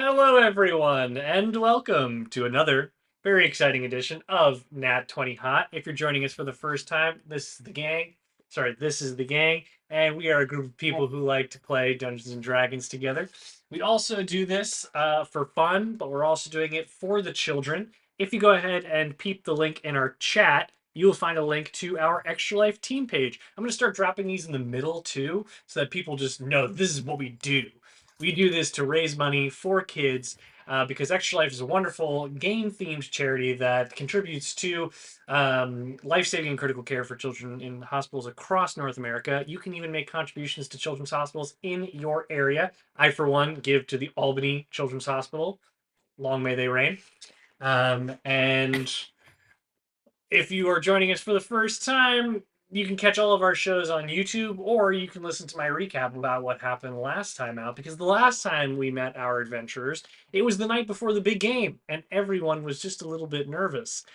Hello, everyone, and welcome to another very exciting edition of Nat20Hot. If you're joining us for the first time, this is the gang. Sorry, this is the gang, and we are a group of people who like to play Dungeons and Dragons together. We also do this for fun, but we're also doing it for the children. If you go ahead and peep the link in our chat, you will find a link to our Extra Life team page. I'm going to start dropping these in the middle too, so that people just know this is what we do. We do this to raise money for kids because Extra Life is a wonderful game-themed charity that contributes to life-saving and critical care for children in hospitals across North America. You can even make contributions to children's hospitals in your area. I, for one, give to the Albany Children's Hospital. Long may they reign. And if you are joining us for the first time, you can catch all of our shows on YouTube, or you can listen to my recap about what happened last time out. Because the last time we met our adventurers, it was the night before the big game, and everyone was just a little bit nervous.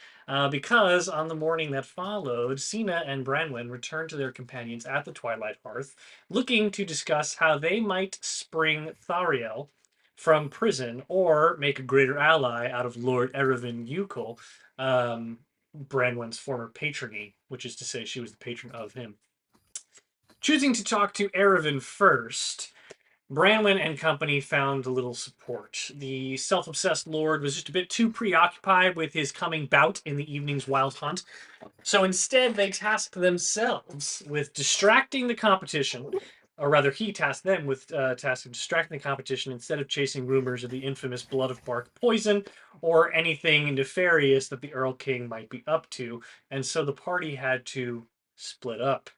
Because on the morning that followed, Sina and Branwen returned to their companions at the Twilight Hearth, looking to discuss how they might spring Thariel from prison or make a greater ally out of Lord Erevin Yukol. Branwen's former patrony, which is to say she was the patron of him. Choosing to talk to Erevin first, Branwen and company found a little support. The self-obsessed lord was just a bit too preoccupied with his coming bout in the evening's wild hunt, so instead they tasked themselves with distracting the competition, or rather he tasked them with task of distracting the competition instead of chasing rumors of the infamous blood of bark poison or anything nefarious that the Earl King might be up to, and so the party had to split up.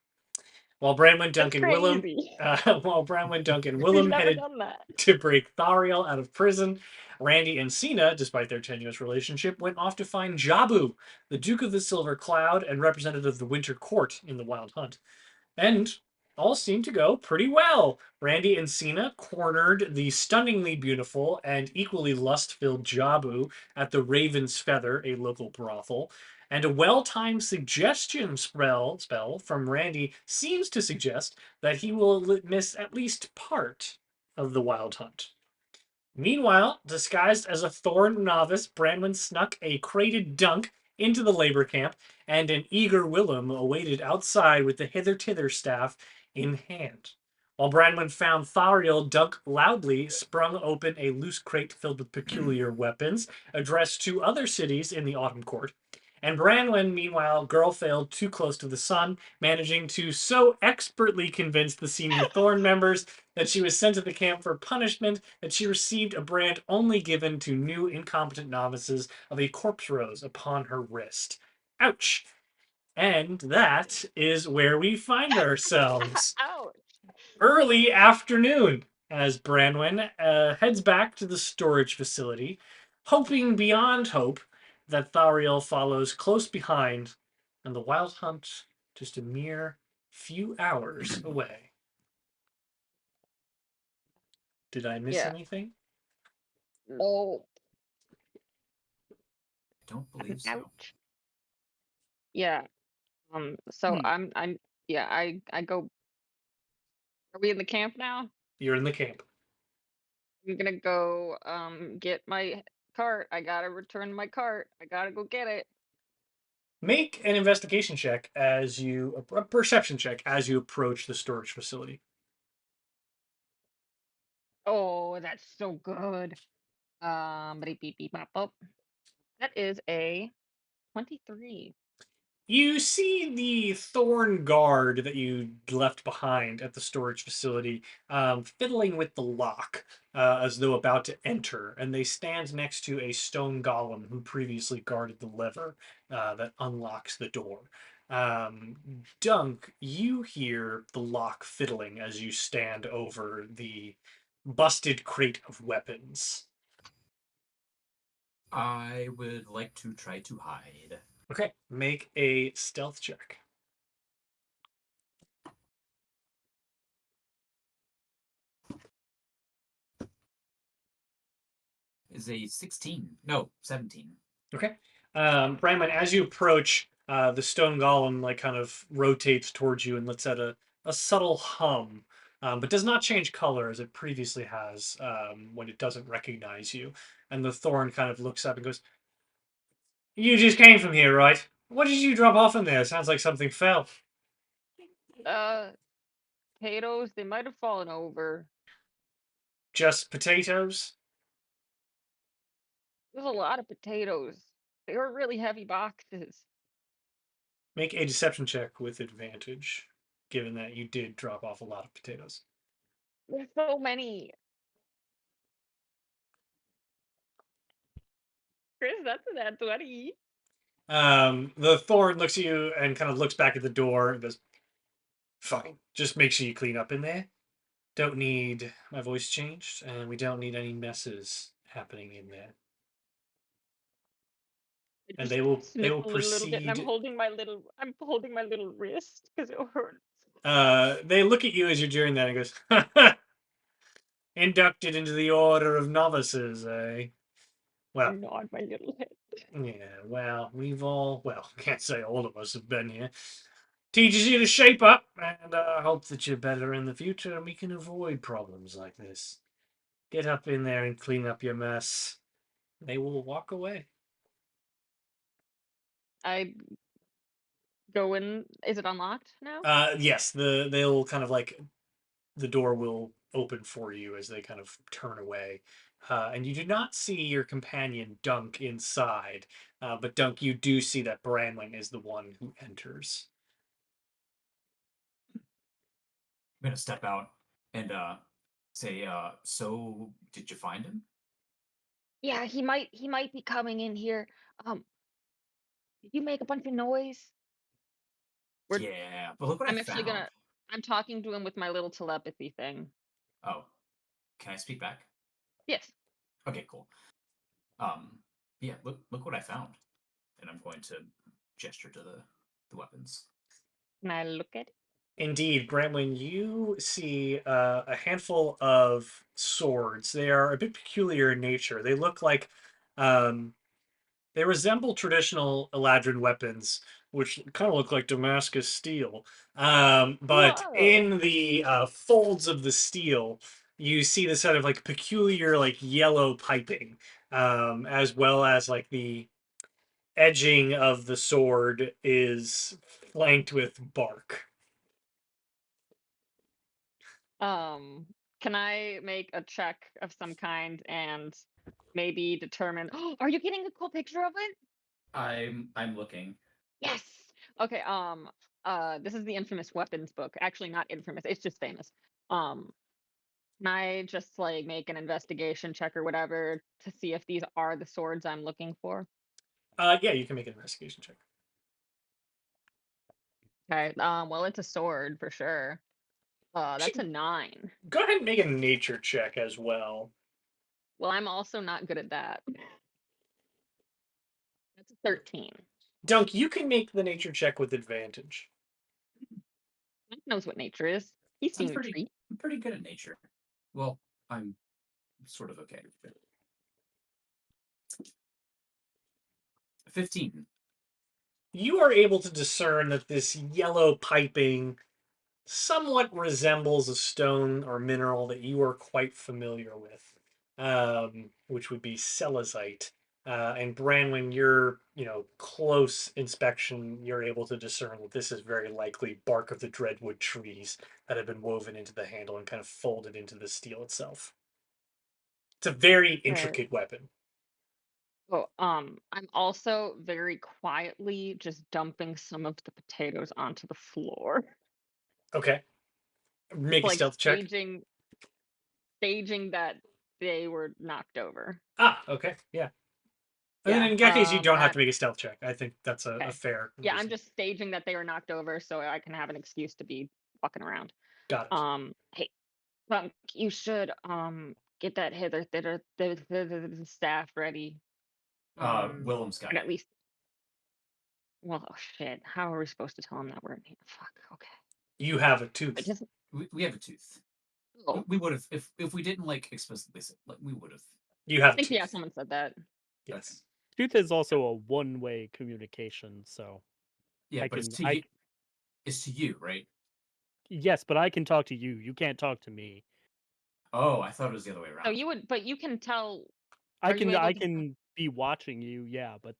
While Branwen, That's Duncan, Willem, crazy. while Branwen, Duncan, We've Willem never headed done that. to break Thariel out of prison, Randy and Sina, despite their tenuous relationship, went off to find Jabu, the Duke of the Silver Cloud and representative of the Winter Court in the Wild Hunt. And all seemed to go pretty well. Randy and Sina cornered the stunningly beautiful and equally lust-filled Jabu at the Raven's Feather, a local brothel. And a well-timed suggestion spell from Randy seems to suggest that he will miss at least part of the Wild Hunt. Meanwhile, disguised as a Thorn novice, Branwen snuck a crated dunk into the labor camp, and an eager Willem awaited outside with the hither-tither staff in hand. While Branwen found Thariel, Dunk loudly sprung open a loose crate filled with peculiar weapons, addressed to other cities in the Autumn Court. And Branwen, meanwhile, girl failed too close to the sun, managing to so expertly convince the senior Thorn members that she was sent to the camp for punishment that she received a brand only given to new incompetent novices of a corpse rose upon her wrist. Ouch. And that is where we find ourselves. Ouch. Early afternoon as Branwen heads back to the storage facility, hoping beyond hope that Thariel follows close behind and the wild hunt just a mere few hours away. Did I miss Yeah. anything? Oh, Don't believe so. ouch. Yeah. So Hmm. yeah, I go. Are we in the camp now? You're in the camp. I'm gonna go, get my cart. I gotta return my cart. I gotta go get it. Make an investigation check a perception check as you approach the storage facility. Oh, that's so good. Beep, beep, beep, bop, bop. That is a 23. You see the thorn guard that you left behind at the storage facility fiddling with the lock as though about to enter, and they stand next to a stone golem who previously guarded the lever that unlocks the door. Dunk, you hear the lock fiddling as you stand over the busted crate of weapons. I would like to try to hide. Okay, make a stealth check. Is a 16. No, 17. Okay. Branwen, as you approach, the stone golem like kind of rotates towards you and lets out a subtle hum. but does not change color as it previously has when it doesn't recognize you. And the thorn kind of looks up and goes, "You just came from here, right? What did you drop off in there? Sounds like something fell." Uh, potatoes, they might have fallen over. "Just potatoes?" There's a lot of potatoes. They were really heavy boxes. Make a deception check with advantage, given that you did drop off a lot of potatoes. There's so many. Chris, that's a nat 20. The thorn looks at you and kind of looks back at the door and goes, "Fine. Just make sure you clean up in there. Don't need my voice changed, and we don't need any messes happening in there." I And just they will sniffle a little bit, and proceed. I'm holding my little wrist because it hurts. They look at you as you're doing that and goes, "Inducted into the order of novices, eh? I Well, nod my little head. yeah, well, can't say all of us have been here. Teaches you to shape up, and hope that you're better in the future and we can avoid problems like this. Get up in there and clean up your mess." They will walk away. I go in. Is it unlocked now? Yes, they'll kind of like the door will open for you as they kind of turn away. And you do not see your companion Dunk inside, but Dunk, you do see that Branwen is the one who enters. I'm gonna step out and say, so did you find him? Yeah, he might be coming in here. Um, did you make a bunch of noise? We're Yeah, but look what I I'm actually found. gonna I'm talking to him with my little telepathy thing. Oh, can I speak back? Yes. Okay, cool. Um, yeah, look what I found, and I'm going to gesture to the weapons. Can I look at it? Indeed, Branwen, you see a handful of swords. They are a bit peculiar in nature. They look like um, they resemble traditional Eladrin weapons, which kind of look like Damascus steel. But Whoa. in the folds of the steel, you see this sort of like peculiar, like yellow piping, as well as like the edging of the sword is flanked with bark. Um, can I make a check of some kind and maybe determine are you getting a cool picture of it? I'm looking. Yes. Okay, this is the infamous weapons book. Actually not infamous, it's just famous. Um, can I just like make an investigation check or whatever to see if these are the swords I'm looking for? Yeah, you can make an investigation check. Okay. Well, it's a sword for sure. That's a Actually, 9. go ahead and make a nature check as well. Well, I'm also not good at that. That's a 13. Dunk, you can make the nature check with advantage. Mike knows what nature is. He's I'm seen a tree. pretty good at nature. Well, I'm sort of okay. 15. You are able to discern that this yellow piping somewhat resembles a stone or mineral that you are quite familiar with, which would be celestite. And Branwen, your close inspection, you're able to discern that this is very likely bark of the dreadwood trees that have been woven into the handle and kind of folded into the steel itself. It's a very Okay. intricate weapon. Oh, I'm also very quietly just dumping some of the potatoes onto the floor. Okay, make a Like stealth check. staging that they were knocked over. Ah, okay, yeah. And then Yeah. in that case, you don't have to That make a stealth check. I think that's a okay. fair Yeah, I'm reason. just staging that they were knocked over so I can have an excuse to be fucking around. Got it. Hey, Punk, you should get that hither the staff ready. Willem's got And it. at least well, oh shit. How are we supposed to tell him that we're in here? Fuck. Okay. You have a It tooth. doesn't. We have a tooth. Oh, We would have if we didn't like explicitly say, like we would have. You I have a think yeah, tooth. someone said that. Yes. Truth is also a one-way communication, so Yeah, I but it's can to you. It's to you, right? Yes, but I can talk to you. You can't talk to me. Oh, I thought it was the other way around. So you would, but you can tell. I Are you can able I to? can be watching you, yeah, but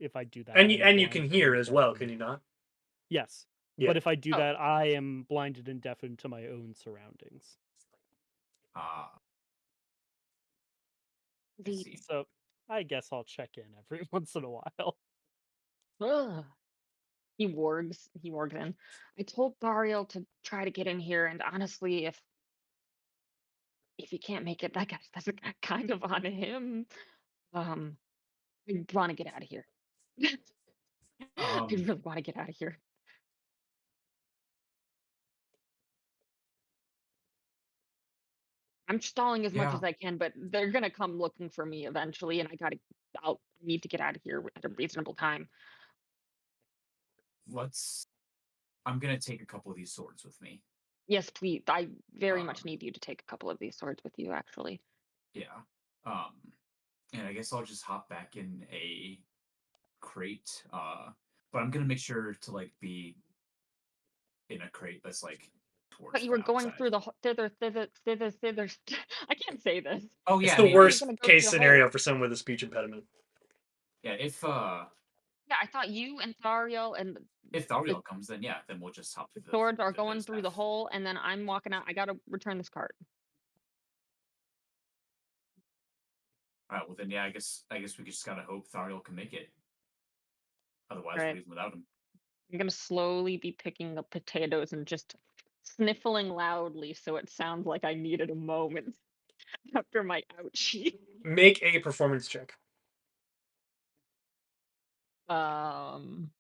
if I do that, And I am you can blind hear and as well, can deafened. you not? Yes. Yeah. But if I do Oh. that, I am blinded and deafened to my own surroundings. Ah, I The see. So I guess I'll check in every once in a while. ugh. He wargs. He wargs in. I told Thariel to try to get in here, and honestly, if he can't make it, that's kind of on him. I want to get out of here. I Um, really want to get out of here. I'm stalling as much yeah, as I can, but they're gonna come looking for me eventually, and I need to get out of here at a reasonable time. let's. I'm gonna take a couple of these swords with me. Yes, please. I very much Um, need you to take a couple of these swords with you, actually. yeah. Um, and I guess I'll just hop back in a crate. But I'm gonna make sure to like be in a crate that's like But towards you the were going outside. through the thither. I can't say this. Oh It's yeah, the maybe Thought you were worst gonna go through case the hole. scenario for someone with a speech impediment. yeah. Yeah, I thought you and Thariel and If the, Thariel comes, then yeah, then we'll just hop the through swords are the going through the staff. hole, and then I'm walking out. I gotta return this cart. All right, well then yeah, I guess we just gotta hope Thariel can make it. Otherwise, we're Right. leaving without him. I'm gonna slowly be picking up potatoes and just sniffling loudly so it sounds like I needed a moment after my ouchie. Make a performance check. Um.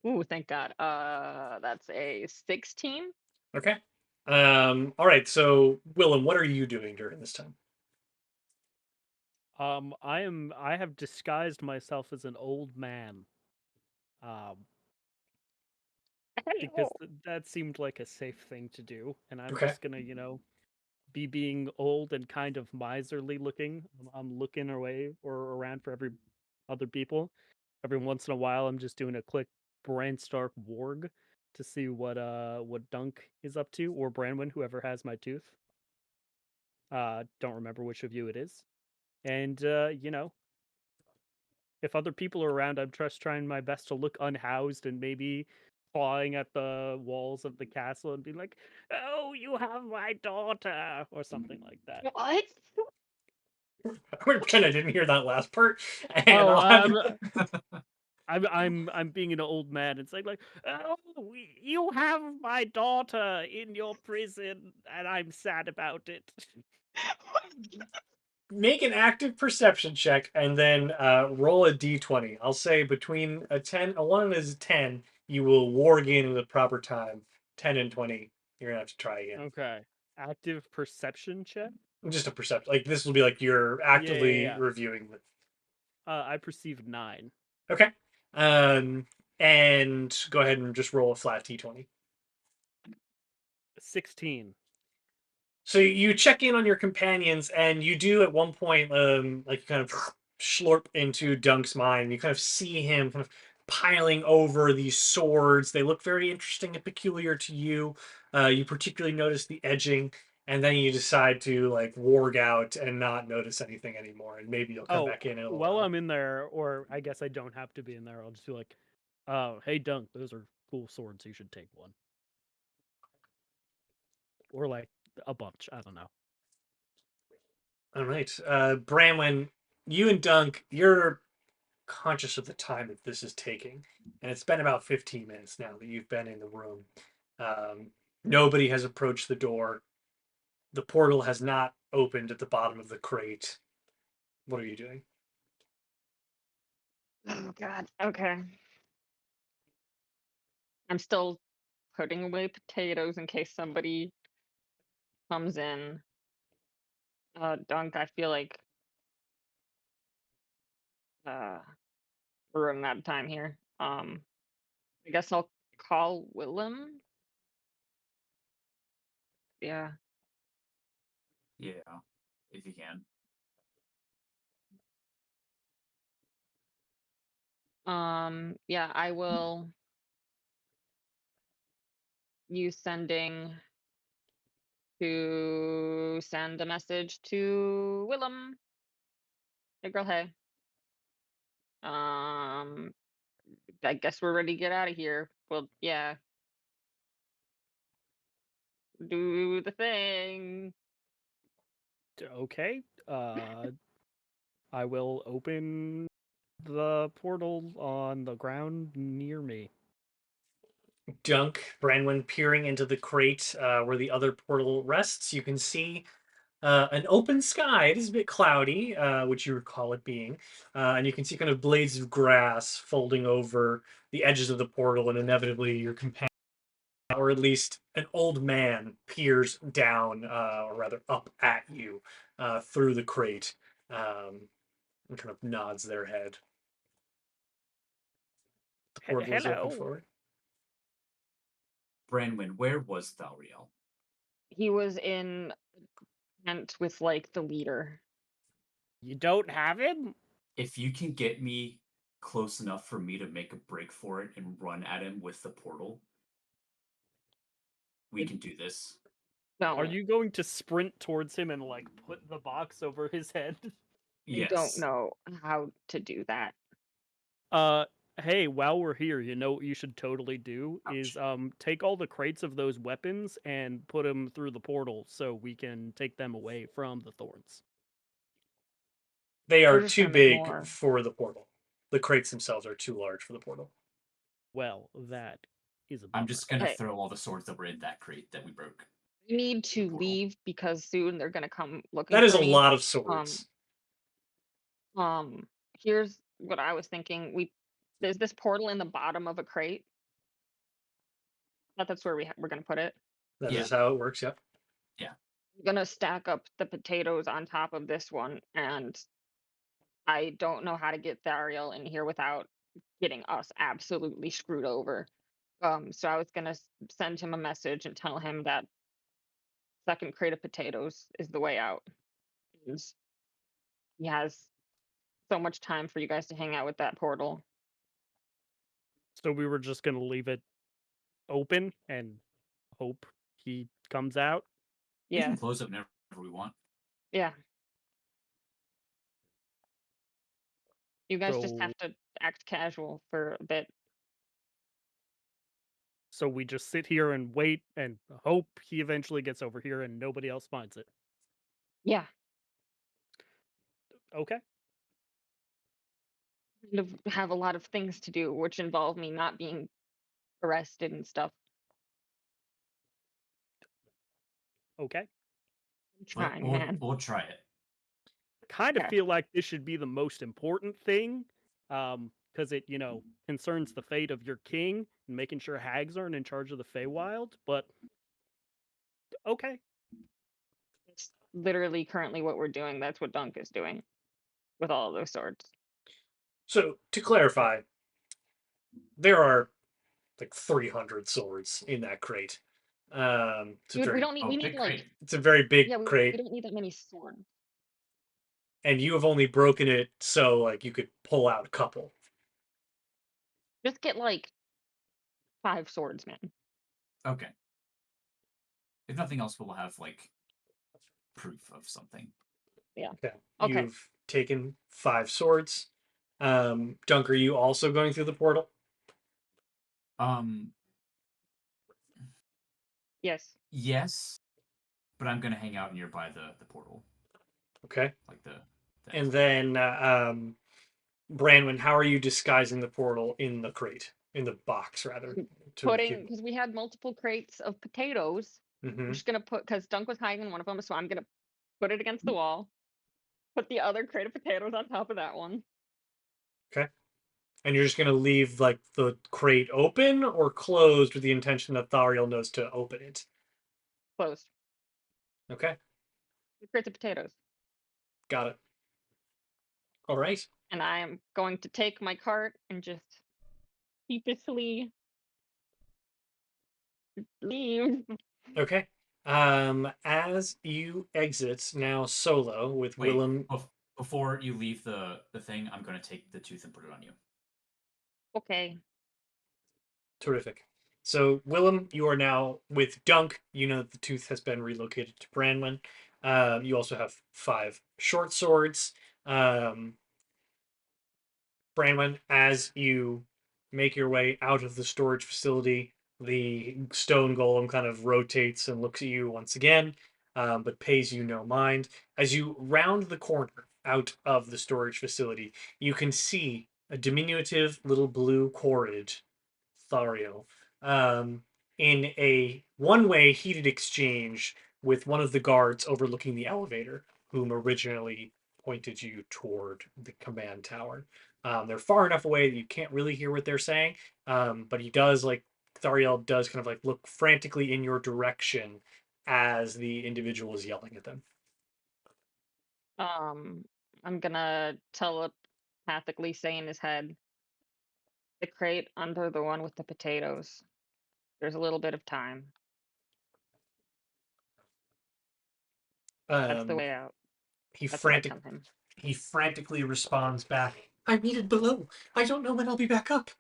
Ooh, thank God. That's a 16. Okay. All right. So, Willem, what are you doing during this time? I have disguised myself as an old man. Um, because Hello. that seemed like a safe thing to do, and I'm Okay. just gonna, be being old and kind of miserly looking. I'm looking away or around for every other people. Every once in a while, I'm just doing a quick Bran Stark warg to see what Dunk is up to, or Branwen, whoever has my tooth. Don't remember which of you it is. And if other people are around, I'm just trying my best to look unhoused and maybe clawing at the walls of the castle and be like, "Oh, you have my daughter," or something like that. What? I'm gonna pretend I didn't hear that last part, and Oh, I'll have. I'm being an old man. It's like, oh, you have my daughter in your prison, and I'm sad about it. Make an active perception check and then roll a d20. I'll say between a 1 and a 10, you will warg in at the proper time. 10 and 20, you're gonna have to try again. Okay. Active perception check. Just a perception. Like this will be like you're actively Yeah. reviewing it. I perceived 9. Okay. And go ahead and just roll a flat d20. 16. So you check in on your companions, and you do at one point, like you kind of slurp into Dunk's mind. You kind of see him kind of piling over these swords. They look very interesting and peculiar to you. You particularly notice the edging, and then you decide to like warg out and not notice anything anymore. And maybe you'll come Oh, back in a little while while. I'm in there, or I guess I don't have to be in there. I'll just be like, "Oh, hey Dunk, those are cool swords. You should take one." Or like a bunch. I don't know. All right, Branwen, you and Dunk, you're conscious of the time that this is taking, and it's been about 15 minutes now that you've been in the room. Um, Nobody has approached the door. The portal has not opened at the bottom of the crate. What are you doing? Oh God. Okay. I'm still putting away potatoes in case somebody comes in. Dunk, I feel like uh we're running out of time here. I guess I'll call Willem. Yeah. Yeah, if you can. Yeah, I will you sending to send a message to Willem. Hey girl, hey. I guess we're ready to get out of here. Well, yeah, do the thing. Okay. I will open the portal on the ground near me. Dunk, Branwen peering into the crate where the other portal rests, you can see an open sky. It is a bit cloudy, which you recall it being, and you can see kind of blades of grass folding over the edges of the portal, and inevitably your companion, or at least an old man, peers down, or rather up at you through the crate, and kind of nods their head. The portal is open Hello. forward. Branwen, where was Thalariel? He was in tent with like the leader. You don't have him? If you can get me close enough for me to make a break for it and run at him with the portal, we can do this. No, Are you going to sprint towards him and like put the box over his head? I don't Yes. know how to do that. Uh hey, while we're here, you know what you should totally do is Ouch. take all the crates of those weapons and put them through the portal so we can take them away from the thorns. They We're are just too gonna make big more. for the portal. The crates themselves are too large for the portal. Well, that is a I'm bummer. just gonna Okay. throw all the swords that were in that crate that we broke. We need to Portal. leave because soon they're gonna come looking That is for a me. lot of swords. Here's what I was thinking. There's this portal in the bottom of a crate. That's where we're gonna put it. That Yeah. is how it works. Yep. I'm gonna stack up the potatoes on top of this one, and I don't know how to get Thariel in here without getting us absolutely screwed over. So I was gonna send him a message and tell him that second crate of potatoes is the way out. And he has so much time for you guys to hang out with that portal. So we were just gonna leave it open and hope he comes out. We Yeah, can close it whenever we want. yeah. You guys just So have to act casual for a bit. so we just sit here and wait and hope he eventually gets over here and nobody else finds it. Yeah, Okay. kind of have a lot of things to do, which involve me not being arrested and stuff. Okay. I'm trying, We'll, man. we'll try it. Kind of Okay. feel like this should be the most important thing, because it, concerns the fate of your king and making sure hags aren't in charge of the Feywild. But okay, It's literally currently what we're doing. That's what Dunk is doing with all of those swords. So to clarify, there are like 300 swords in that crate. Dude, we need Big like, crate. It's a very big yeah, we crate, don't need that many swords. and you have only broken it so like you could pull out a couple. Just get like 5 swords, man. Okay. If nothing else, we'll have like proof of something. Yeah. Okay. Okay. You've taken 5 swords. Dunk, are you also going through the portal? Um, Yes. yes, but I'm gonna hang out nearby the portal, Okay. like the And exit. then Branwen, how are you disguising the portal in the crate, in the box rather, to keep? Because we had multiple crates of potatoes. I'm Mm-hmm. just gonna because Dunk was hiding in one of them, so I'm gonna put it against the wall. Put the other crate of potatoes on top of that one. Okay. And you're just gonna leave like the crate open or closed with the intention that Thariel knows to open it. Closed. Okay. The crates of potatoes. Got it. All right. And I am going to take my cart and just sheepishly leave. Okay. As you exit now solo with Wait, Willem. before you leave the thing, I'm gonna take the tooth and put it on you. Okay. Terrific. So, Willem, you are now with Dunk. You know that the tooth has been relocated to Branwen. You also have 5 short swords. Um, Branwen, as you make your way out of the storage facility, the stone golem kind of rotates and looks at you once again, but pays you no mind. As you round the corner out of the storage facility, you can see a diminutive little blue Corrid, Thariel, um, in a one-way heated exchange with one of the guards overlooking the elevator, whom originally pointed you toward the command tower. They're far enough away that you can't really hear what they're saying, but he does like Thariel does kind of like look frantically in your direction as the individual is yelling at them. I'm gonna telepathically say in his head, the crate under the one with the potatoes. There's a little bit of time. That's the Um, way out. he That's what I frantic tell him. he frantically responds back. I'm needed below. I don't know when I'll be back up.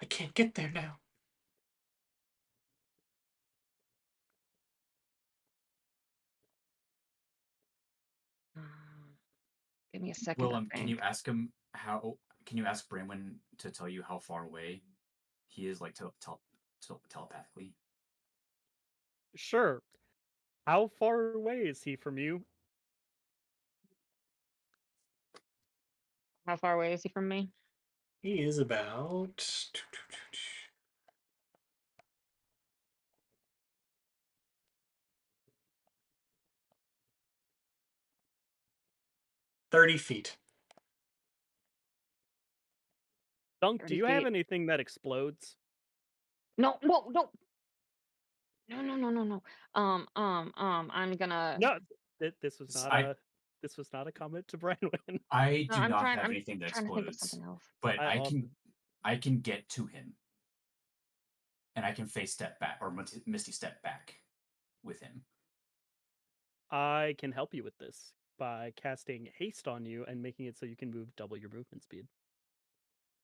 I can't get there now. Give me a second to Willem, can you think. ask him how? Can you ask Branwen to tell you how far away he is, like telepathically? Sure. How far away is he from you? How far away is he from me? He is about 30 feet. Dunk, do 30 you have feet. anything that explodes? No, no, no. No, no, no, no, no. I'm gonna. No, this was S- not I a comment to Branwen. I No, do I'm not trying. have I'm anything that trying to think of explodes, something else. but I also I can get to him, and I can face step back or misty step back with him. I can help you with this by casting haste on you and making it so you can move double your movement speed.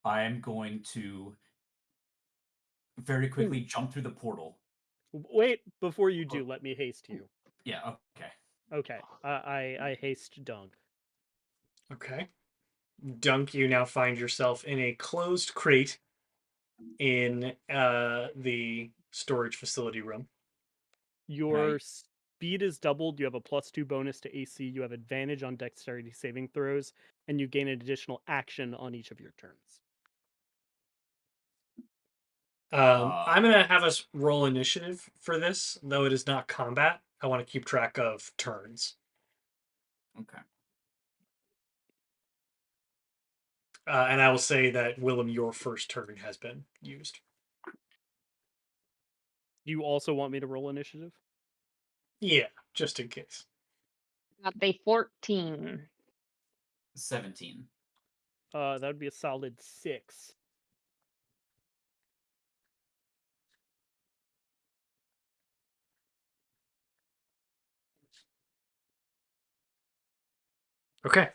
I am going to very quickly jump through the portal. Wait, before you Oh, do, let me haste you. yeah, okay. Okay, I haste Dunk. Okay. Dunk, you now find yourself in a closed crate in the storage facility room. Your speed is doubled. You have a +2 bonus to AC. You have advantage on dexterity saving throws, and you gain an additional action on each of your turns. I'm going to have us roll initiative for this, though it is not combat. I want to keep track of turns. Okay. And I will say that, Willem, your first turn has been used. You also want me to roll initiative? Yeah, just in case. Got a 14. 17. That would be a solid 6. Okay.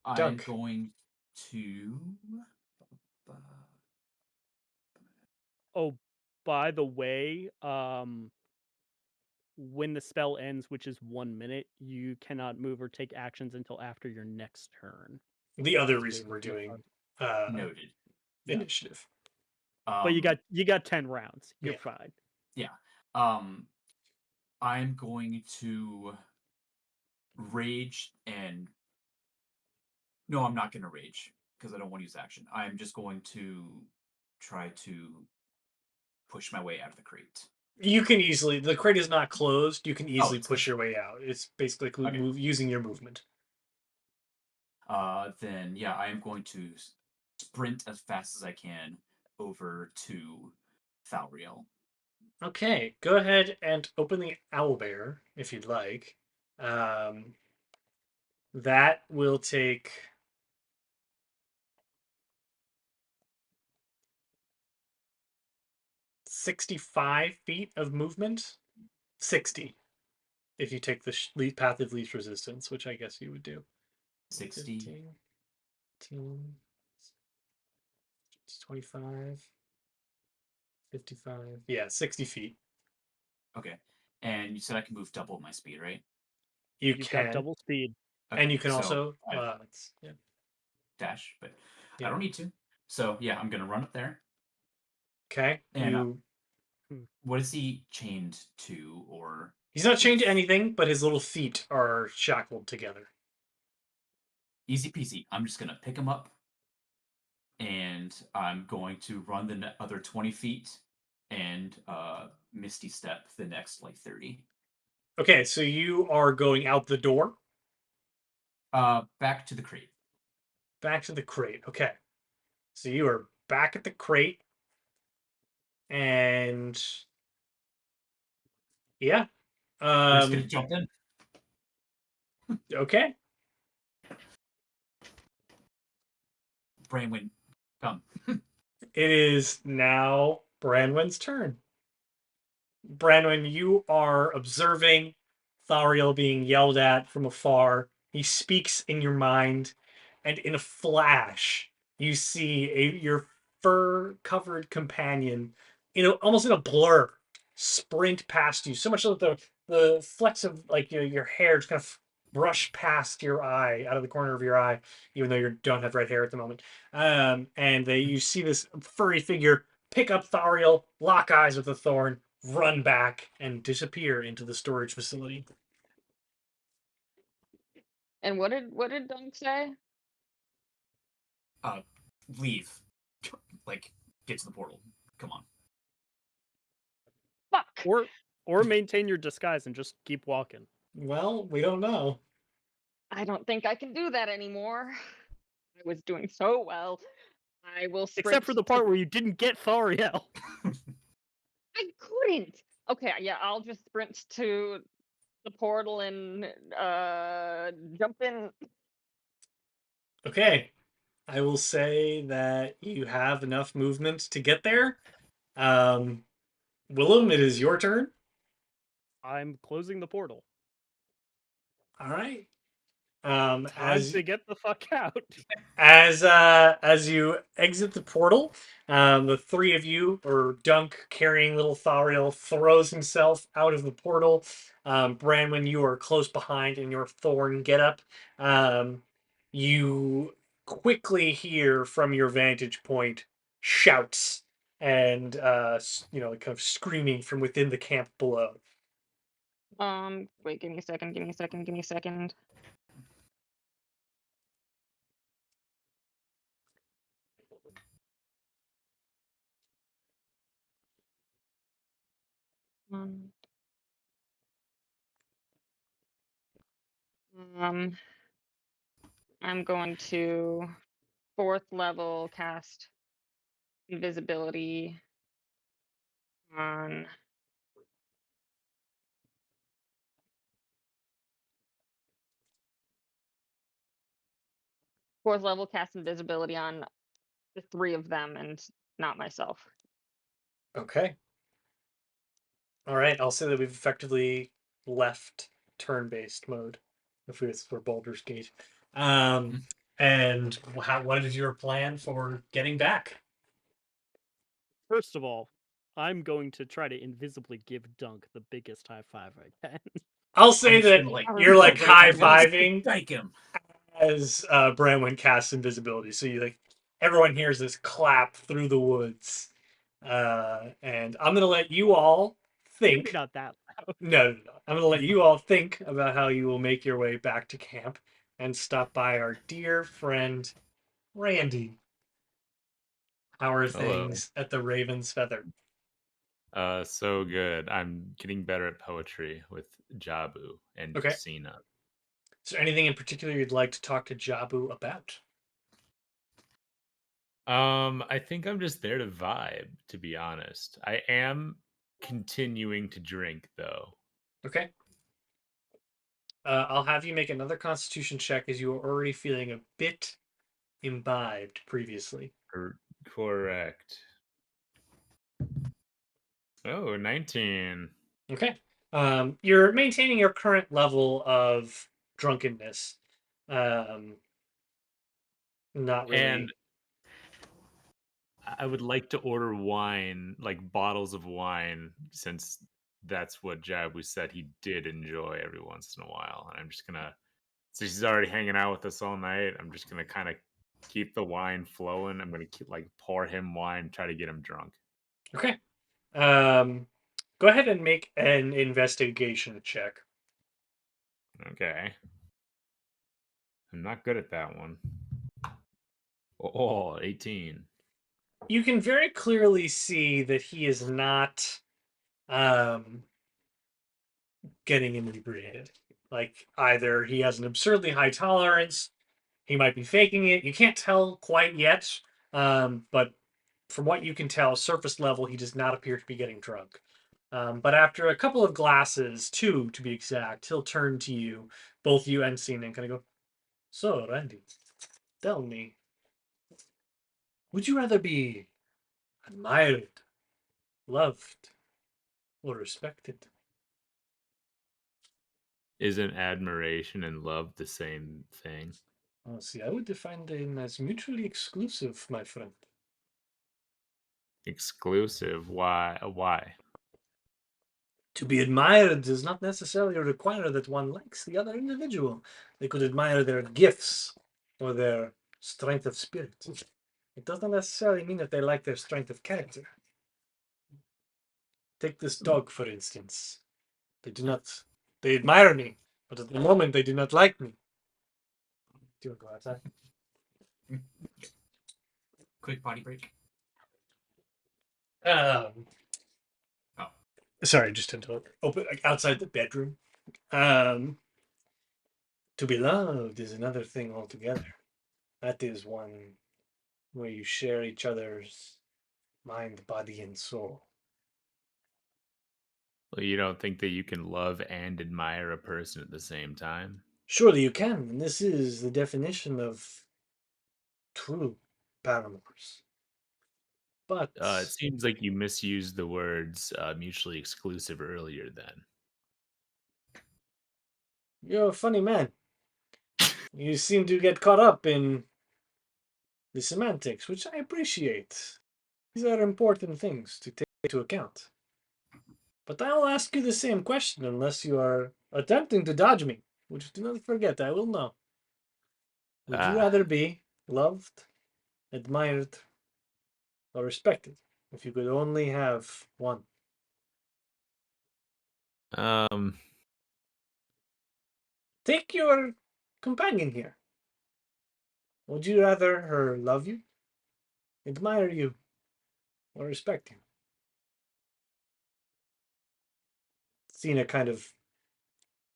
I'm Dunk. going to. Oh, by the way, when the spell ends, which is 1 minute, you cannot move or take actions until after your next turn. The other Just reason based we're on the doing Noted. Yeah. initiative. But you got 10 rounds. You're Yeah. fine. Yeah. I'm going to rage and. No, I'm not going to rage because I don't want to use action. I'm just going to try to push my way out of the crate. You can easily, the crate is not closed. You can easily it's push your way out. It's basically Okay. using your movement. Then yeah, I am going to sprint as fast as I can over to Thalariel. Okay, go ahead and open the owlbear if you'd like. That will take 65 feet of movement. 60 if you take the path of least resistance, which I guess you would do. 60. 15, 15, 25, 55. Yeah, 60 feet. Okay. And you said I can move double my speed, right? You You've got can. double speed. Okay. And you can so also I have yeah. dash, but Yeah. I don't need to. So yeah, I'm gonna run up there. Okay. And Hmm. what is he chained to, or He's not chained to with- anything, but his little feet are shackled together. Easy peasy. I'm just gonna pick him up, and I'm going to run the other 20 feet, and misty step the next like 30. Okay, so you are going out the door, Back to the crate. back to the crate. Okay. So you are back at the crate, and yeah. I'm just gonna jump in. Okay. Branwen, come. It is now Branwen's turn. Branwen, you are observing Thalariel being yelled at from afar. He speaks in your mind, and in a flash, you see your fur-covered companion, almost in a blur, sprint past you. So much so that the flecks of like your hair just kind of brush past your eye, out of the corner of your eye, even though you don't have red hair at the moment. And you see this furry figure pick up Thariel, lock eyes with the thorn, run back, and disappear into the storage facility. And what did Dunk say? Leave. Like, get to the portal. Come on. Fuck. Or maintain your disguise and just keep walking. Well, we don't know. I don't think I can do that anymore. I was doing so well. I will sprint. Except for the part where you didn't get Thariel. I couldn't. Okay, yeah, I'll just sprint to the portal and jump in. Okay. I will say that you have enough movement to get there. Willem, it is your turn. I'm closing the portal. All right. Time As to get the fuck out. as you exit the portal, the three of you, or Dunk carrying little Thariel, throws himself out of the portal. Branwen, you are close behind in your thorn getup. You quickly hear from your vantage point shouts and kind of screaming from within the camp below. Wait, give me a second, give me a second, give me a second. Um, um, I'm going to 4th level cast invisibility on fourth level cast invisibility on the 3 of them and not myself. Okay. All right. I'll say that we've effectively left turn-based mode if it's for Baldur's Gate. And what is your plan for getting back? First of all, I'm going to try to invisibly give Dunk the biggest high five I can. I'll I'm say just that gonna like you're like go right high behind him, fiving Dike him. as Branwen casts invisibility. So you like everyone hears this clap through the woods. And I'm gonna let you all Maybe think. not that loud. No. I'm gonna let you all think about how you will make your way back to camp and stop by our dear friend Randy. How are Hello. things at the Raven's Feather? So good. I'm getting better at poetry with Jabu and Okay. Sina. Is there anything in particular you'd like to talk to Jabu about? I think I'm just there to vibe, to be honest. I am continuing to drink though. Okay. I'll have you make another Constitution check as you are already feeling a bit imbibed previously. Correct. Oh, 19. Okay. You're maintaining your current level of drunkenness. Not really. And I would like to order wine, like bottles of wine, since that's what Jabu said he did enjoy every once in a while. And I'm just gonna, since he's already hanging out with us all night, I'm just gonna kind of keep the wine flowing. I'm gonna keep like pour him wine, try to get him drunk. Okay. Go ahead and make an investigation check. Okay. I'm not good at that one. Oh, 18. You can very clearly see that he is not getting inebriated. Like either he has an absurdly high tolerance, he might be faking it. You can't tell quite yet, but from what you can tell, surface level, he does not appear to be getting drunk. But after a couple of glasses, two to be exact, he'll turn to you, both you and Sina, and kind of go, "So, Randy, tell me, would you rather be admired, loved, or respected?" Isn't admiration and love the same thing? Oh, see, I would define them as mutually exclusive, my friend. Exclusive? Why? Why? To be admired does not necessarily require that one likes the other individual. They could admire their gifts or their strength of spirit. It doesn't necessarily mean that they like their strength of character. Take this dog, for instance. They admire me, but at the moment they do not like me. Do you want to go outside? Quick potty break. Um, Oh. Sorry, just to open like, outside the bedroom. Um, to be loved is another thing altogether. That is one where you share each other's mind, body, and soul. Well, you don't think that you can love and admire a person at the same time? Surely you can, and this is the definition of true paramours. But It seems like you misused the words mutually exclusive earlier then. you're a funny man. You seem to get caught up in the semantics, which I appreciate. These are important things to take into account. But I'll ask you the same question unless you are attempting to dodge me, which do not forget, I will know. Would you Ah, rather be loved, admired, or respected if you could only have one? um, Take your companion here. Would you rather her love you, admire you, or respect you? Sina kind of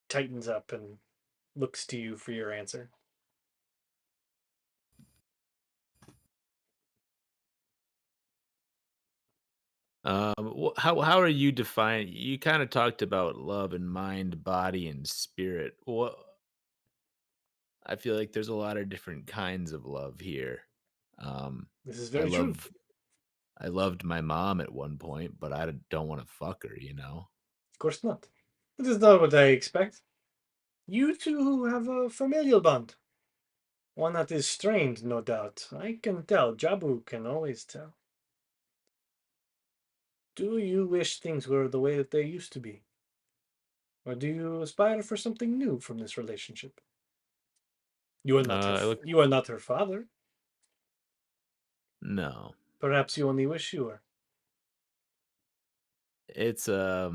tightens up and looks to you for your answer. how are you defining? You kind of talked about love and mind, body, and spirit. What? I feel like there's a lot of different kinds of love here. Um, This is I very true. love, I loved my mom at one point, but I don't want to fuck her. You know. Of course not. That is not what I expect. You two have a familial bond. One that is strained, no doubt. I can tell. Jabu can always tell. Do you wish things were the way that they used to be? Or do you aspire for something new from this relationship? You are not her I look. you are not her father. No, Perhaps you only wish you were. it's how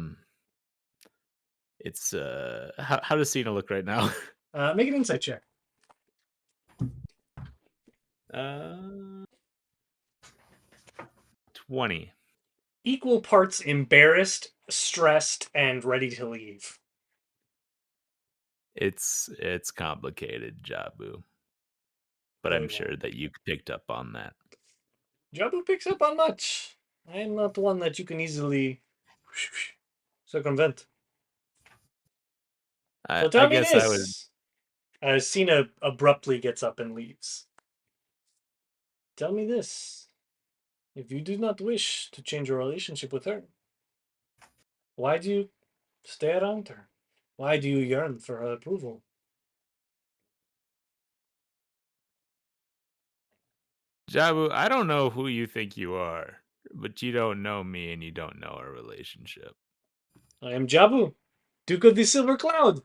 does Cena look right now? Make an insight check. uh 20. Equal parts embarrassed, stressed, and ready to leave. It's complicated, Jabu, but Very I'm well. sure that you picked up on that. Jabu picks up on much. I am not one that you can easily circumvent. I So I tell me guess I would. this. Sina abruptly gets up and leaves. Tell me this. If you do not wish to change your relationship with her, why do you stay around her? Why do you yearn for her approval? Jabu, I don't know who you think you are, but you don't know me and you don't know our relationship. I am Jabu, Duke of the Silver Cloud,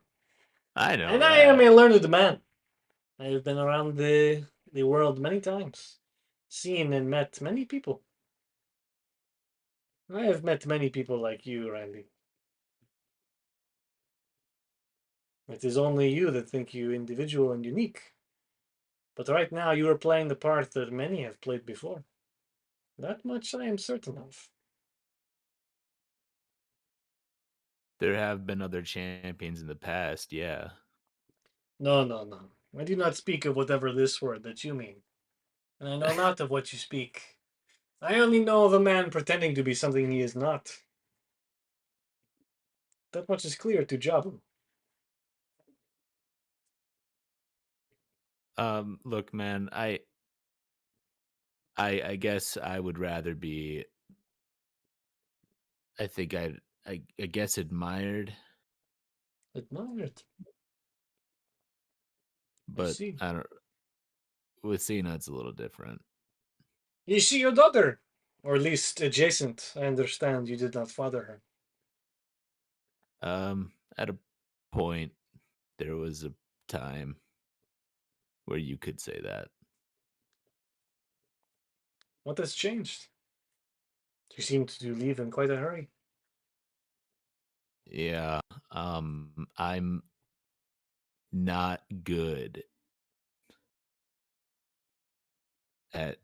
I know and I am that. a learned man. I have been around the world many times, seen and met many people. I have met many people like you, Randy. It is only you that think you individual and unique. But right now you are playing the part that many have played before. That much I am certain of. There have been other champions in the past, yeah. No, no, no. I do not speak of whatever this word that you mean. And I know not of what you speak. I only know of a man pretending to be something he is not. That much is clear to Jabu. Look, man, I guess I would rather be I think I guess admired, Admired. I but see. I don't with Sina it's a little different. Is she your daughter? Or at least adjacent. I understand you did not father her. At a point there was a time where you could say that. What has changed? You seem to leave in quite a hurry. Yeah, I'm not good at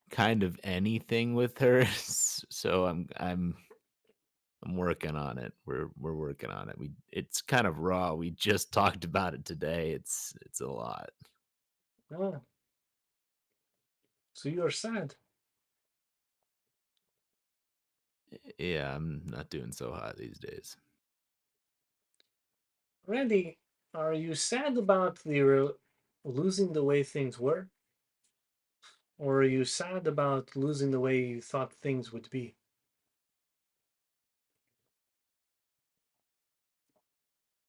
kind of anything with her, so I'm working on it. We're working on it. It's kind of raw. We just talked about it today. It's a lot. Ah, so you are sad. Yeah, I'm not doing so hot these days. Randy, are you sad about losing the way things were? Or are you sad about losing the way you thought things would be?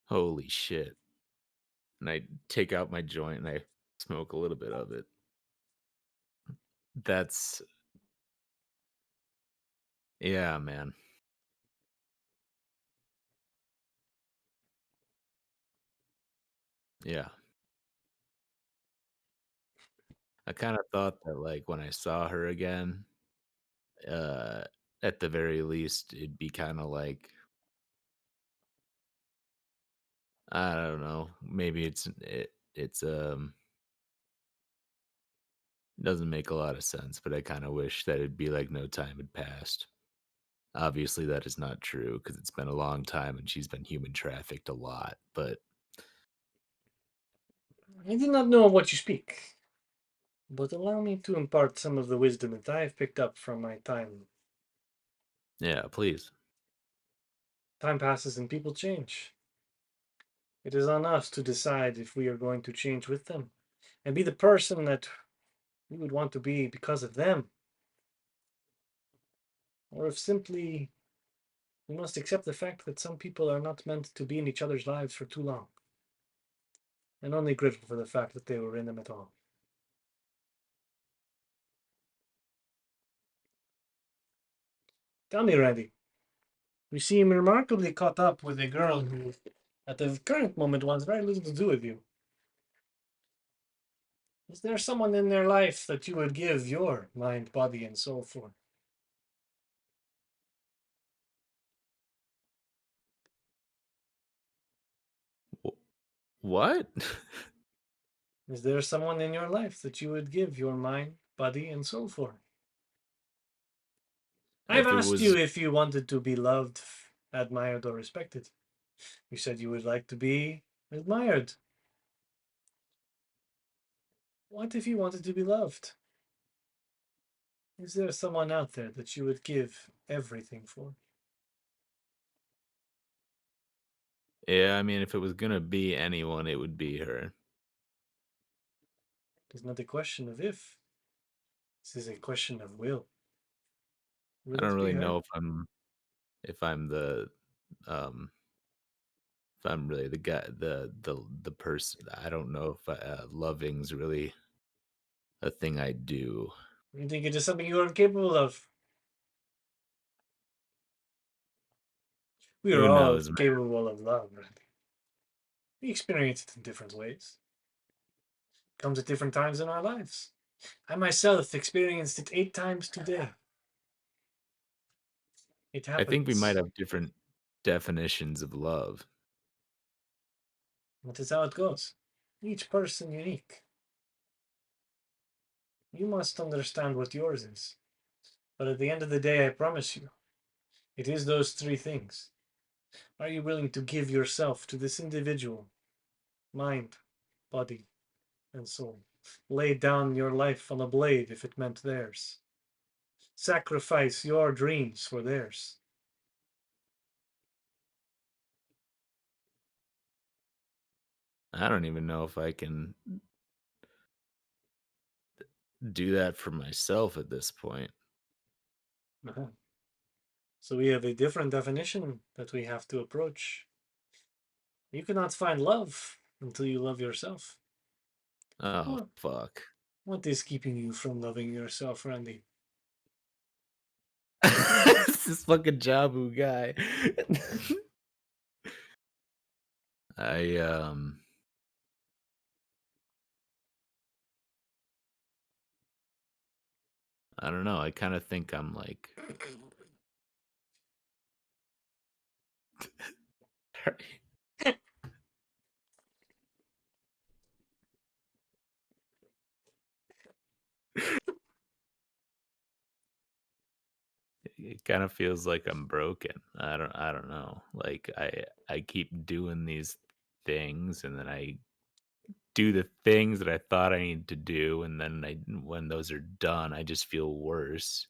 Holy shit. And I take out my joint and I smoke a little bit of it. That's yeah, man. Yeah. I kind of thought that like when I saw her again, uh at the very least it'd be kind of like I don't know, maybe it's doesn't make a lot of sense, but I kind of wish that it'd be like no time had passed. Obviously that is not true because it's been a long time and she's been human trafficked a lot, but I do not know of what you speak, but allow me to impart some of the wisdom that I have picked up from my time. yeah, please. Time passes and people change. It is on us to decide if we are going to change with them and be the person that we would want to be because of them, or if simply we must accept the fact that some people are not meant to be in each other's lives for too long, and only grateful for the fact that they were in them at all. Tell me, Randy, you seem remarkably caught up with a girl who, at the current moment, wants very little to do with you. Is there someone in their life that you would give your mind, body, and soul for? Wh- What? Is there someone in your life that you would give your mind, body, and soul for? I've If it asked you was if you wanted to be loved, admired, or respected. You said you would like to be admired. What if you wanted to be loved? Is there someone out there that you would give everything for? yeah, I mean if it was going to be anyone it would be her. It's not a question of if. This is a question of will. I Will don't it be really her? know if I'm the um if I'm really the guy the person. I don't know if loving's really a thing I do. You think it is something you are capable of? We are Who all knows, man? capable of love, Randy. We experience it in different ways. It comes at different times in our lives. I myself experienced it 8 times today. It I think we might happens. have different definitions of love. That is how it goes. Each person unique. You must understand what yours is. But at the end of the day, I promise you, it is those 3 things. Are you willing to give yourself to this individual? Mind, body, and soul. Lay down your life on a blade if it meant theirs. Sacrifice your dreams for theirs. I don't even know if I can do that for myself at this point. Uh-huh. So we have a different definition that we have to approach. You cannot find love until you love yourself. Oh, What, fuck. what is keeping you from loving yourself, Randy? It's this fucking Jabu guy. I I don't know. I kind of think I'm like it kind of feels like I'm broken. I don't know. Like I keep doing these things and then I do the things that I thought I needed to do and then when those are done, I just feel worse.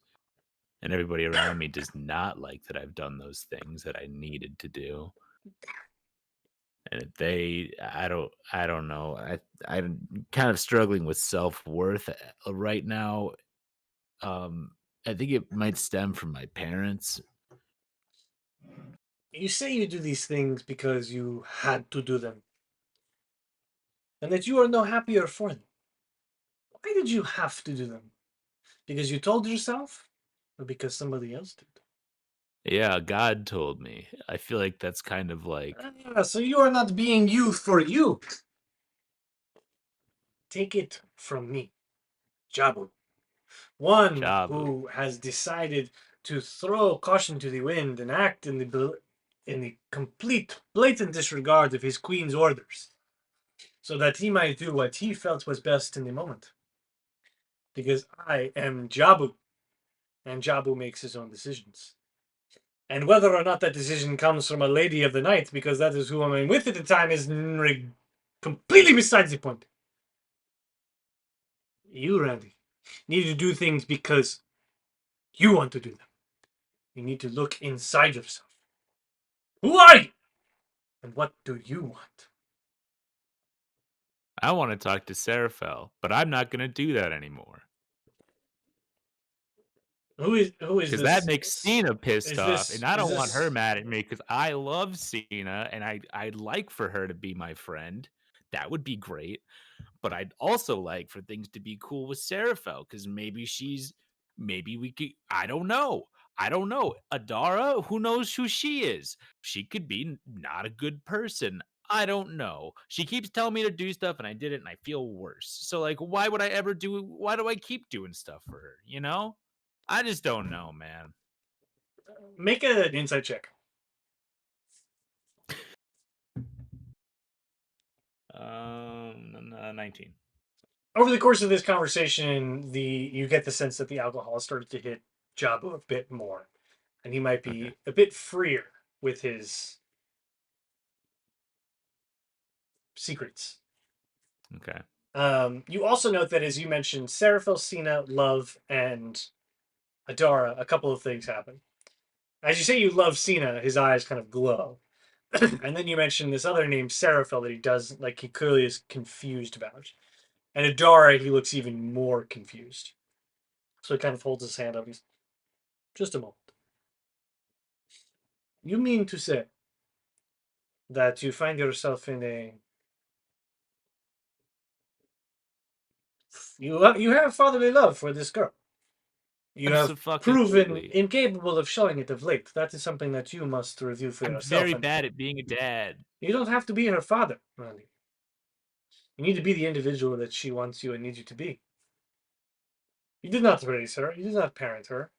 And everybody around me does not like that I've done those things that I needed to do. And I don't know. I'm kind of struggling with self-worth right now. Um I think it might stem from my parents. You say you do these things because you had to do them, and that you are no happier for them. Why did you have to do them? Because you told yourself, or because somebody else did? Yeah, God told me. I feel like that's kind of like So you are not being you for you. Take it from me, Jabu. One Jabu. who has decided to throw caution to the wind and act in the complete, blatant disregard of his queen's orders, so that he might do what he felt was best in the moment. Because I am Jabu, and Jabu makes his own decisions. And whether or not that decision comes from a lady of the night, because that is who I'm with at the time, is completely besides the point. You, Randy, need to do things because you want to do them. You need to look inside yourself. Who are you? And what do you want? I want to talk to Seraphel, but I'm not going to do that anymore. Who is Because that this? makes Sina pissed Is off, and this I is don't want her this mad at me because I love Sina, and I'd like for her to be my friend. That would be great. But I'd also like for things to be cool with Seraphel because maybe we could. I don't know. I don't know. Adara, who knows who she is? She could be not a good person. I don't know. She keeps telling me to do stuff and I did it and I feel worse. So like why do I keep doing stuff for her, you know? I just don't know, man. make an insight check. 19. Over the course of this conversation, you get the sense that the alcohol started to hit Jabu a bit more, and he might Okay. be a bit freer with his secrets. Okay. You also note that, as you mentioned, Seraphil, Sina, Love, and Adara, a couple of things happen. As you say you love Sina, his eyes kind of glow. And then you mention this other name, Seraphil, that he does, like, he clearly is confused about. And Adara, he looks even more confused. So he kind of holds his hand up. He's, just a moment. You mean to say that you find yourself in a You have fatherly love for this girl. You have proven Abso-fucking-lutely. incapable of showing it of late. That is something that you must review for I'm yourself. very And bad at being a dad. you don't have to be her father, Randy. You need to be the individual that she wants you and needs you to be. You did not raise her. You did not parent her.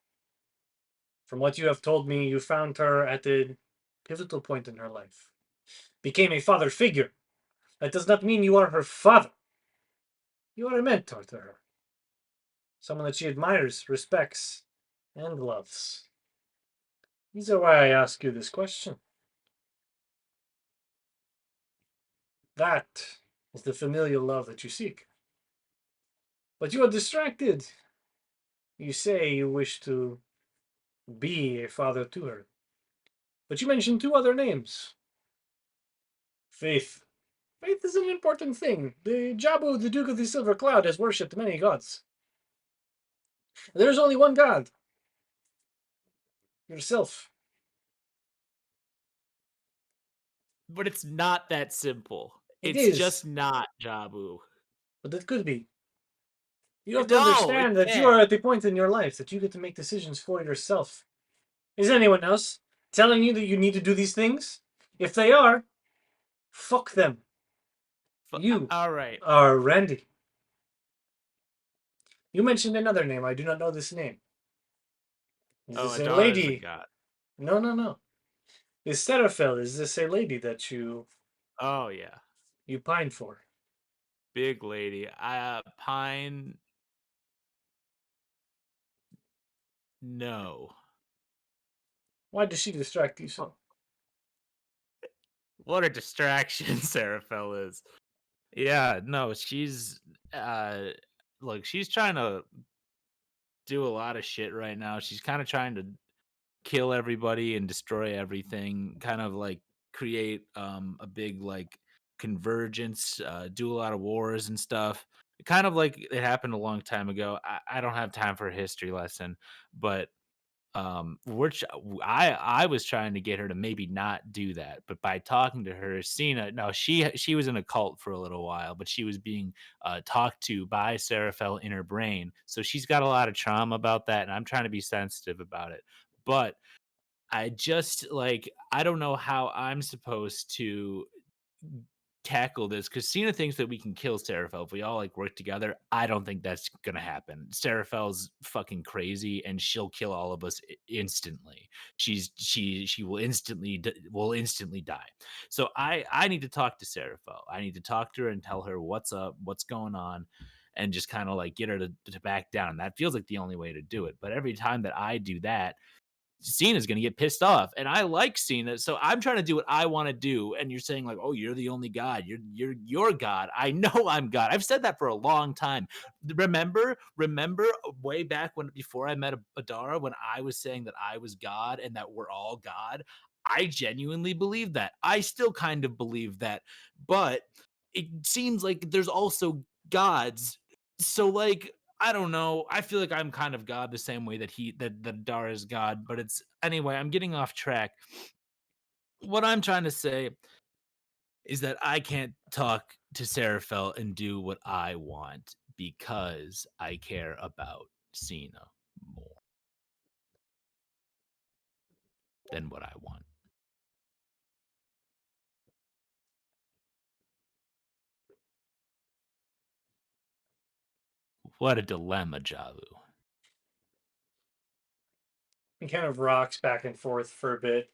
From what you have told me, you found her at a pivotal point in her life. Became a father figure. That does not mean you are her father. You are a mentor to her. Someone that she admires, respects, and loves. These are why I ask you this question. That is the familial love that you seek. But you are distracted. You say you wish to be a father to her. But you mentioned two other names. Faith. Faith is an important thing. The Jabu, the Duke of the Silver Cloud, has worshipped many gods. There's only one god. Yourself. But it's not that simple. It It's is, just not, Jabu. but it could be. You have to No, it understand that you can't. are at the point in your life that you get to make decisions for yourself. Is anyone else telling you that you need to do these things? If they are, fuck them. You All right. are Randy. You mentioned another name. I do not know this name. Is Oh, this a Adar is a lady? god. No, no, no. Is Serafel, is this a lady that Oh yeah, you pine for? big lady. Pine. No. Why does she distract you so? What a distraction Seraphel is. Yeah, no, she's uh look, she's trying to do a lot of shit right now. She's kind of trying to kill everybody and destroy everything, kind of like create a big like convergence, do a lot of wars and stuff. Kind of like it happened a long time ago. I don't have time for a history lesson, but which I was trying to get her to maybe not do that, but by talking to her, Sina, no, she was in a cult for a little while, but she was being talked to by Seraphel in her brain, so she's got a lot of trauma about that, and I'm trying to be sensitive about it. But I just like I don't know how I'm supposed to tackle this because Cena thinks that we can kill Seraphel if we all like work together. I don't think that's gonna happen. Seraphel's fucking crazy, and she'll kill all of us instantly. She will instantly die. So I need to talk to Seraphel. I need to talk to her and tell her what's up, what's going on, and just kind of like get her to back down. And that feels like the only way to do it. But every time that I do that, Cena's going to get pissed off, and I like Cena, so I'm trying to do what I want to do. And you're saying like, "Oh, you're the only God. You're God." I know I'm God. I've said that for a long time. Remember way back when before I met Adara, when I was saying that I was God and that we're all God. I genuinely believe that. I still kind of believe that, but it seems like there's also gods. So like I don't know. I feel like I'm kind of God the same way that Dara is God, but it's anyway, I'm getting off track. What I'm trying to say is that I can't talk to Seraphel and do what I want because I care about Cena more than what I want. What a dilemma, Jabu. He kind of rocks back and forth for a bit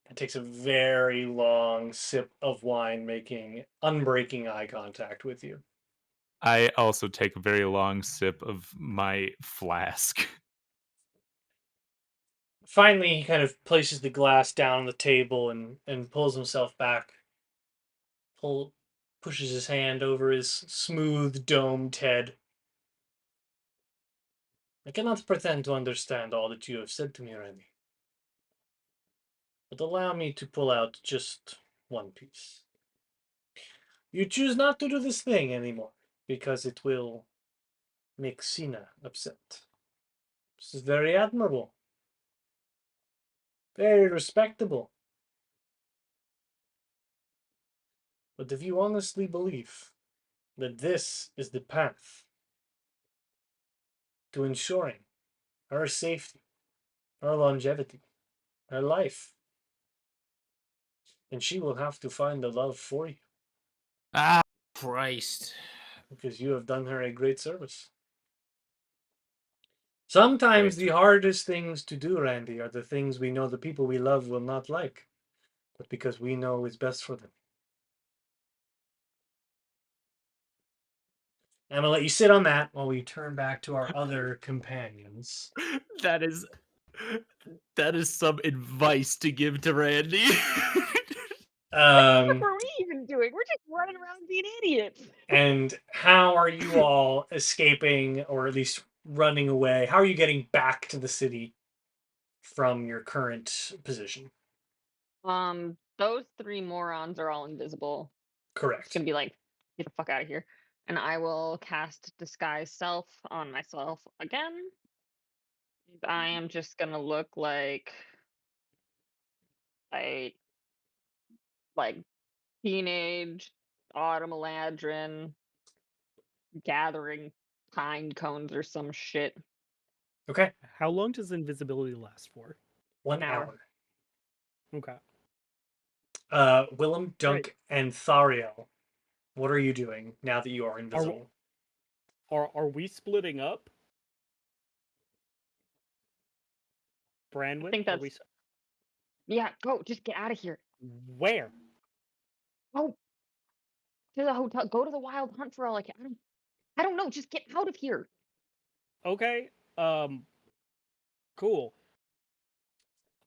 and takes a very long sip of wine, making unbreaking eye contact with you. I also take a very long sip of my flask. Finally, he kind of places the glass down on the table and pulls himself back. Pushes his hand over his smooth, domed head. I cannot pretend to understand all that you have said to me, Randy. But allow me to pull out just one piece. You choose not to do this thing anymore because it will make Sina upset. This is very admirable. Very respectable. But if you honestly believe that this is the path to ensuring her safety, her longevity, her life. And she will have to find the love for you Ah, Christ. because you have done her a great service. Sometimes Great. the hardest things to do, Randy, are the things we know the people we love will not like, but because we know is best for them. I'm gonna let you sit on that while we turn back to our other companions. That is some advice to give to Randy. What Um, were we even doing? We're just running around being idiots. and how are you all escaping, or at least running away? How are you getting back to the city from your current position? Those three morons are all invisible. It's Correct. gonna be like, get the fuck out of here. And I will cast disguise self on myself again. I am just gonna look like like teenage autumn eladrin gathering pine cones or some shit. Okay. How long does invisibility last for? 1 An hour. hour. Okay. Willem, Dunk, and Thariel, what are you doing now that you are invisible? Are we splitting up? Branwen, I think are that's we? yeah. Go, just get out of here. Where? Go to the hotel. Go to the wild hunt for all I can. I don't know. Just get out of here. Okay. Cool.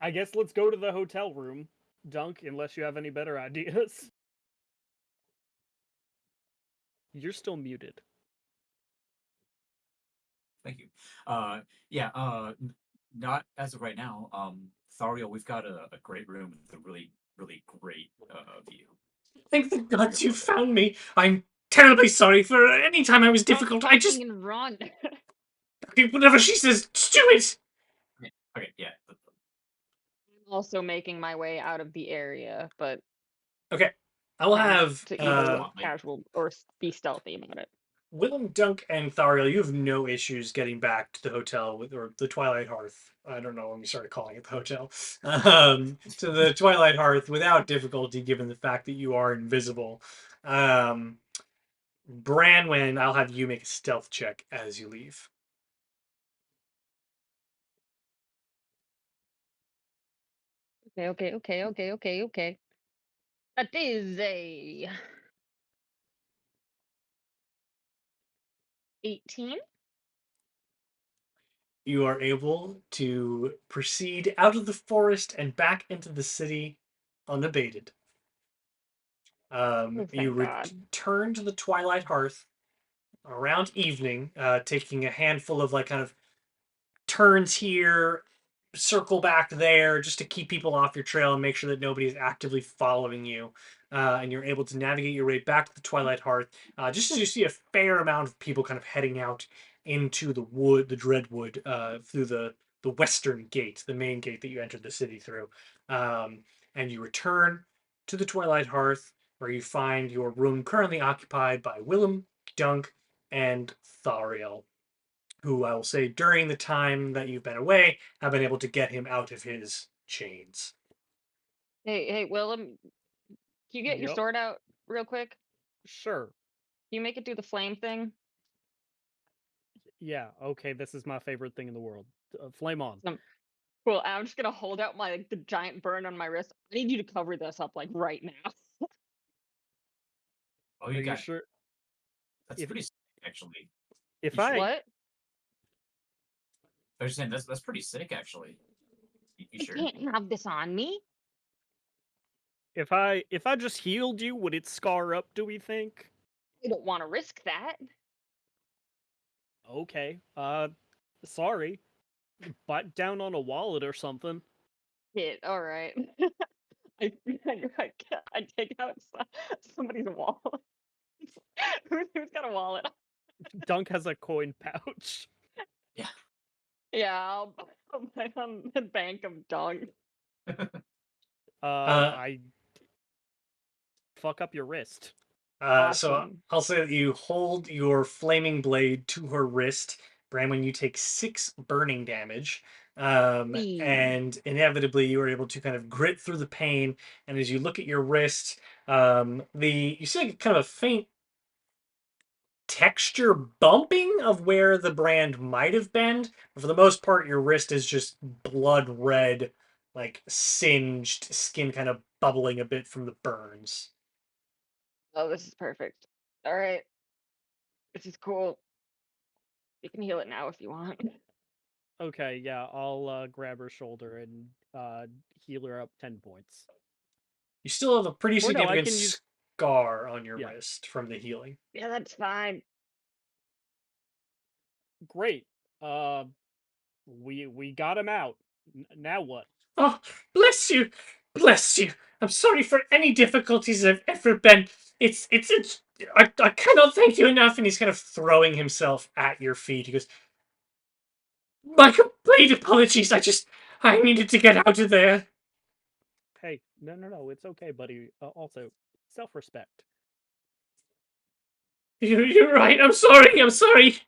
I guess let's go to the hotel room, Dunk, unless you have any better ideas. You're still muted. Thank you. Yeah. Not as of right now. Thariel, we've got a great room with a really, really great view. Thank the gods you found me. I'm terribly sorry for any time I was Stop difficult. I just. talking and run. Whatever she says, just do it! Okay. Yeah. I'm also making my way out of the area, but Okay. I will tend have to either look my- casual or be stealthy about it. Willem, Dunk, and Thariel, you have no issues getting back to the hotel with, or the Twilight Hearth. I don't know when we started calling it the hotel. To the Twilight Hearth without difficulty, given the fact that you are invisible. Branwen, I'll have you make a stealth check as you leave. Okay. That is a 18. You are able to proceed out of the forest and back into the city unabated. Oh, You thank God. return to the Twilight Hearth around evening, taking a handful of like kind of turns here, circle back there, just to keep people off your trail and make sure that nobody is actively following you. And you're able to navigate your way back to the Twilight Hearth, just as you see a fair amount of people kind of heading out into the wood, the Dreadwood, through the western gate, the main gate that you entered the city through. And you return to the Twilight Hearth, where you find your room currently occupied by Willem, Dunk, and Thariel, who I will say during the time that you've been away have been able to get him out of his chains. Hey, Willem, can you get your Yep. sword out real quick? Sure. Can you make it do the flame thing? Yeah. Okay. This is my favorite thing in the world. Flame on. Cool. I'm just gonna hold out my the giant burn on my wrist. I need you to cover this up like right now. Oh, Are you you got sure? that's If pretty sick, actually. if You I sure? What? I was just saying that's pretty sick, actually. You I sure? can't have this on me. if I just healed you, would it scar up? Do we think? I don't want to risk that. Okay. Sorry. Bite down on a wallet or something. Shit. All right. I I take out somebody's wallet. Who's got a wallet? Dunk has a coin pouch. Yeah. Yeah, I'll put on the bank of dog. Uh, I fuck up your wrist. so Awesome. I'll say that you hold your flaming blade to her wrist, Branwen, you take 6 burning damage. Eee. And inevitably you are able to kind of grit through the pain. And as you look at your wrist, you see like kind of a faint texture bumping of where the brand might have been, but for the most part your wrist is just blood red, like singed skin kind of bubbling a bit from the burns. Oh, this is perfect. All right, this is cool. You can heal it now if you want. Okay, yeah, I'll grab her shoulder and heal her up 10 points. You still have a pretty Or no, I significant can use. scar on your Yeah, wrist from the healing. Yeah, that's fine. great. Uh, we got him out. Now what? Oh, bless you, bless you. I'm sorry for any difficulties I've ever been. It's. I cannot thank you enough. And he's kind of throwing himself at your feet. He goes, "My complete apologies. I needed to get out of there." Hey, no, it's okay, buddy. Also, self-respect. You're right. I'm sorry. I'm sorry.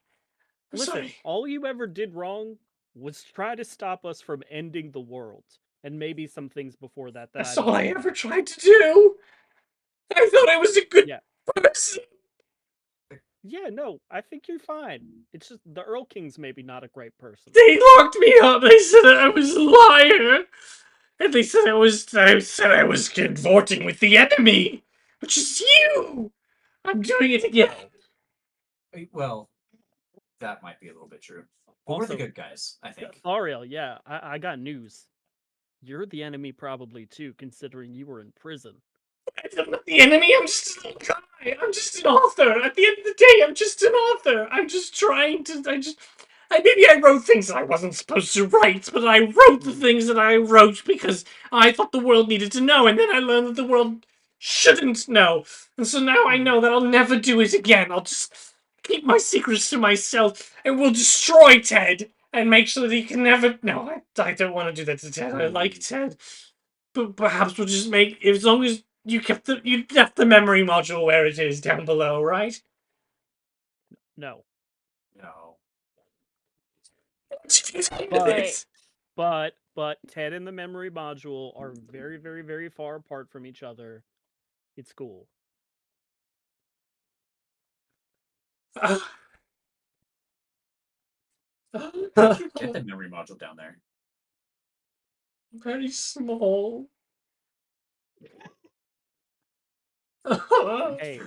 I'm Listen, sorry. all you ever did wrong was try to stop us from ending the world, and maybe some things before that That's I don't all I remember. ever tried to do. I thought I was a good Yeah, person. yeah, no, I think you're fine. It's just the Earl King's maybe not a great person. They locked me up. They said that I was a liar. And they said I was consorting with the enemy, which is you. I'm doing it again. No. Well, that might be a little bit true. But we're the Also, good guys, I think. Thalariel, yeah, I got news. You're the enemy probably too, considering you were in prison. I'm not the enemy. I'm just a little guy. I'm just an author. At the end of the day, I'm just an author. I'm just trying to. Maybe I wrote things that I wasn't supposed to write, but I wrote the things that I wrote because I thought the world needed to know, and then I learned that the world shouldn't know, and so now I know that I'll never do it again. I'll just keep my secrets to myself, and we'll destroy Ted and make sure that he can never. No, I don't want to do that to Ted. I like Ted, but perhaps we'll just make, as long as you left the memory module where it is down below, right? No. No. Hey, But Ted and the memory module are very, very, very far apart from each other. It's cool. How'd you get the memory module down there? Very small. Hey,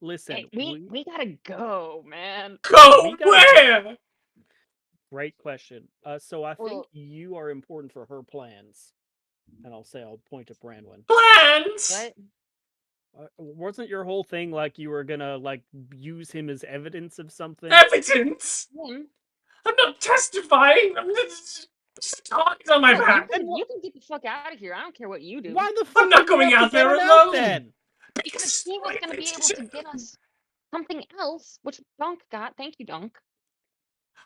listen, hey, we gotta go, man. Go we gotta go. where? Great question. So I think Well, you are important for her plans, and I'll point at Branwen. Plans? what? Wasn't your whole thing like you were gonna like use him as evidence of something? Evidence? Hmm. I'm not testifying. I'm just talking on my Yeah, back. you can get the fuck out of here. I don't care what you do. Why the I'm fuck not did we going have to out get there him out alone. then? Because Because he was gonna be able to get us something else, which Dunk got. Thank you, Dunk.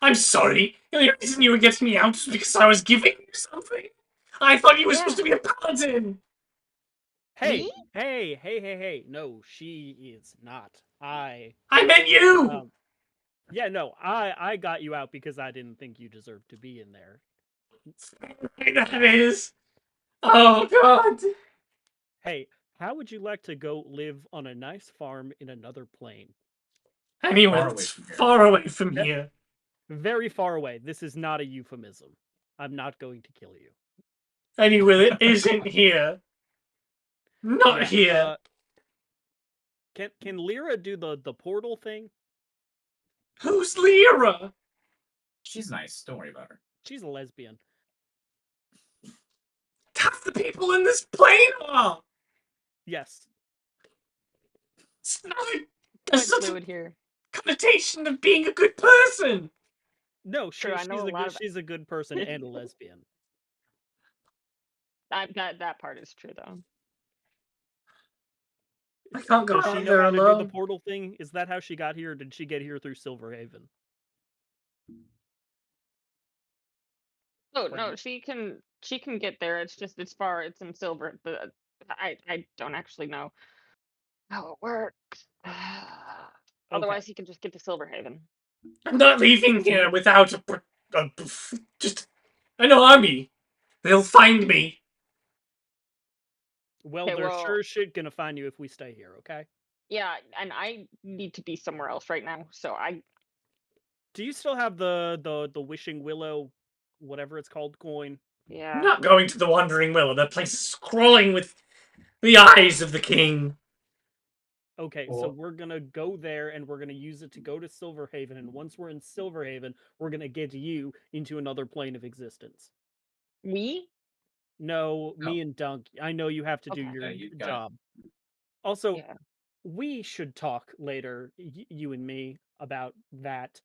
I'm sorry. The only reason you were getting me out was because I was giving you something. I thought you were supposed to be a paladin. Hey, Me? hey. No, she is not. I meant you. Um, yeah, no, I got you out because I didn't think you deserved to be in there. That is. Oh God. Hey, how would you like to go live on a nice farm in another plane? Anyway, Far away that's from here. far away from Ve- here. Very far away. This is not a euphemism. I'm not going to kill you. Anyway, it isn't here. Not Yeah. here. Can Lyra do the portal thing? Who's Lyra? She's nice. Don't worry about her. She's a lesbian. Half the people in this plane are. Yes. It's not a, there's Quite such a fluid here. connotation of being a good person. No, True, I know a lot of she's a good person and a lesbian. that part is true though. I can't go Does she out know there how to do the alone. portal thing? Is that how she got here, or did she get here through Silverhaven? Oh Or no, she can get there. It's far. It's in silver. I don't actually know how it works. Otherwise, he can just get to Silverhaven. I'm not leaving here without just an army. They'll find me. Well, Okay, they're well- sure shit gonna find you if we stay here, okay? Yeah, and I need to be somewhere else right now, so I Do you still have the wishing willow, whatever it's called, coin? I'm yeah. not going to the Wandering Willow. That place is crawling with the eyes of the king. Okay, so we're gonna go there and we're gonna use it to go to Silverhaven, and once we're in Silverhaven, we're gonna get you into another plane of existence. We? No, me and Dunk. I know you have to do Okay. your Yeah, you've got- job. Also, Yeah. we should talk later, you and me, about that.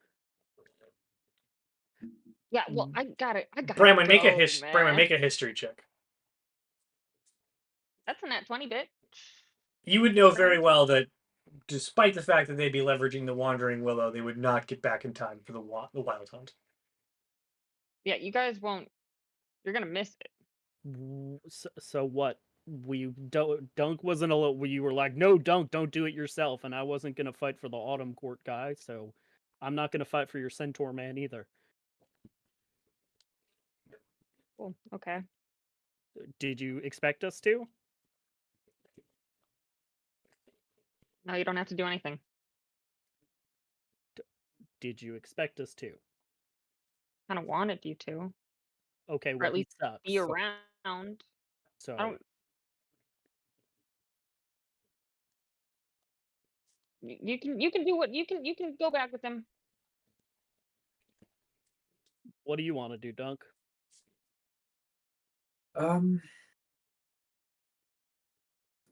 Yeah, well, I gotta Branwen, make a man. Branwen, make a history check. That's a nat 20 bit. You would know very well that, despite the fact that they'd be leveraging the Wandering Willow, they would not get back in time for the Wild Hunt. Yeah, you guys won't. You're gonna miss it. So what? Dunk wasn't a. You were like, no, Dunk, don't do it yourself, and I wasn't gonna fight for the Autumn Court guy, so I'm not gonna fight for your Centaur man either. Cool. Okay. Did you expect us to? No, you don't have to do anything. Did you expect us to? Kind of wanted you to, Okay, or well, at he least sucks. be around. So I don't. You can do what you can go back with them. what do you want to do, Dunk?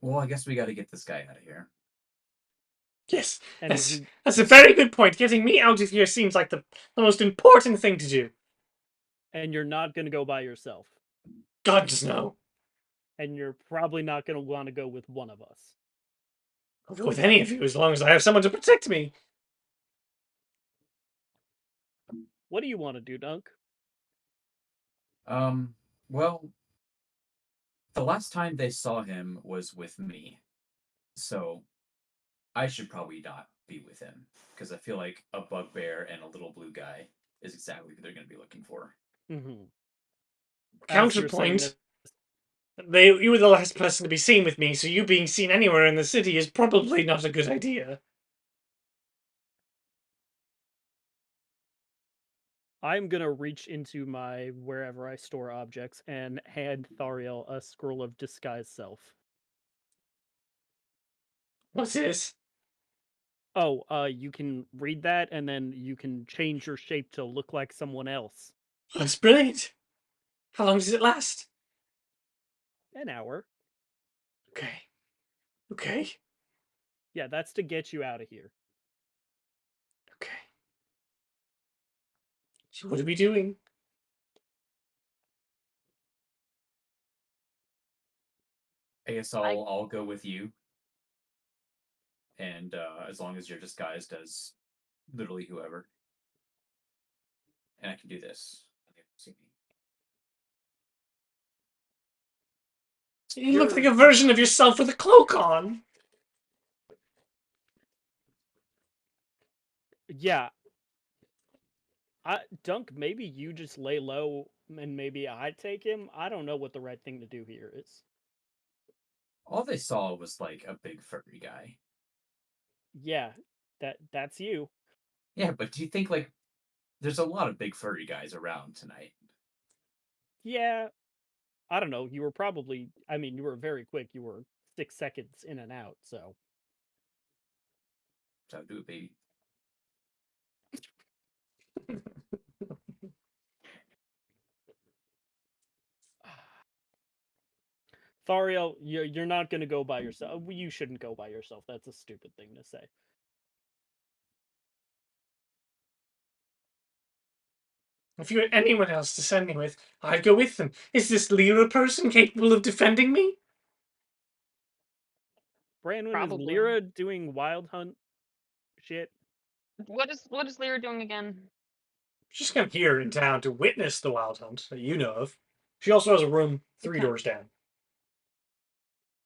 Well, I guess we got to get this guy out of here. Yes, And that's a very good point. Getting me out of here seems like the most important thing to do. and you're not gonna go by yourself. God just know. And you're probably not gonna want to go with one of us. I'll go with any of you as long as I have someone to protect me. What do you want to do, Dunk? Well, the last time they saw him was with me, so I should probably not be with him because I feel like a bugbear and a little blue guy is exactly who they're going to be looking for. Mm-hmm. Counterpoint. You were the last person to be seen with me, so you being seen anywhere in the city is probably not a good idea. I'm gonna reach into my wherever I store objects and hand Thalariel a scroll of disguise self. What's this? Oh, you can read that and then you can change your shape to look like someone else. That's brilliant. How long does it last? An hour. Okay. Okay. Yeah, that's to get you out of here. Okay. So what are we doing? I guess I'll go with you, and as long as you're disguised as literally whoever, and I can do this. Okay, see me. You look like a version of yourself with a cloak on. Yeah. Dunk, maybe you just lay low and maybe I take him. I don't know what the right thing to do here is. All they saw was like a big furry guy. Yeah, that's you. Yeah, but do you think like there's a lot of big furry guys around tonight? Yeah, I don't know. You were probably, I mean, you were very quick. You were 6 seconds in and out, so. So do it, baby. Thariel, you're not going to go by yourself. You shouldn't go by yourself. That's a stupid thing to say. If you had anyone else to send me with, I'd go with them. Is this Lyra person capable of defending me? Branwen, is Probably. Lyra doing wild hunt shit? What is Lyra doing again? She's come here in town to witness the Wild Hunt that you know of. She also has a room 3 Okay. doors down.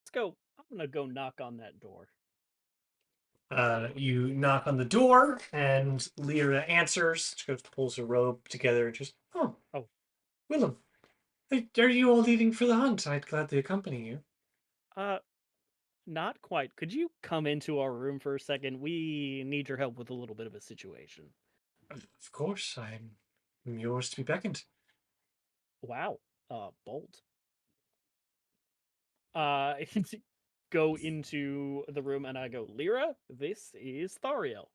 Let's go. I'm going to go knock on that door. You knock on the door, and Lyra answers. She goes, pulls her robe together, and just, oh, Oh. Willem, are you all leaving for the hunt? I'd gladly accompany you. Not quite. Could you come into our room for a second? We need your help with a little bit of a situation. Of course, I'm yours to be beckoned. Wow. Bold. Go into the room and I go, Lyra, this is Thariel.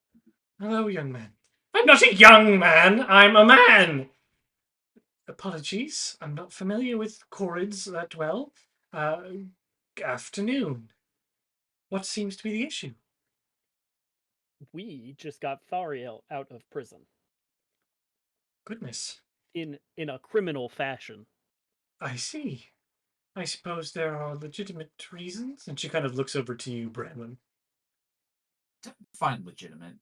Hello, young man. I'm not a young man. I'm a man. Apologies. I'm not familiar with Corrids that well. Afternoon. What seems to be the issue? We just got Thariel out of prison Goodness. in a criminal fashion. I see. I suppose there are legitimate reasons. And she kind of looks over to you, Branwen. Fine, legitimate.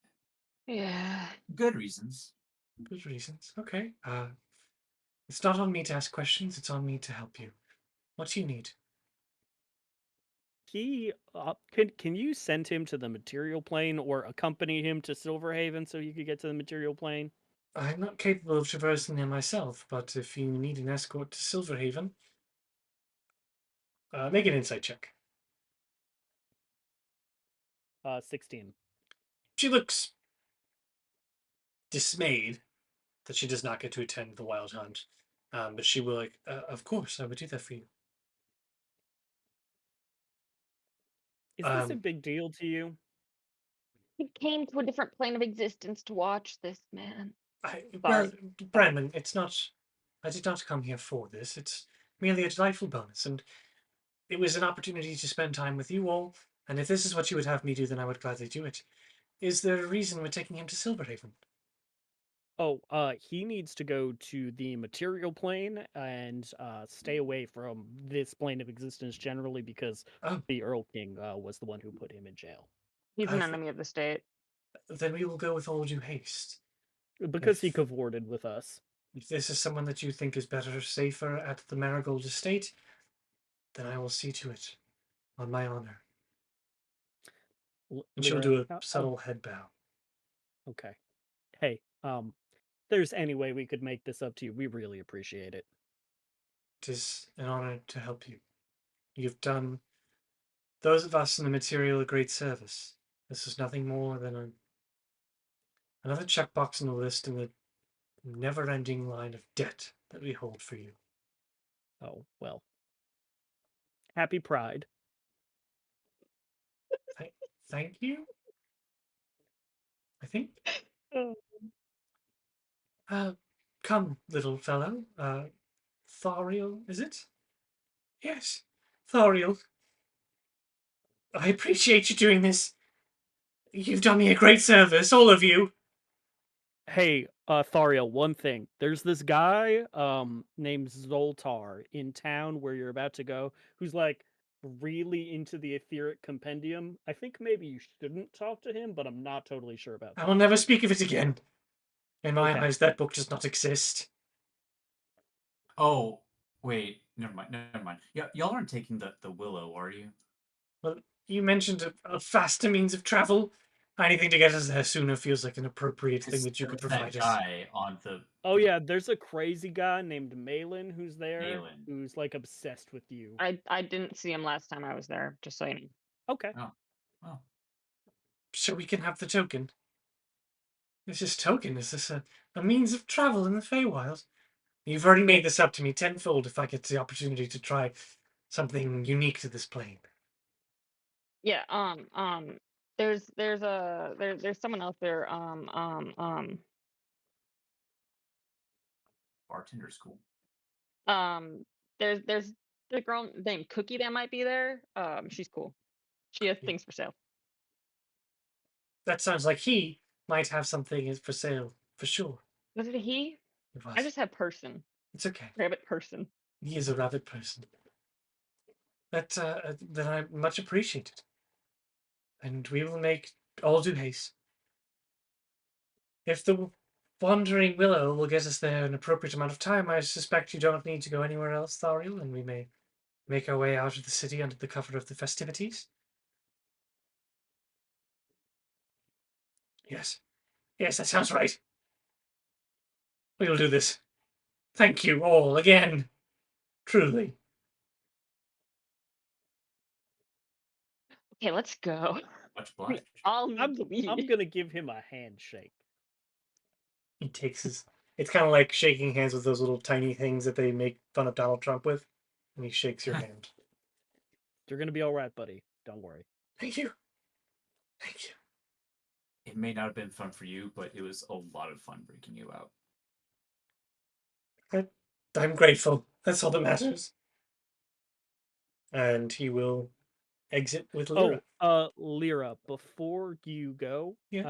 Yeah. Good reasons. Good reasons. Okay. It's not on me to ask questions. It's on me to help you. What do you need? He can you send him to the material plane or accompany him to Silverhaven so he could get to the material plane? I'm not capable of traversing there myself, but if you need an escort to Silverhaven, make an insight check. 16. She looks dismayed that she does not get to attend the wild hunt, but she will, like, of course, I would do that for you. Is this a big deal to you? He came to a different plane of existence to watch this, man. Well, Sorry. Branwen, it's not. I did not come here for this. It's merely a delightful bonus, and it was an opportunity to spend time with you all. And if this is what you would have me do, then I would gladly do it. Is there a reason we're taking him to Silverhaven? Oh, he needs to go to the material plane and stay away from this plane of existence generally because Oh, the Earl King was the one who put him in jail. He's an th- enemy of the state. then we will go with all due haste. Because he If cavorted with us. if this is someone that you think is better, safer at the Marigold Estate, then I will see to it, on my honor. And she'll Lyra, do a subtle head bow. okay. Hey, there's any way we could make this up to you, we really appreciate it. It is an honor to help you. You've done those of us in the material a great service. This is nothing more than another checkbox on the list in the never-ending line of debt that we hold for you. Oh, well. Happy Pride. Thank you. I think. Come, little fellow. Thariel, is it? Yes, Thariel. I appreciate you doing this. You've done me a great service, all of you. Hey, Thariel, one thing. There's this guy, named Zoltar in town where you're about to go, who's like really into the etheric compendium. I think maybe you shouldn't talk to him, but I'm not totally sure about I that. will never speak of it again. In my Okay. eyes, that book does not exist. Oh, wait. Never mind. Never mind. Y'all aren't taking the willow, are you? Well, you mentioned a faster means of travel. Anything to get us there sooner feels like an appropriate thing that you could That provide us. guy on the Oh yeah, there's a crazy guy named Malin who's there, Malin. who's like obsessed with you. I didn't see him last time I was there, just so you know. Okay. Oh. So we can have the token. Is this token? Is this a means of travel in the Feywild? You've already made this up to me tenfold if I get the opportunity to try something unique to this plane. Yeah, there's someone else there, Bartender's cool. there's the girl named Cookie that might be there. She's cool. She has things for sale. That sounds like he might have something for sale, for sure. Was it a he? It was. I just have person. It's okay. Rabbit person. He is a rabbit person. That I much appreciated. And we will make all due haste. If the wandering willow will get us there in an appropriate amount of time, I suspect you don't need to go anywhere else, Thariel, and we may make our way out of the city under the cover of the festivities. Yes. Yes, that sounds right. We'll do this. Thank you all again. Truly. Okay, let's go. Much We obliged. all need I'm to leave. I'm gonna give him a handshake. He takes his. It's kind of like shaking hands with those little tiny things that they make fun of Donald Trump with. And he shakes your hand. You're gonna be all right, buddy. Don't worry. Thank you. Thank you. It may not have been fun for you, but it was a lot of fun breaking you out. I'm grateful. That's all that matters. And he will exit with Lyra. Lyra, before you go, Yes.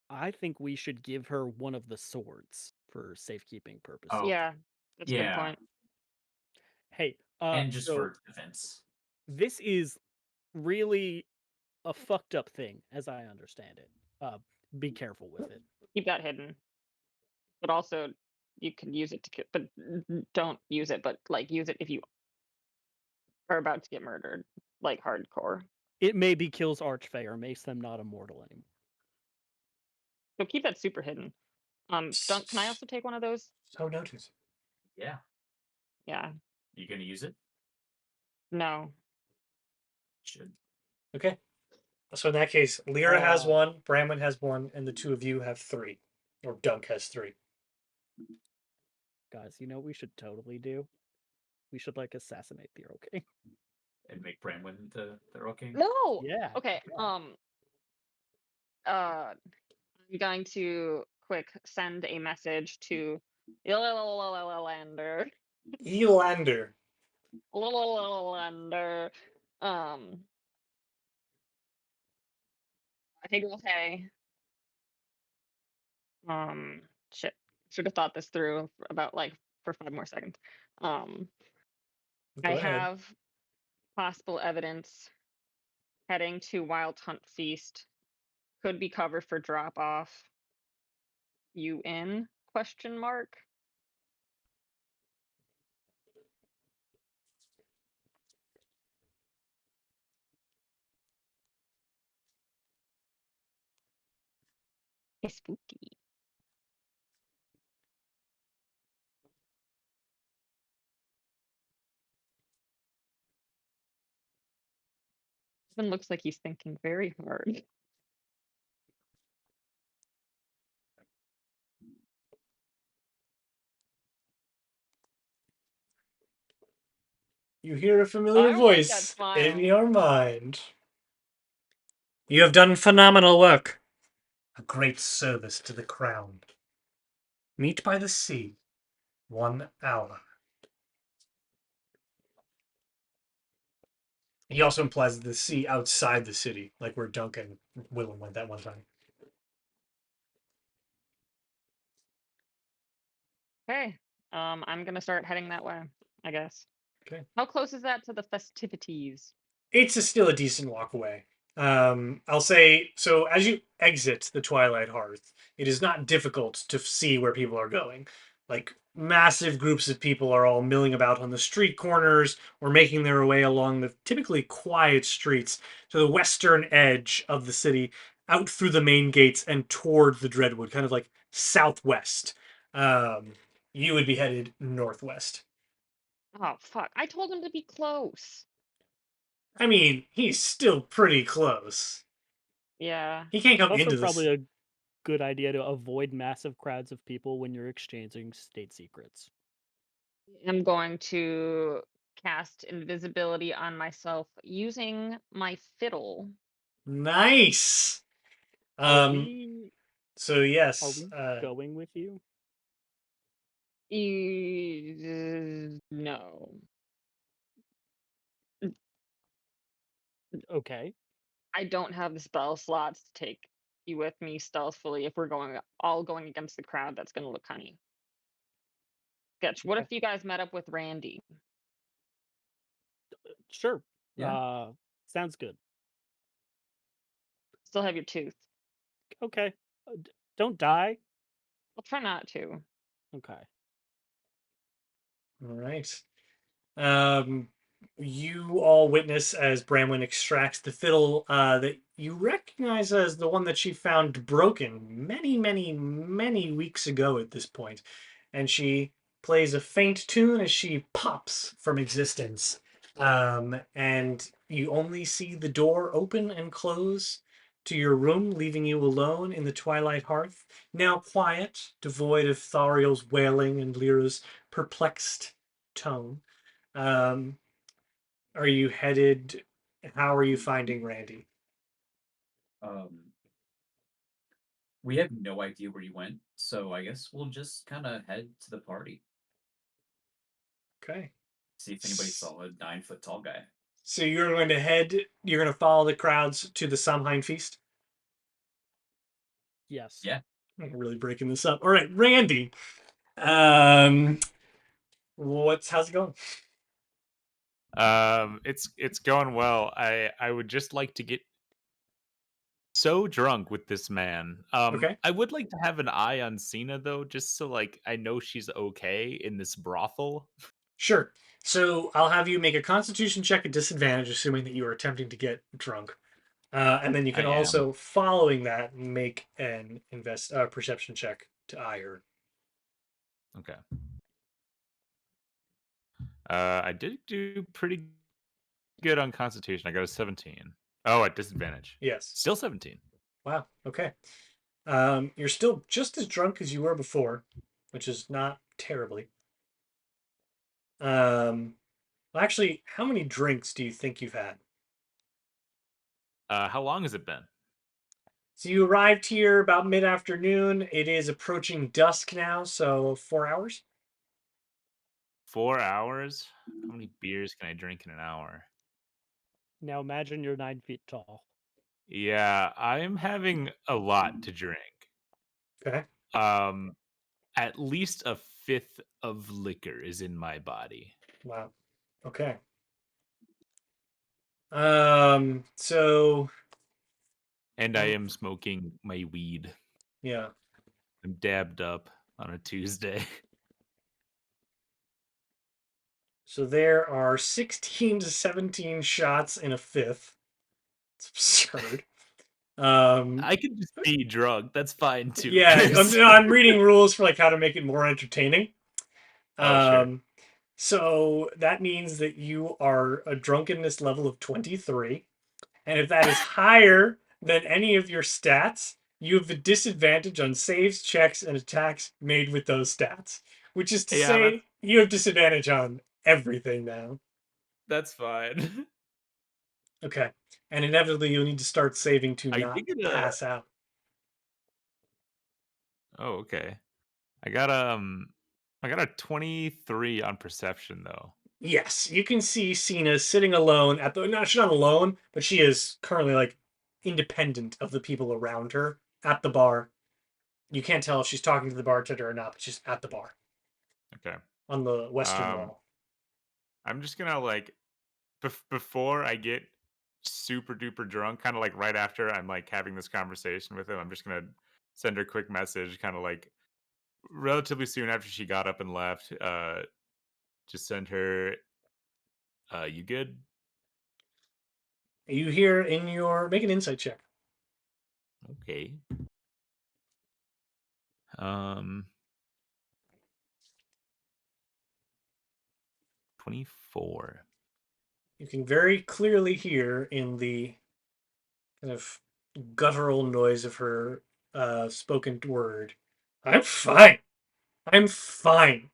I think we should give her one of the swords for safekeeping purposes. Oh, Yeah, that's a good yeah. point. Hey, And just so for defense. this is really a fucked up thing, as I understand it. Be careful with it. Keep that hidden. But also, you can use it to kill, but don't use it, but like use it if you are about to get murdered, like hardcore. It maybe kills Archfey or makes them not immortal anymore. So keep that super hidden. Dunk, can I also take one of those? So noted. Yeah. Yeah. You gonna use it? No. Should. Okay. So in that case, Lyra has one, Branwen has one, and the two of you have three. Or Dunk has three. Guys, you know what we should totally do? We should like assassinate the Earl King. And make Branwen the Earl King? No. Yeah. Okay. I'm going to quick send a message to Lander. Elander. Lander. Hey girl, hey. Shit. Should have thought this through about like for 5 more seconds. Go I ahead. have possible evidence heading to Wild Hunt Feast. Could be cover for drop off. You in? Question mark. It's spooky. Even looks like he's thinking very hard. You hear a familiar I don't like that voice smile. in your mind. You have done phenomenal work. A great service to the crown. Meet by the sea. 1 hour. He also implies the sea outside the city, like where Dunk and Willem went that one time. Okay. I'm gonna start heading that way, I guess. Okay. How close is that to the festivities? It's still a decent walk away. I'll say so. As you exit the Twilight Hearth, it is not difficult to see where people are going. Like massive groups of people are all milling about on the street corners or making their way along the typically quiet streets to the western edge of the city, out through the main gates and toward the Dreadwood, kind of like southwest. You would be headed northwest. Oh fuck! I told him to be close. I mean, he's still pretty close. Yeah. He can't come Also, into this. probably a good idea to avoid massive crowds of people when you're exchanging state secrets. I'm going to cast invisibility on myself using my fiddle. Nice. Are we So yes. going with you? No. Okay. I don't have the spell slots to take you with me stealthily if we're all going against the crowd. That's going to look kind of sketch. What if Okay. you guys met up with Randy? Sure. Yeah. Sounds good. Still have your tooth. Okay. Don't die. I'll try not to. Okay. All right. you all witness as Branwen extracts the fiddle that you recognize as the one that she found broken many weeks ago at this point. And she plays a faint tune as she pops from existence. And you only see the door open and close to your room, leaving you alone in the twilight hearth, now quiet, devoid of Thariel's wailing and Lyra's perplexed tone. Um, are you headed? How are you finding Randy? We have no idea where he went, so I guess we'll just kind of head to the party. Okay. See if anybody saw a 9-foot tall guy. So you're going to head. You're going to follow the crowds to the Samhain feast. Yes. Yeah. I'm really breaking this up. All right, Randy. How's it going? It's going well. I would just like to get so drunk with this man. Okay. I would like to have an eye on Sina though, just so like I know she's okay in this brothel. Sure. So I'll have you make a Constitution check at disadvantage, assuming that you are attempting to get drunk. And then you I can am. also, following that, make an perception check to eye her. Okay. I did do pretty good on Constitution. I got a 17. Oh, at disadvantage. Yes. Still 17. Wow. Okay. You're still just as drunk as you were before, which is not terribly. Well, actually, how many drinks do you think you've had? How long has it been? So you arrived here about mid-afternoon. It is approaching dusk now, so 4 hours. 4 hours? How many beers can I drink in an hour? Now imagine you're 9 feet tall. Yeah, I'm having a lot to drink. Okay. Um, at least a fifth of liquor is in my body. Wow. Okay. So And I am smoking my weed. yeah. I'm dabbed up on a Tuesday. So there are 16 to 17 shots in a fifth. It's absurd. I can just be drunk. That's fine too, Yeah, Chris. I'm reading rules for like how to make it more entertaining. Oh, sure. So that means that you are a drunkenness level of 23. And if that is higher than any of your stats, you have a disadvantage on saves, checks, and attacks made with those stats. Which is to Yeah, say, you have disadvantage on everything now. that's fine. Okay. And inevitably, you'll need to start saving to I not did get a. pass out. Oh, okay. I got a 23 on perception though. Yes, you can see Sina sitting alone at the. No, she's not alone, but she is currently like independent of the people around her at the bar. You can't tell if she's talking to the bartender or not, but she's at the bar Okay. on the western Um, wall. I'm just gonna like before I get super duper drunk, kind of like right after I'm like having this conversation with him, I'm just gonna send her a quick message, kind of like relatively soon after she got up and left. Just send her, you good? You hear in your make an insight check. Okay. Um, 24. You can very clearly hear in the kind of guttural noise of her spoken word, "I'm fine. I'm fine."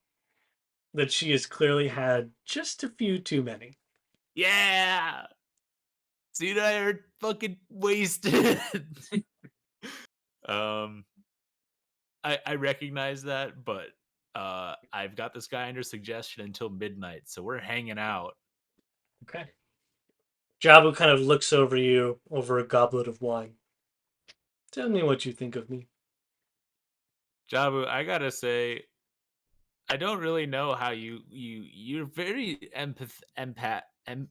That she has clearly had just a few too many. Yeah. See, I are fucking wasted. um, I recognize that, but I've got this guy under suggestion until midnight, so we're hanging out. Okay. Jabu kind of looks over you over a goblet of wine. Tell me what you think of me. Jabu, I gotta say, I don't really know how you're very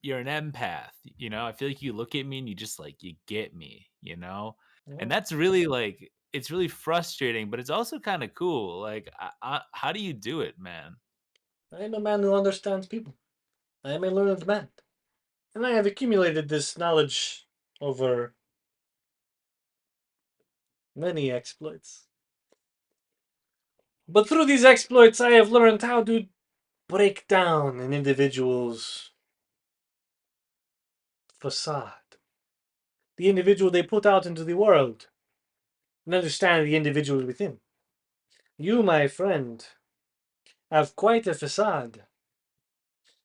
you're an empath, you know? I feel like you look at me and you just like you get me, you know? And Well, that's really like it's really frustrating, but it's also kind of cool. Like how do you do it, man? I am a man who understands people. I am a learned man, and I have accumulated this knowledge over many exploits. But through these exploits, I have learned how to break down an individual's facade, the individual they put out into the world, and understand the individual within. You, my friend, have quite a facade,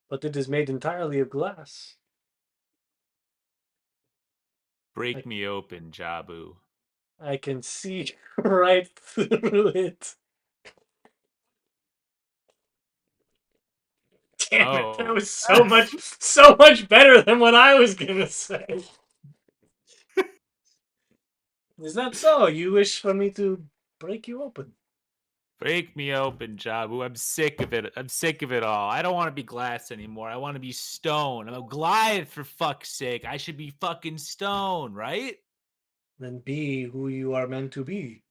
but it is made entirely of glass. Break me open, Jabu. I can see right through it. Damn it, that Oh. was so much better than what I was gonna say. Is that so? You wish for me to break you open? Break me open, Jabu. I'm sick of it. I'm sick of it all. I don't want to be glass anymore. I want to be stone. I'm a Goliath, for fuck's sake. I should be fucking stone, right? Then be who you are meant to be.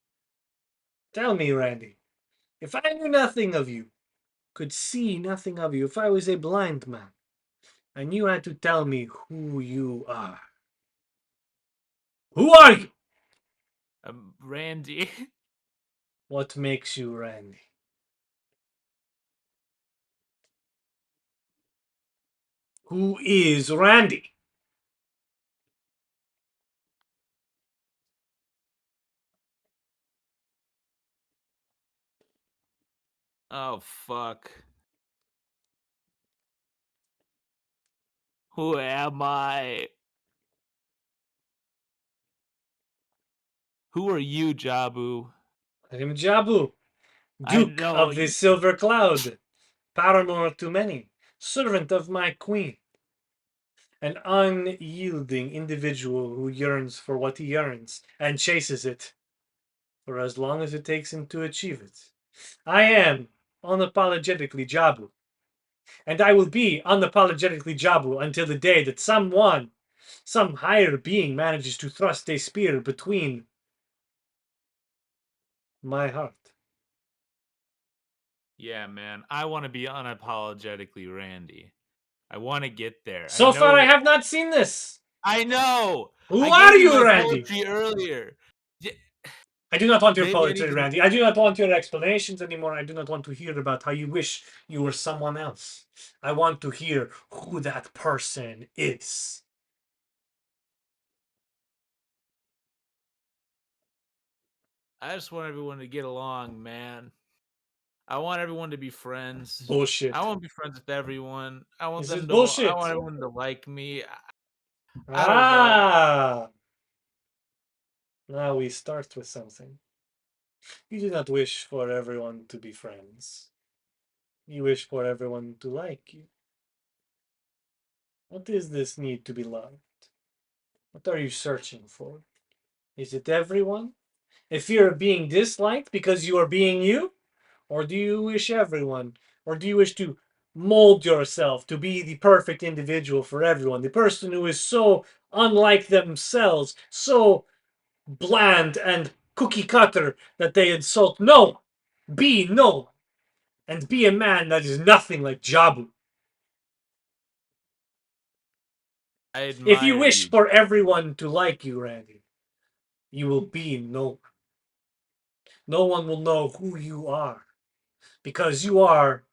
Tell me, Randy, if I knew nothing of you, could see nothing of you, if I was a blind man, and you had to tell me who you are, who are you? Randy. What makes you Randy? Who is Randy? Oh, fuck. Who am I? Who are you, Jabu? I am Jabu, I Duke know of the you. Silver Cloud, paramour to many, servant of my queen, an unyielding individual who yearns for what he yearns and chases it for as long as it takes him to achieve it. I am unapologetically Jabu, and I will be unapologetically Jabu until the day that someone, some higher being, manages to thrust a spear between my heart. Yeah, man. I want to be unapologetically Randy. I want to get there. I So far, I know. have not seen this. I know. Who I are gave you you, my Randy? poetry earlier. I do not want your Maybe I need poetry, to. Randy. I do not want your explanations anymore. I do not want to hear about how you wish you were someone else. I want to hear who that person is. I just want everyone to get along, man. I want everyone to be friends. I Bullshit. want to be friends with everyone. I want This is them to. I bullshit. want everyone to like me. I don't know. Ah! Now we start with something. You do not wish for everyone to be friends. You wish for everyone to like you. What is this need to be loved? What are you searching for? Is it everyone? A fear of being disliked because you are being you? Or do you wish everyone, or do you wish to mold yourself to be the perfect individual for everyone? The person who is so unlike themselves, so bland and cookie cutter that they insult no one. Be no one. And be a man that is nothing like Jabu. I If you admire wish you. for everyone to like you, Randy, you will be no one. No one will know who you are because you are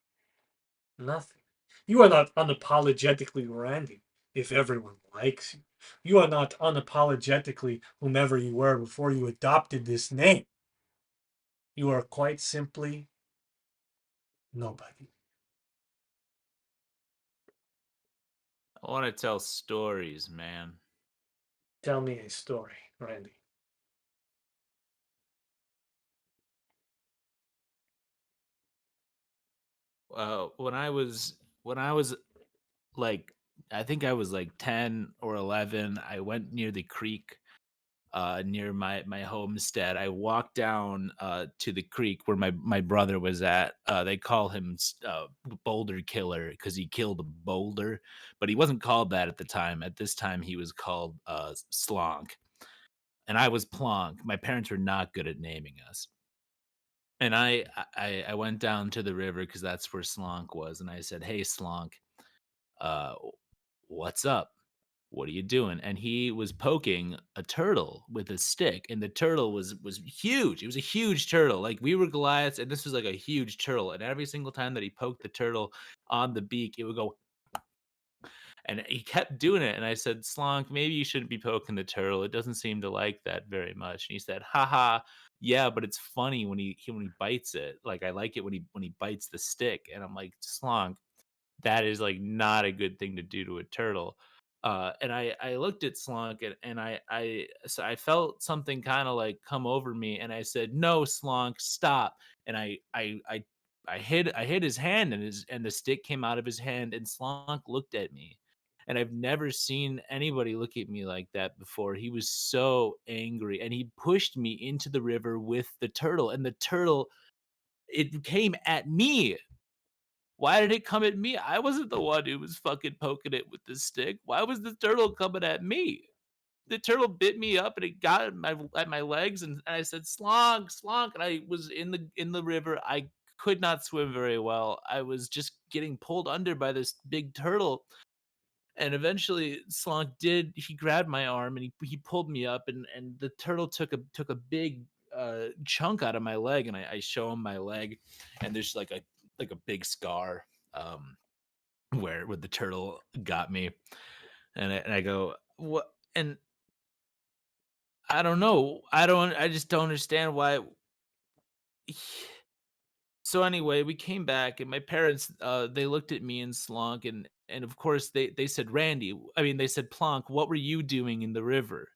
nothing. You are not unapologetically Randy if everyone likes you. You are not unapologetically whomever you were before you adopted this name. You are quite simply nobody. I want to tell stories, man. Tell me a story, Randy. When I was like, I think I was like 10 or 11. I went near the creek near my homestead. I walked down to the creek where my brother was at. They call him Boulder Killer because he killed a boulder, but he wasn't called that at the time. At this time, he was called Slonk, and I was Plonk. My parents were not good at naming us. And I went down to the river because that's where Slonk was, and I said, "Hey, Slonk, uh, what's up? What are you doing? And he was poking a turtle with a stick, and the turtle was huge. It was a huge turtle. Like, we were Goliaths, and this was like a huge turtle. And every single time that he poked the turtle on the beak, it would go. And he kept doing it. And I said, Slonk, maybe you shouldn't be poking the turtle. It doesn't seem to like that very much. And he said, haha, yeah, but it's funny when he bites it. Like, I like it when he bites the stick. And I'm like, Slonk, that is like not a good thing to do to a turtle. And I looked at Slunk, and I felt something kind of like come over me, and I said, "No, Slunk, stop!" And I hit his hand, and the stick came out of his hand, and Slunk looked at me, and I've never seen anybody look at me like that before. He was so angry, and he pushed me into the river with the turtle, and the turtle, it came at me. Why did it come at me? I wasn't the one who was fucking poking it with the stick. Why was the turtle coming at me? The turtle bit me up, and it got at my legs, and I said, "Slonk, slonk," and I was in the river. I could not swim very well. I was just getting pulled under by this big turtle, and eventually Slonk did. He grabbed my arm, and he pulled me up, and the turtle took a big chunk out of my leg, and I show him my leg, and there's like a big scar, where the turtle got me, and I go, what? And I don't know. I just don't understand why. So anyway, we came back, and my parents, they looked at me and Slonk, and of course they said, Randy, I mean, they said, Plonk, what were you doing in the river?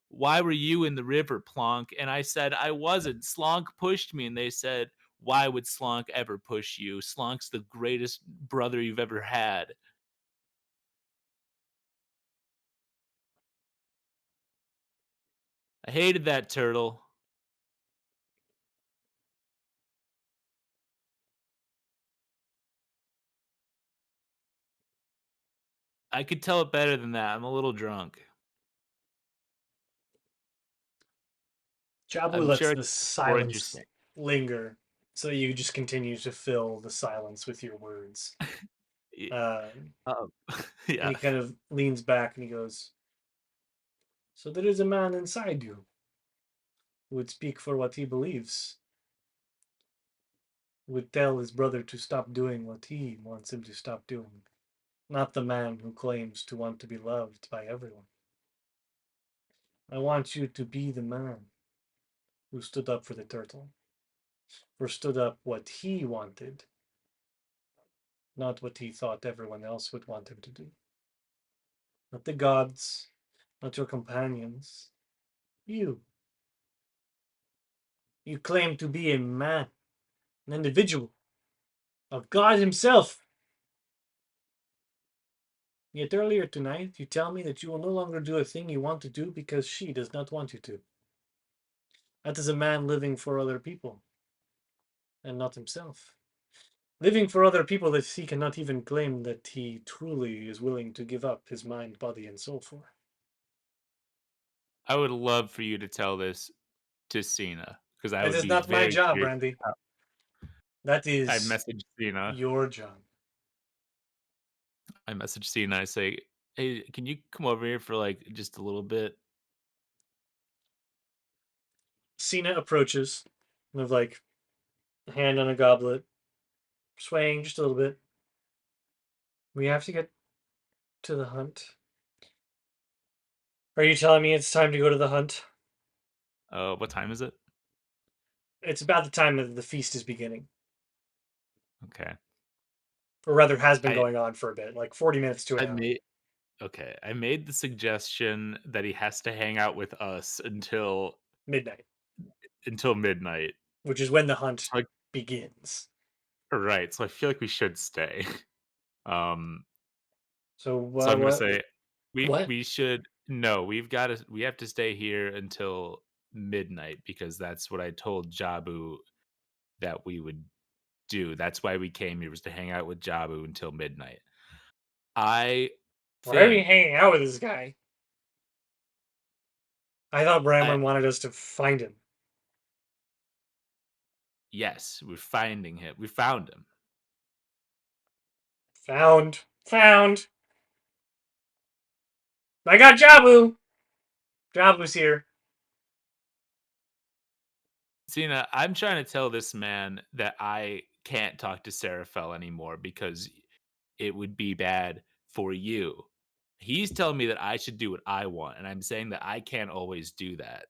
Why were you in the river, Plonk? And I said, I wasn't. Slonk pushed me, and they said, why would Slonk ever push you? Slonk's the greatest brother you've ever had. I hated that turtle. I could tell it better than that. I'm a little drunk. Jabu I'm lets sure the it's more silence interesting. linger, so you just continue to fill the silence with your words. Y- And yeah. he kind of leans back and he goes, so there is a man inside you who would speak for what he believes, would tell his brother to stop doing what he wants him to stop doing, not the man who claims to want to be loved by everyone. I want you to be the man who stood up for the turtle, or stood up what he wanted, not what he thought everyone else would want him to do. Not the gods, not your companions. You. You claim to be a man, an individual, a god himself. Yet earlier tonight, you tell me that you will no longer do a thing you want to do because she does not want you to. That is a man living for other people, and not himself. Living for other people that he cannot even claim that he truly is willing to give up his mind, body, and soul for. I would love for you to tell this to Sina because I It would is be not my very job, curious. Randy. That I'd is message Sina. your job. I message Sina. I say, "Hey, can you come over here for like just a little bit?" Sina approaches, with like a hand on a goblet, swaying just a little bit. We have to get to the hunt. Are you telling me it's time to go to the hunt? What time is it? It's about the time that the feast is beginning. Okay. Or rather, has been I going on for a bit, like 40 minutes to an I hour. made okay. I made the suggestion that he has to hang out with us Midnight, until midnight. which is when the hunt So begins. right. So I feel like we should stay. Um. So, So I'm gonna what? say we What? we should no. We have to stay here until midnight because that's what I told Jabu that we would do. That's why we came here was to hang out with Jabu until midnight. I Why are you think hanging out with this guy? I thought I Branwen wanted us to find him. yes, we're finding him. We found him. Found. Found. I got Jabu. Jabu's here. Sina, I'm trying to tell this man that I can't talk to Seraphel anymore because it would be bad for you. He's telling me that I should do what I want, and I'm saying that I can't always do that.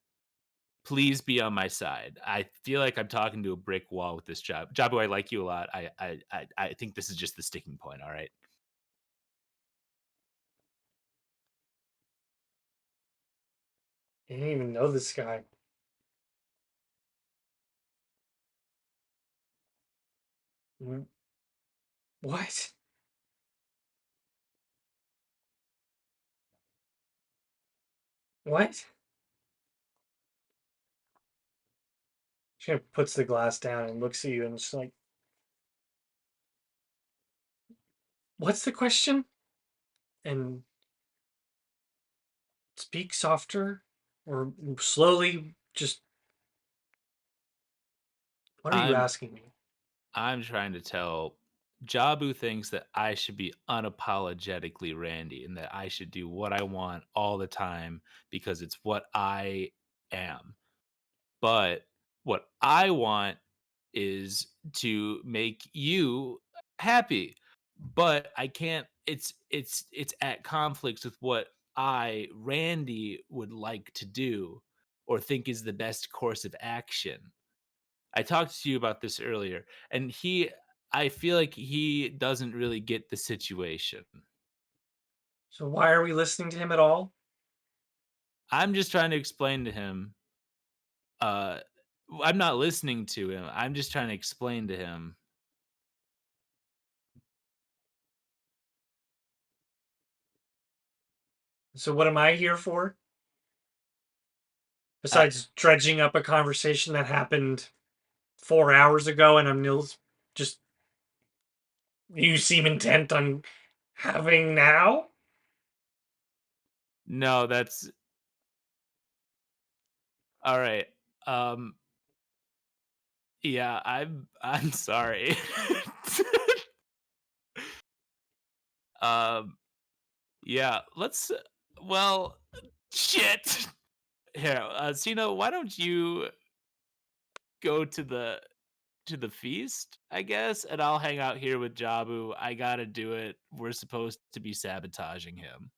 Please be on my side. I feel like I'm talking to a brick wall with this job. Jabu, I like you a lot. I think this is just the sticking point. All right. You didn't even know this guy. What? What? She kind of puts the glass down and looks at you and it's like, what's the question? And speak softer or slowly. Just what are you I'm asking me? I'm trying to tell Jabu thinks that I should be unapologetically Randy and that I should do what I want all the time because it's what I am. But what I want is to make you happy. But I can't it's at conflicts with what I, Randy, would like to do or think is the best course of action. I talked to you about this earlier, and I feel like he doesn't really get the situation. So why are we listening to him at all? I'm just trying to explain to him. Uh, I'm not listening to him. I'm just trying to explain to him. So what am I here for? I, Besides dredging up a conversation that happened 4 hours ago, and I'm Nils. Just you seem intent on having now. no, that's all right. Um, yeah, I'm sorry. um, yeah, let's. Well, shit. Here, Sina, why don't you go to the feast, I guess, and I'll hang out here with Jabu. I gotta do it. We're supposed to be sabotaging him.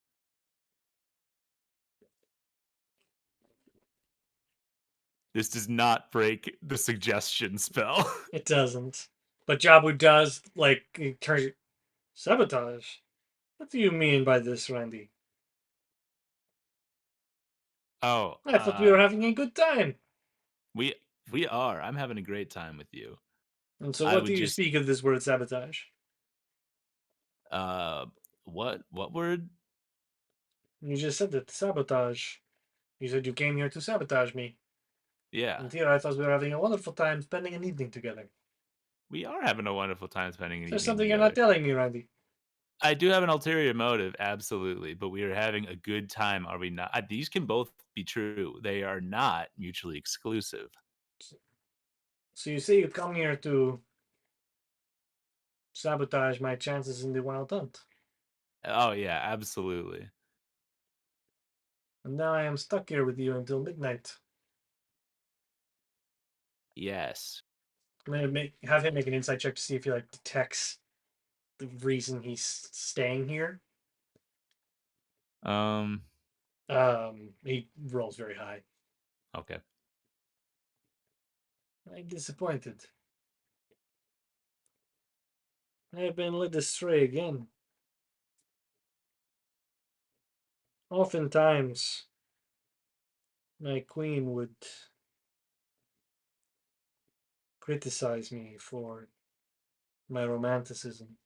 This does not break the suggestion spell. It doesn't. But Jabu does, like, he turns. Sabotage? What do you mean by this, Randy? Oh, I thought we were having a good time. we we are. I'm having a great time with you. And so I what do would you just speak of this word sabotage? uh what word? You just said that, sabotage. You said you came here to sabotage me. Yeah. And here I thought we were having a wonderful time spending an evening together. We are having a wonderful time spending an There's evening something you're not together. telling me, Randy. I do have an ulterior motive, absolutely, but we are having a good time, are we not? These can both be true. They are not mutually exclusive. So you say you come here to sabotage my chances in the wild hunt. Oh yeah, absolutely. And now I am stuck here with you until midnight. Yes. I'm gonna have him make an insight check to see if he like detects the reason he's staying here. Um. He rolls very high. Okay. I'm disappointed. I have been led astray again. Oftentimes, my queen would criticize me for my romanticism,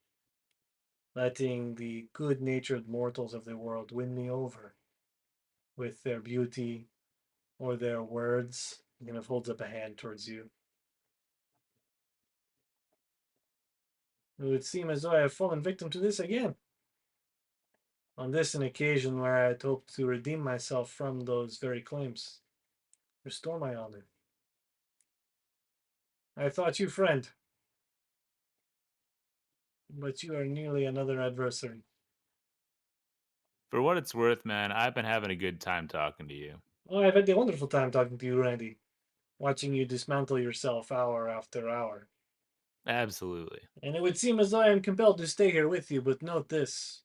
letting the good natured mortals of the world win me over with their beauty or their words. He kind of holds up a hand towards you. It would seem as though I have fallen victim to this again. On this an occasion where I had hoped to redeem myself from those very claims, restore my honor. I thought you, friend. but you are nearly another adversary. For what it's worth, man, I've been having a good time talking to you. Oh, I've had a wonderful time talking to you, Randy. Watching you dismantle yourself hour after hour. Absolutely. And it would seem as though I am compelled to stay here with you, but note this.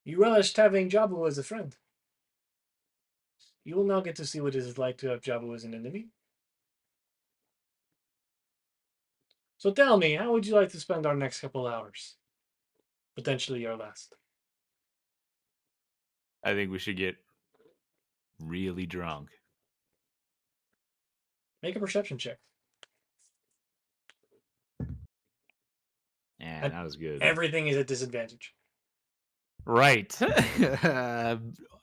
You relished having Jabu as a friend. You will now get to see what it is like to have Jabu as an enemy. So tell me, how would you like to spend our next couple hours? Potentially our last. I think we should get really drunk. Make a perception check. Yeah, And that was good. everything is at disadvantage. Right.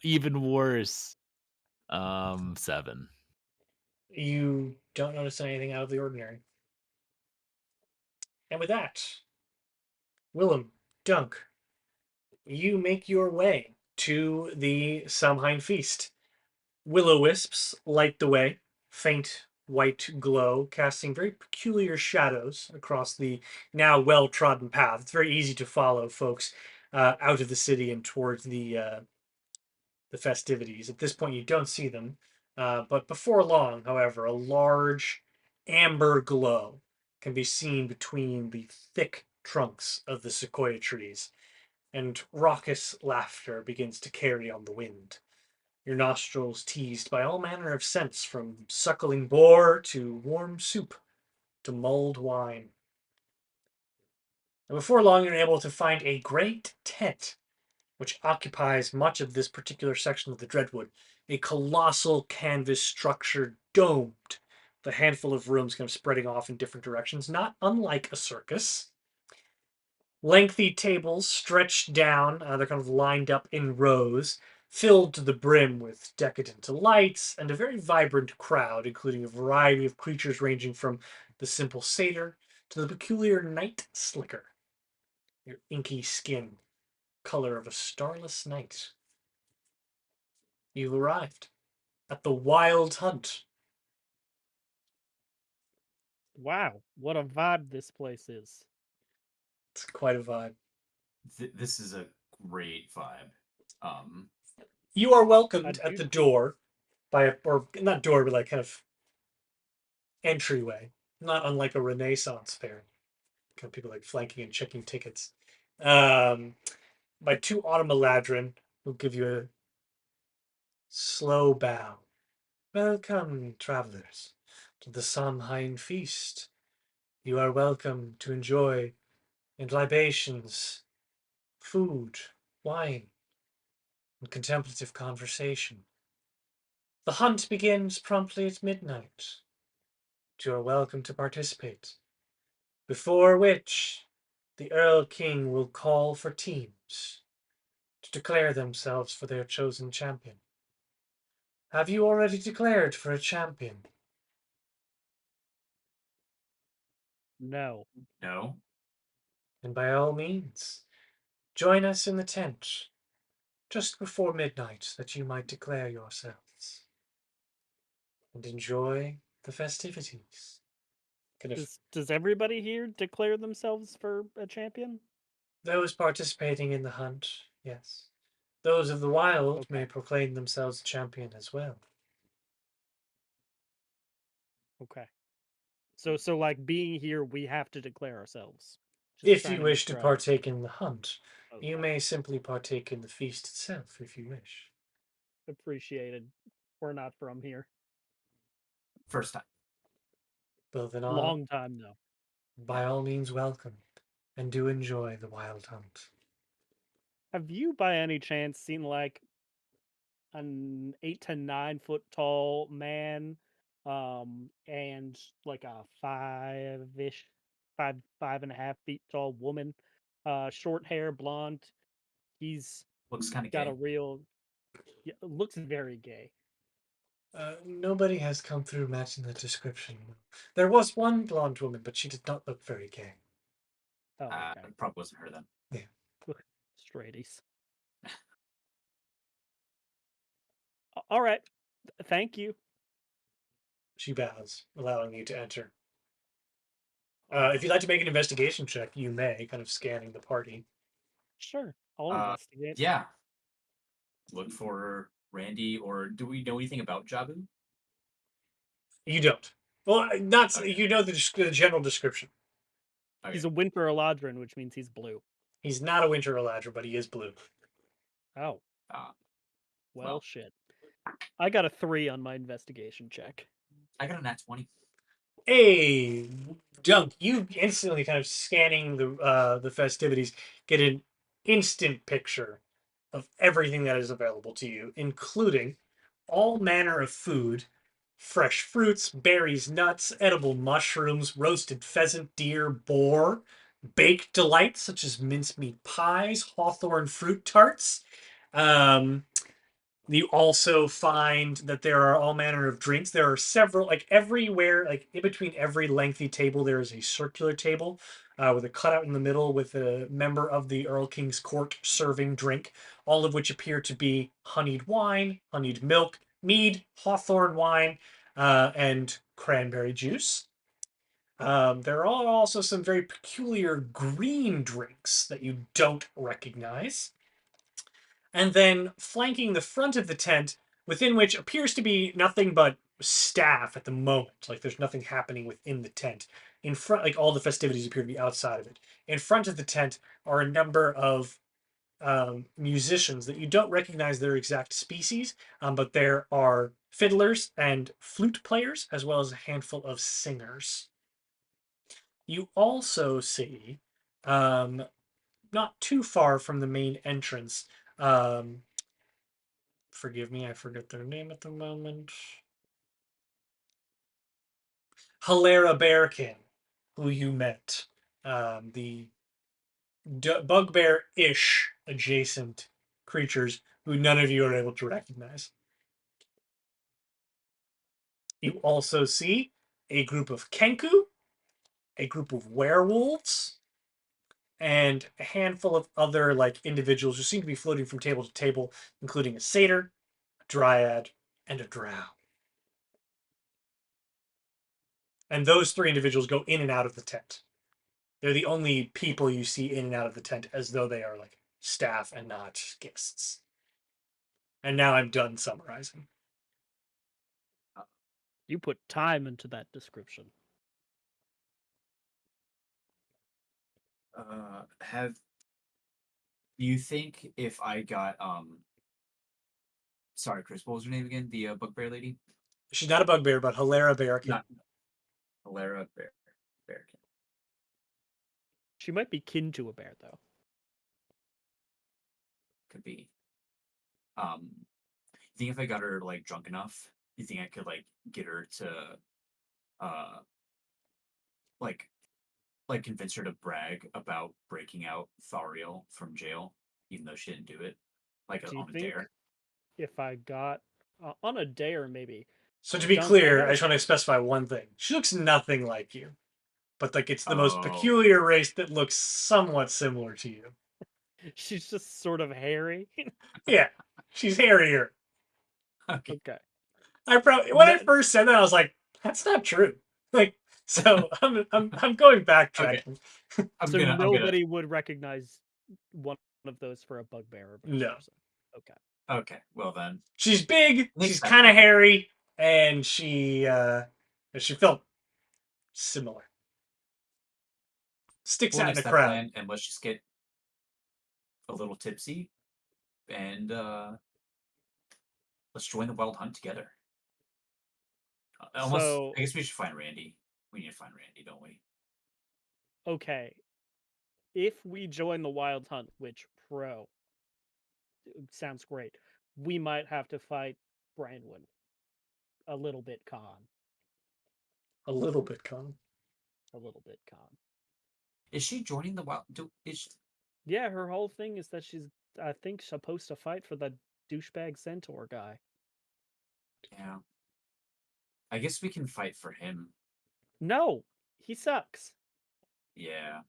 Even worse. 7. You don't notice anything out of the ordinary. And with that, Willem, Dunk, you make your way to the Samhain feast. Will-o-wisps light the way, faint white glow, casting very peculiar shadows across the now well-trodden path. It's very easy to follow folks out of the city and towards the festivities. At this point, you don't see them, but before long, however, a large amber glow can be seen between the thick trunks of the sequoia trees, and raucous laughter begins to carry on the wind. Your nostrils teased by all manner of scents, from suckling boar to warm soup to mulled wine. And before long, you're able to find a great tent which occupies much of this particular section of the Dreadwood. A colossal canvas structure domed, with a handful of rooms kind of spreading off in different directions, not unlike a circus. Lengthy tables stretched down, they're kind of lined up in rows, filled to the brim with decadent lights and a very vibrant crowd, including a variety of creatures ranging from the simple satyr to the peculiar night slicker. Your inky skin, color of a starless night. You've arrived at the Wild Hunt. Wow, what a vibe this place is. It's quite a vibe. This is a great vibe. Um, You are I welcomed do at the think door by a, or not door, but like kind of entryway, not unlike a Renaissance fair. Kind of people like flanking and checking tickets. Um, by two Automaladrin who give you a slow bow. Welcome, travelers, to the Samhain feast. You are welcome to enjoy in libations, food, wine, and contemplative conversation. The hunt begins promptly at midnight. You are welcome to participate, before which the Earl King will call for teams to declare themselves for their chosen champion. Have you already declared for a champion? no. no, Then by all means, join us in the tent just before midnight that you might declare yourselves and enjoy the festivities. Kind of Does everybody here declare themselves for a champion? those participating in the hunt, yes. Those of the wild Okay. may proclaim themselves champion as well. Okay. So like being here, we have to declare ourselves. Just If trying you to make wish to sure partake in the hunt, you okay. may simply partake in the feast itself if you wish. Appreciated. We're not from here. first time. Well, then, Long time though. by all means, welcome, and do enjoy the wild hunt. Have you by any chance seen like an 8 to 9 foot tall man, and like a 5-ish, 5.5 feet tall woman, short hair, blonde. He's Looks kind of got a gay. real, yeah, looks very gay. Nobody has come through matching the description. There was one blonde woman, but she did not look very gay. Oh, okay. It probably wasn't her then. Yeah. Straighties. All right. Thank you. She bows, allowing you to enter. If you'd like to make an investigation check, you may, kind of scanning the party. Sure, I'll Uh, investigate. Yeah. Look for Randy, or do we know anything about Jabu? You don't. Well, not Okay. you know the general description. Okay. He's a Winter Eladrin, which means he's blue. He's not a Winter Eladra, but he is blue. Oh, Uh, well, Well. shit. I got a 3 on my investigation check. I got a nat 20. Hey, Dunk, you instantly kind of scanning the festivities, get an instant picture of everything that is available to you, including all manner of food, fresh fruits, berries, nuts, edible mushrooms, roasted pheasant, deer, boar, baked delights such as mincemeat pies, hawthorn fruit tarts. Um, you also find that there are all manner of drinks. There are several, like everywhere, like in between every lengthy table, there is a circular table with a cutout in the middle with a member of the Earl King's court serving drink, all of which appear to be honeyed wine, honeyed milk, mead, hawthorn wine, and cranberry juice. There are also some very peculiar green drinks that you don't recognize. And then flanking the front of the tent, within which appears to be nothing but staff at the moment. Like there's nothing happening within the tent. In front, like all the festivities appear to be outside of it. In front of the tent are a number of musicians that you don't recognize their exact species, but there are fiddlers and flute players, as well as a handful of singers. You also see, um, not too far from the main entrance, forgive me, I forget their name at the moment. Halera Bearkin, who you met. The bugbear-ish adjacent creatures who none of you are able to recognize. You also see a group of Kenku, a group of werewolves, and a handful of other like individuals who seem to be floating from table to table, including a satyr, a dryad, and a drow. And those three individuals go in and out of the tent. They're the only people you see in and out of the tent as though they are like staff and not guests. And now I'm done summarizing. You put time into that description. Have you think if I got sorry, Chris, what was her name again? The bugbear lady? She's not a bugbear, but Halera Bearkin. Not Alara Bearkin. She might be kin to a bear, though. Could be. You think if I got her like drunk enough, you think I could like get her to uh like convince her to brag about breaking out Thalariel from jail, even though she didn't do it, like Do you on a think dare. if I got on a dare, maybe? So to be Dunk, I clear, got I just want to specify one thing. She looks nothing like you. But like it's the most Oh, peculiar race that looks somewhat similar to you. She's just sort of hairy. Yeah. She's hairier. okay. Okay. I probably when I first said that I was like, that's not true. Like so I'm going backtracking. I'm So gonna nobody would recognize one of those for a bugbear or vice No. versa. Okay. Okay, well then. She's big, Makes she's sense. kind of hairy, and she felt similar. Sticks We'll out in nix a that crowd. plan and let's just get a little tipsy and let's join the wild hunt together. Unless So I guess we should find Randy. We need to find Randy, don't we? okay, if we join the wild hunt, which sounds great, we might have to fight Branwen. A little bit con. A little bit calm. A little bit con. Is she joining the wild? Yeah, her whole thing is that she's, I think, supposed to fight for the douchebag centaur guy. Yeah. I guess we can fight for him. No, he sucks. Yeah.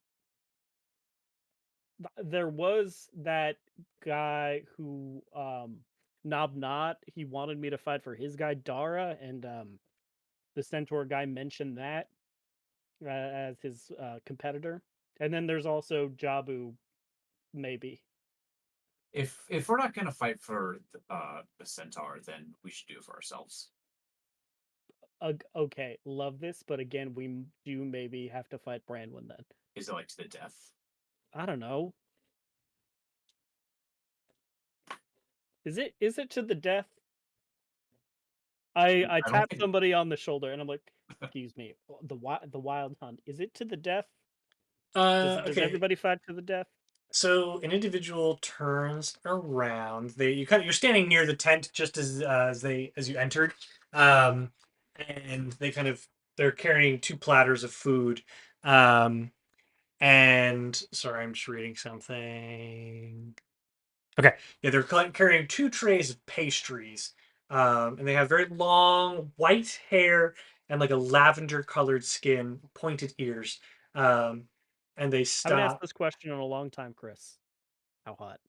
There was that guy who, Knob Not, he wanted me to fight for his guy, Dara, and the centaur guy mentioned that. as his competitor, and then there's also Jabu, maybe. If we're not gonna fight for the centaur, then we should do it for ourselves. Okay, love this, but again, we do maybe have to fight Branwen then. Is it like to the death? I don't know. Is it to the death? I don't tap think- somebody on the shoulder and I'm like, excuse me, the wild hunt. Is it to the death? Does Okay. everybody fight to the death? So an individual turns around. You're standing near the tent just as you entered, and they're carrying two platters of food. And sorry, I'm just reading something. Okay, yeah, they're carrying two trays of pastries, and they have very long white hair and like a lavender colored skin, pointed ears, and they I haven't asked stop. this question in a long time, Chris. How hot?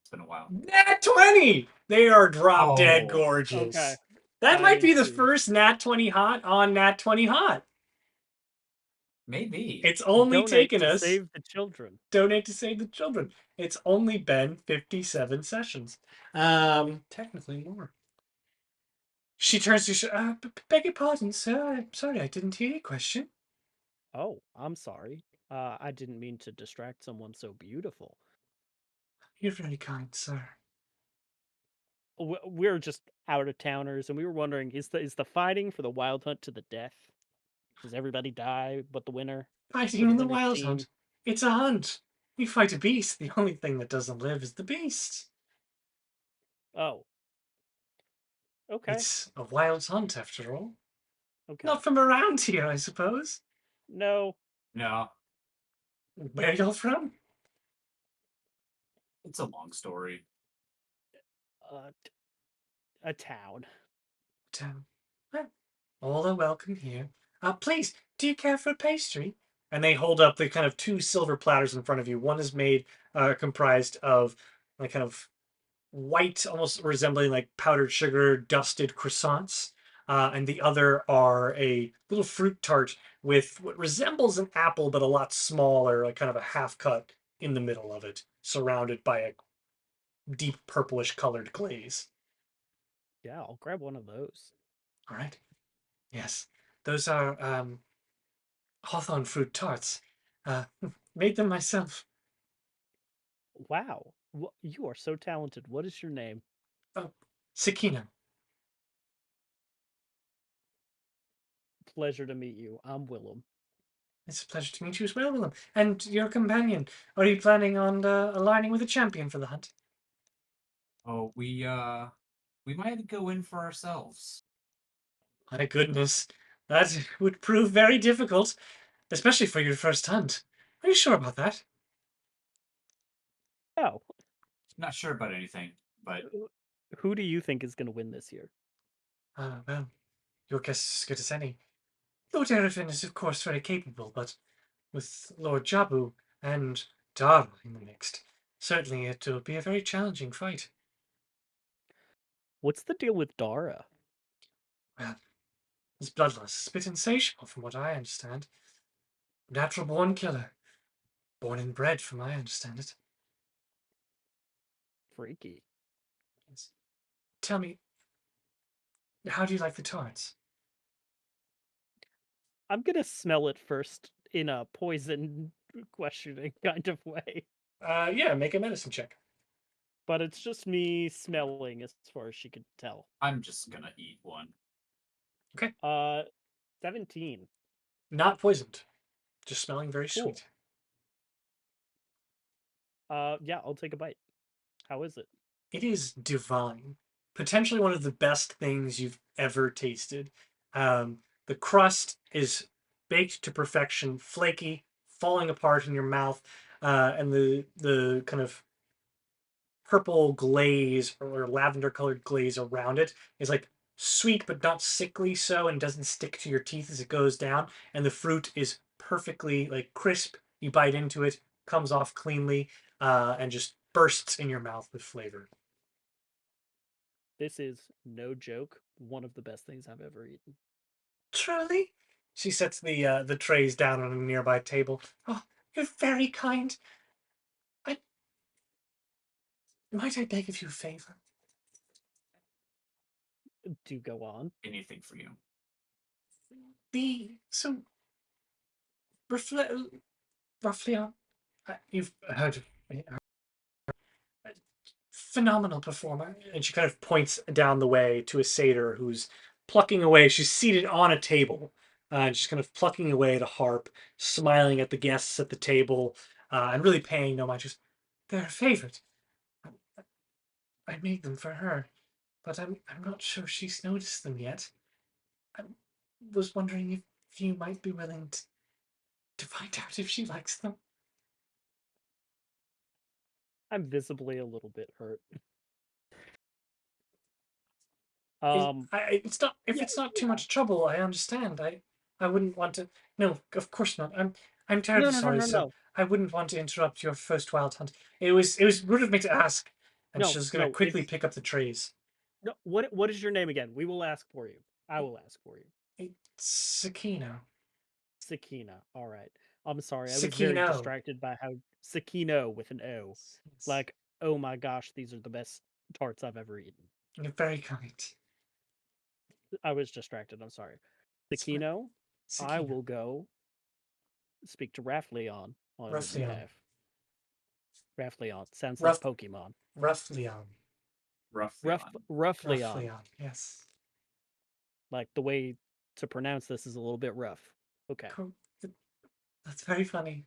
It's been a while. Nat 20! They are drop dead Oh, gorgeous. Okay. That might I be the see. first Nat 20 hot on Nat 20 hot. maybe. It's only Donate taken to us save the children. donate to save the children. It's only been 57 sessions. Technically more. She turns to beg your pardon, sir. I'm sorry, I didn't hear your question. Oh, I'm sorry. I didn't mean to distract someone so beautiful. You're very kind, sir. We're just out of towners, and we were wondering: is the fighting for the wild hunt to the death? Does everybody die but the winner? For Fighting the in the winner's wild team? hunt. It's a hunt. You fight a beast. The only thing that doesn't live is the beast. Oh, okay, It's a wild hunt, after all. okay. Not from around here, I suppose. No, No, Where y'all from? it's a long story. a town. Well, all are welcome here. Please, do you care for a pastry? And they hold up the kind of two silver platters in front of you. One is made, comprised of like kind of white, almost resembling like powdered sugar, dusted croissants. And the other are a little fruit tart with what resembles an apple, but a lot smaller, like kind of a half cut in the middle of it, surrounded by a deep purplish colored glaze. Yeah, I'll grab one of those. All right. Yes. Those are hawthorn fruit tarts. Uh, made them myself. Wow, you are so talented. What is your name? Oh, Sakina. Pleasure to meet you. I'm Willem. It's a pleasure to meet you as well, Willem. And your companion. Are you planning on aligning with a champion for the hunt? Oh, we might go in for ourselves. My goodness. That would prove very difficult, especially for your first hunt. Are you sure about that? Oh, Not sure about anything, but who do you think is going to win this year? Well, your guess is as good as any. Lord Erevin is, of course, very capable, but with Lord Jabu and Dara in the mix, certainly it will be a very challenging fight. What's the deal with Dara? Well, he's bloodlust, a bit insatiable, from what I understand. Natural born killer. Born and bred, from I understand it. Freaky. Yes. Tell me, how do you like the tarts? I'm gonna smell it first in a poison questioning kind of way. Yeah, make a medicine check. But it's just me smelling as far as she could tell. I'm just gonna eat one. Okay. 17. Not poisoned. Just smelling very Cool. sweet. Yeah, I'll take a bite. How is it? It is divine. Potentially one of the best things you've ever tasted. The crust is baked to perfection, flaky, falling apart in your mouth, and the kind of purple glaze or lavender colored glaze around it is like sweet but not sickly so, and doesn't stick to your teeth as it goes down. And the fruit is perfectly like crisp. You bite into it, comes off cleanly, and just bursts in your mouth with flavor. This is, no joke, one of the best things I've ever eaten. Truly? She sets the trays down on a nearby table. Oh, you're very kind. Might I beg of you a favor? Do go on. Anything for you. Roughly on. You've heard of me. Phenomenal performer. And she kind of points down the way to a satyr who's plucking away. She's seated on a table. And she's kind of plucking away at a harp, smiling at the guests at the table, and really paying no mind. Just, they're a favorite. I made them for her, but I'm not sure she's noticed them yet. I was wondering if you might be willing to find out if she likes them. I'm visibly a little bit hurt. It's not if it's not too much trouble. I understand. I wouldn't want to. No, of course not. I'm terribly sorry, sir. No. I wouldn't want to interrupt your first wild hunt. It was rude of me to ask. And she's gonna quickly pick up the trays. No, what is your name again? We will ask for you. I will ask for you. It's Sakino. Sakina. All right. I'm sorry. I was very Sakino. distracted by how Sakino with an O. Yes. Like, oh my gosh, these are the best tarts I've ever eaten. You're very kind. I was distracted. I'm sorry. It's fine. Sakino, I Sakino. will go speak to Raphleon on his Raphleon. behalf. Raphleon sounds Ruff- like Pokemon. Raphleon. Raphleon. Raphleon. Yes. Like the way to pronounce this is a little bit rough. Okay. Cool. That's very funny.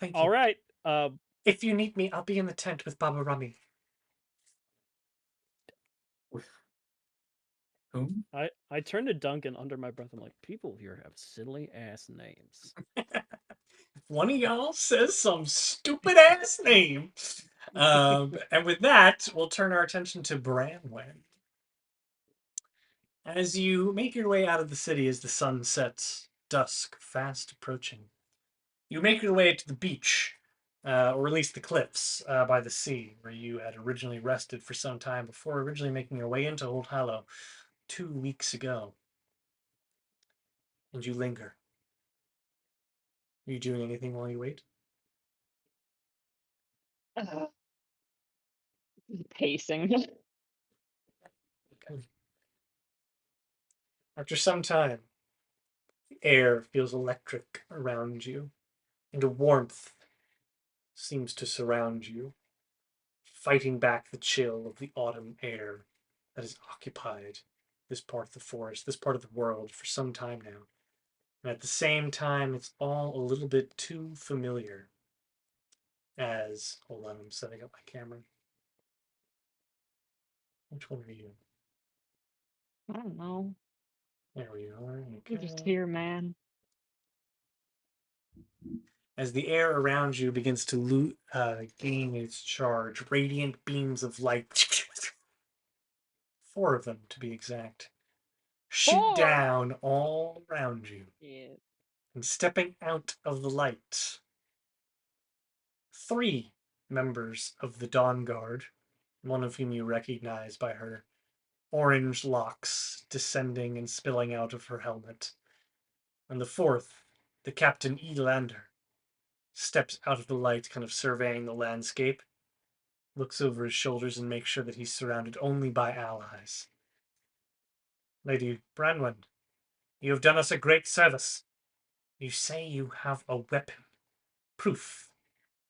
Thank you. All right. If you need me, I'll be in the tent with Baba Rummy. Whom? I turned to Duncan under my breath. I'm like, people here have silly ass names. One of y'all says some stupid ass name. And with that, we'll turn our attention to Branwen. As you make your way out of the city as the sun sets, dusk fast approaching, you make your way to the beach, or at least the cliffs by the sea, where you had originally rested for some time before originally making your way into Old Hallow 2 weeks ago. And you linger. Are you doing anything while you wait? Pacing. Okay. After some time, the air feels electric around you, and a warmth seems to surround you, fighting back the chill of the autumn air that has occupied this part of the forest, this part of the world for some time now. And at the same time, it's all a little bit too familiar. Hold on, I'm setting up my camera. Which one are you? I don't know. There we are. You're just here, man. As the air around you begins to gain its charge, radiant beams of light, 4 of them to be exact, shoot 4? down all around you. Yeah. And stepping out of the light, 3 members of the Dawn Guard, one of whom you recognize by her orange locks descending and spilling out of her helmet. And the 4th, the Captain Elander, steps out of the light, kind of surveying the landscape, looks over his shoulders and makes sure that he's surrounded only by allies. Lady Branwen, you have done us a great service. You say you have a weapon, proof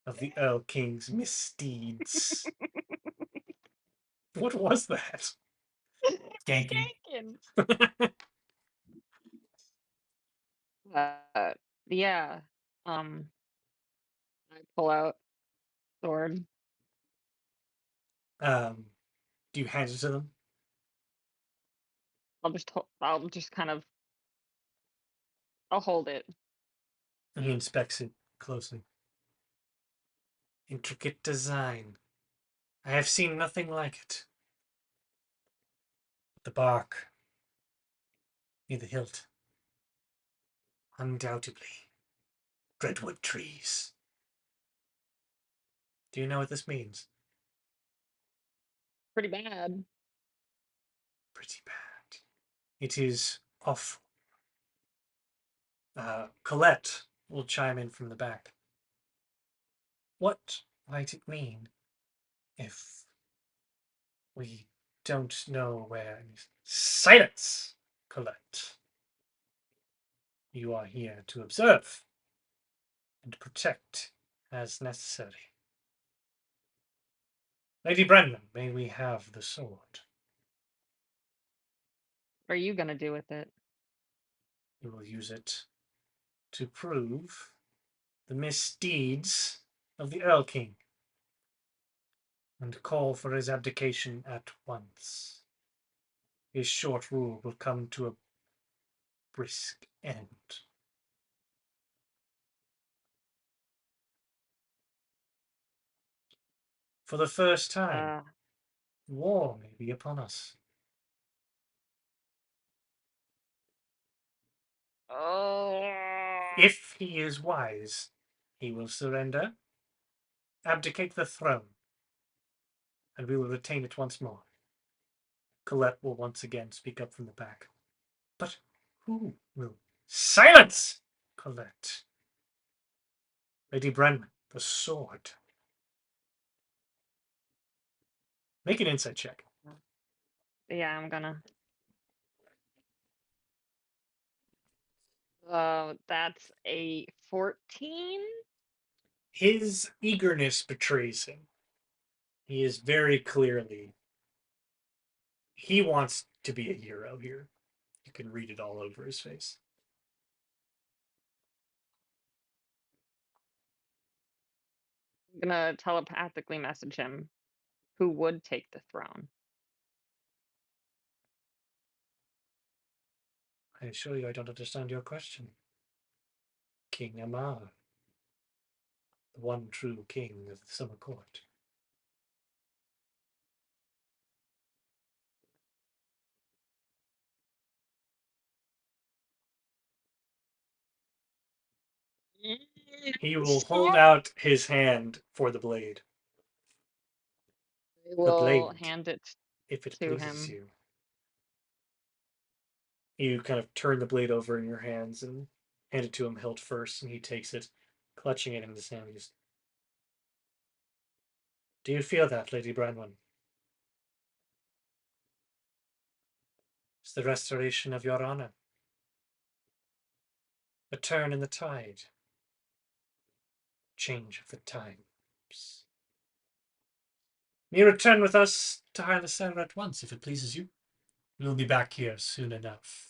of the Earl King's misdeeds. What was that? Skanking. Yeah. I pull out sword. Do you hand it to them? I'll just kind of I'll hold it. And he inspects it closely. Intricate design. I have seen nothing like it. The bark near the hilt. Undoubtedly. Redwood trees. Do you know what this means? Pretty bad. pretty bad. It is awful. Colette will chime in from the back. What might it mean if we don't know where? Silence, Colette. You are here to observe and protect as necessary. Lady Branwen, may we have the sword? What are you gonna do with it? We will use it to prove the misdeeds of the Earl King and call for his abdication at once. His short rule will come to a brisk end. For the first time, war may be upon us. If he is wise, he will surrender, abdicate the throne, and we will retain it once more. Colette will once again speak up from the back. But who will? Silence, Colette. Lady Branwen, the sword. Make an insight check. Yeah, I'm gonna. That's a 14. His eagerness betrays him. He is very clearly. He wants to be a hero here. You can read it all over his face. I'm gonna telepathically message him who would take the throne. I assure you I don't understand your question. King Amar, the one true king of the Summer Court. He will hold out his hand for the blade. I The will blade, hand it if it to pleases him. you. You kind of turn the blade over in your hands and hand it to him hilt first, and he takes it, clutching it in his hands. Do you feel that, Lady Branwen? It's the restoration of your honor. A turn in the tide. Change of the times. May you return with us to Hylasera at once, if it pleases you. We'll be back here soon enough.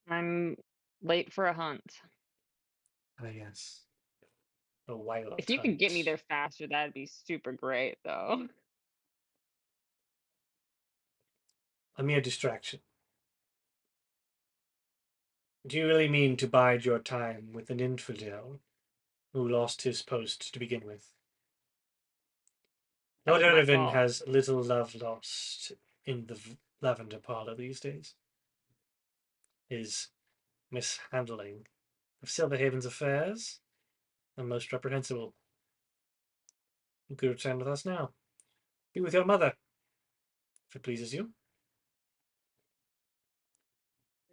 I'm late for a hunt. Ah, yes. A wild If you could get me hunt. there faster, that'd be super great, though. A mere distraction. Do you really mean to bide your time with an infidel who lost his post to begin with? That Lord was my Erevan fault. has little love lost in the Lavender Parlor these days. His mishandling of Silverhaven's affairs are most reprehensible. You could return with us now. Be with your mother, if it pleases you.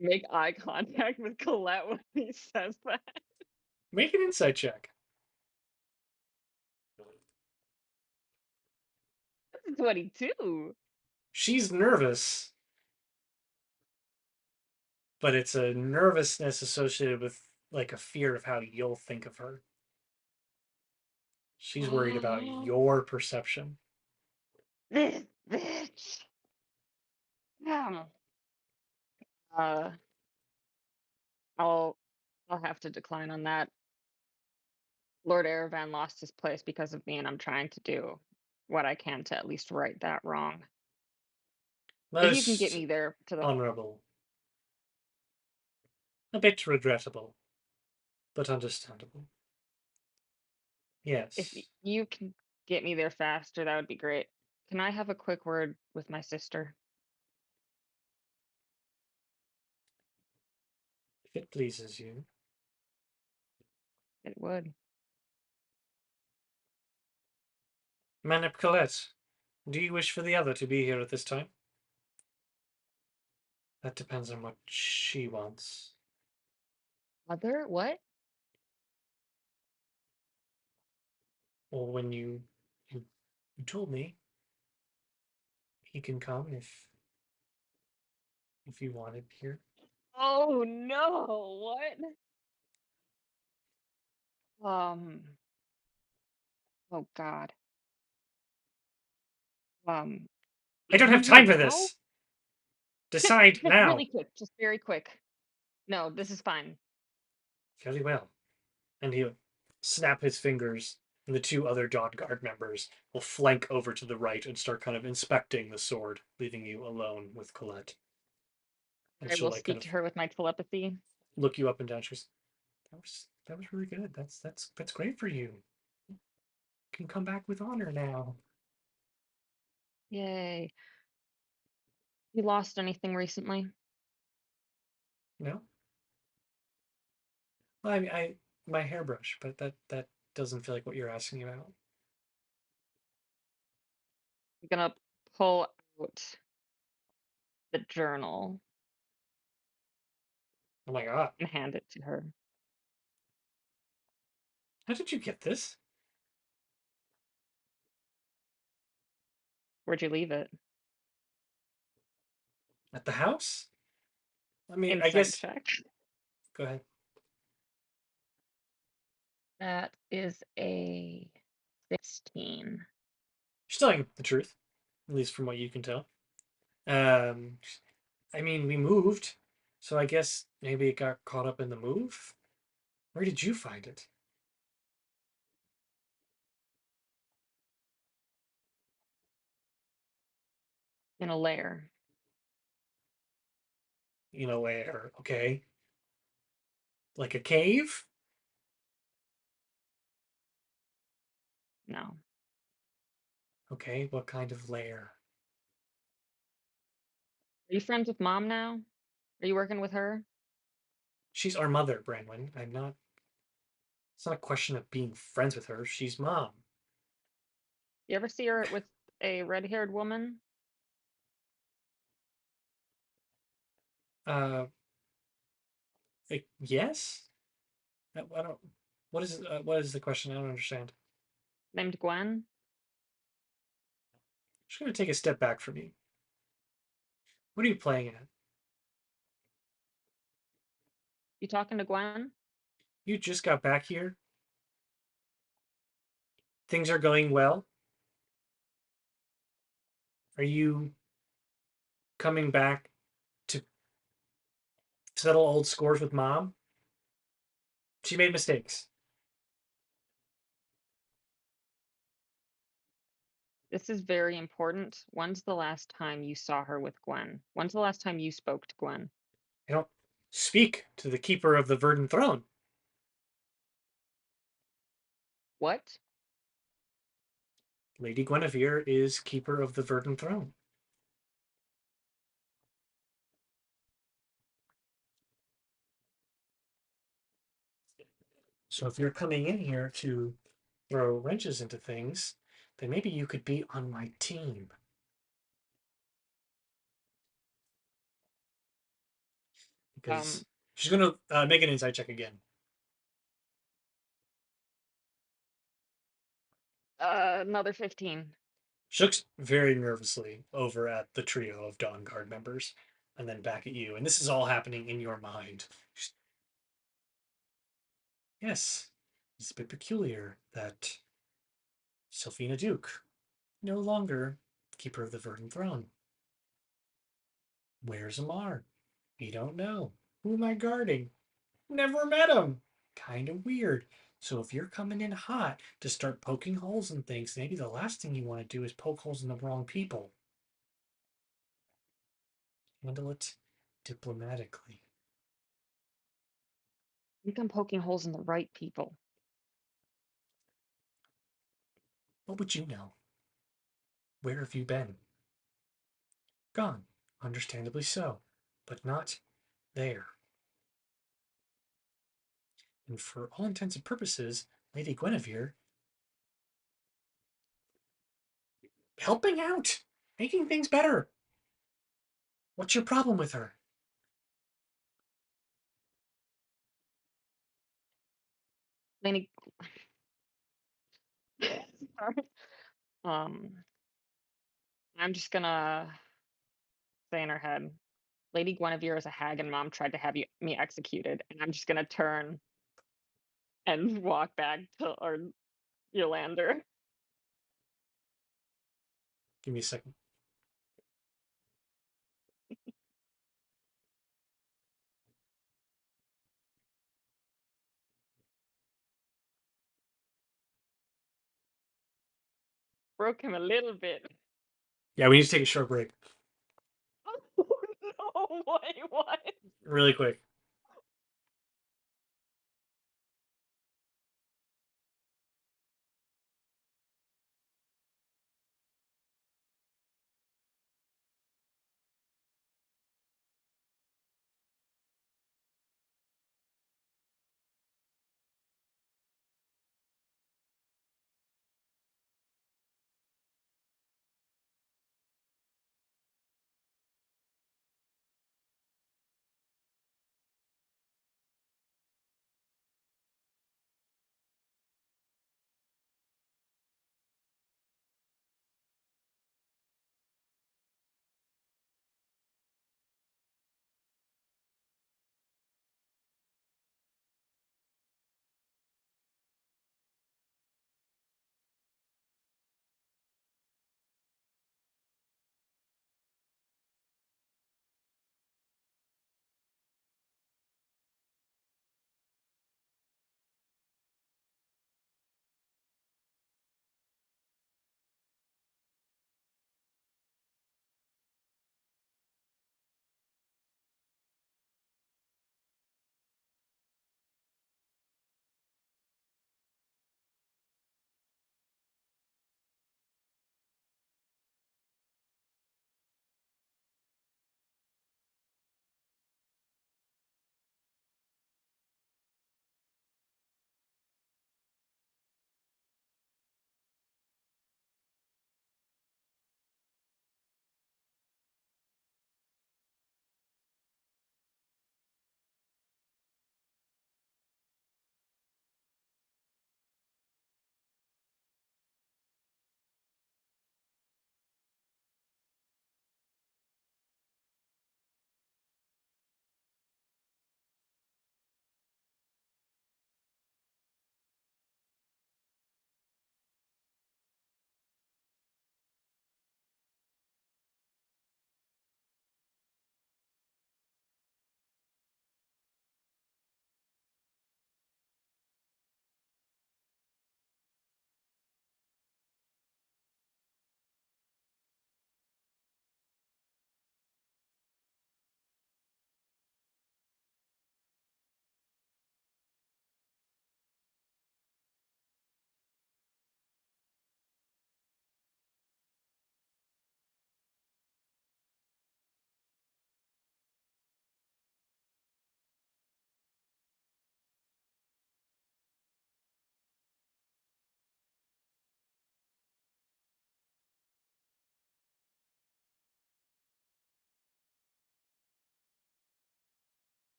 Make eye contact with Colette when he says that. Make an insight check. That's 22. She's nervous, but it's a nervousness associated with like a fear of how you'll think of her. She's worried about your perception. This bitch. Yeah. Uh, I'll have to decline on that. Lord Erevan lost his place because of me, and I'm trying to do what I can to at least right that wrong. If you can get Most me there to the honorable. A bit regrettable, but understandable. if Yes. you can get me there faster, that would be great. Can I have a quick word with my sister? If it pleases you. It would. Manip Colette, do you wish for the other to be here at this time? That depends on what she wants. Mother? What? Well, when you, you told me he can come if you wanted here. Oh no! What? Oh God. Um, I don't you have here time for now? this. Decide Just now. really quick, just very quick. No, this is fine. Very well. And he'll snap his fingers, and the two other Dawn Guard members will flank over to the right and start kind of inspecting the sword, leaving you alone with Colette. And I she'll will like kind speak of to her with my telepathy. look you up and down. She goes, that was really good. That's great for you. You can come back with honor now. Yay. You lost anything recently? No? Well, I my hairbrush, but that doesn't feel like what you're asking about. I'm gonna pull out the journal Oh my god. and hand it to her. How did you get this? Where'd you leave it? At the house? I mean, I Insight guess check. go ahead. That is a 16. She's telling the truth, at least from what you can tell. Um, I mean, we moved, so I guess maybe it got caught up in the move. Where did you find it? In a lair. You know where? Okay, like a cave. No. Okay, what kind of lair? Are you friends with mom now? Are you working with her? She's our mother, Branwen. I'm not. It's not a question of being friends with her. She's mom. You ever see her with a red-haired woman? Uh, yes. I don't. What is what is the question? I don't understand. Named Gwen? Just gonna take a step back from you. What are you playing at? You talking to Gwen? You just got back here. Things are going well. Are you coming back to settle old scores with mom? She made mistakes. This is very important. When's the last time you saw her with Gwen? When's the last time you spoke to Gwen? I don't speak to the keeper of the verdant throne. What? Lady Guinevere is keeper of the verdant throne. So if you're coming in here to throw wrenches into things, then maybe you could be on my team. Because Um, she's going to make an insight check again. Another 15. She looks very nervously over at the trio of Dawn Guard members and then back at you. And this is all happening in your mind. Yes, it's a bit peculiar that Sylphina Duke, no longer keeper of the verdant throne. Where's Amar? We don't know. Who am I guarding? Never met him. Kind of weird. So if you're coming in hot to start poking holes in things, maybe the last thing you want to do is poke holes in the wrong people. Handle it diplomatically. I think I'm poking holes in the right people. What would you know? Where have you been? Gone. Understandably so. But not there. And for all intents and purposes, Lady Guinevere helping out, making things better. What's your problem with her? Lady. Sorry. I'm just gonna say in her head, Lady Guinevere is a hag, and Mom tried to have me executed, and I'm just gonna turn and walk back to our Yolander. Give me a second. Broke him a little bit. Yeah, we need to take a short break. Oh no! Wait, what? Really quick.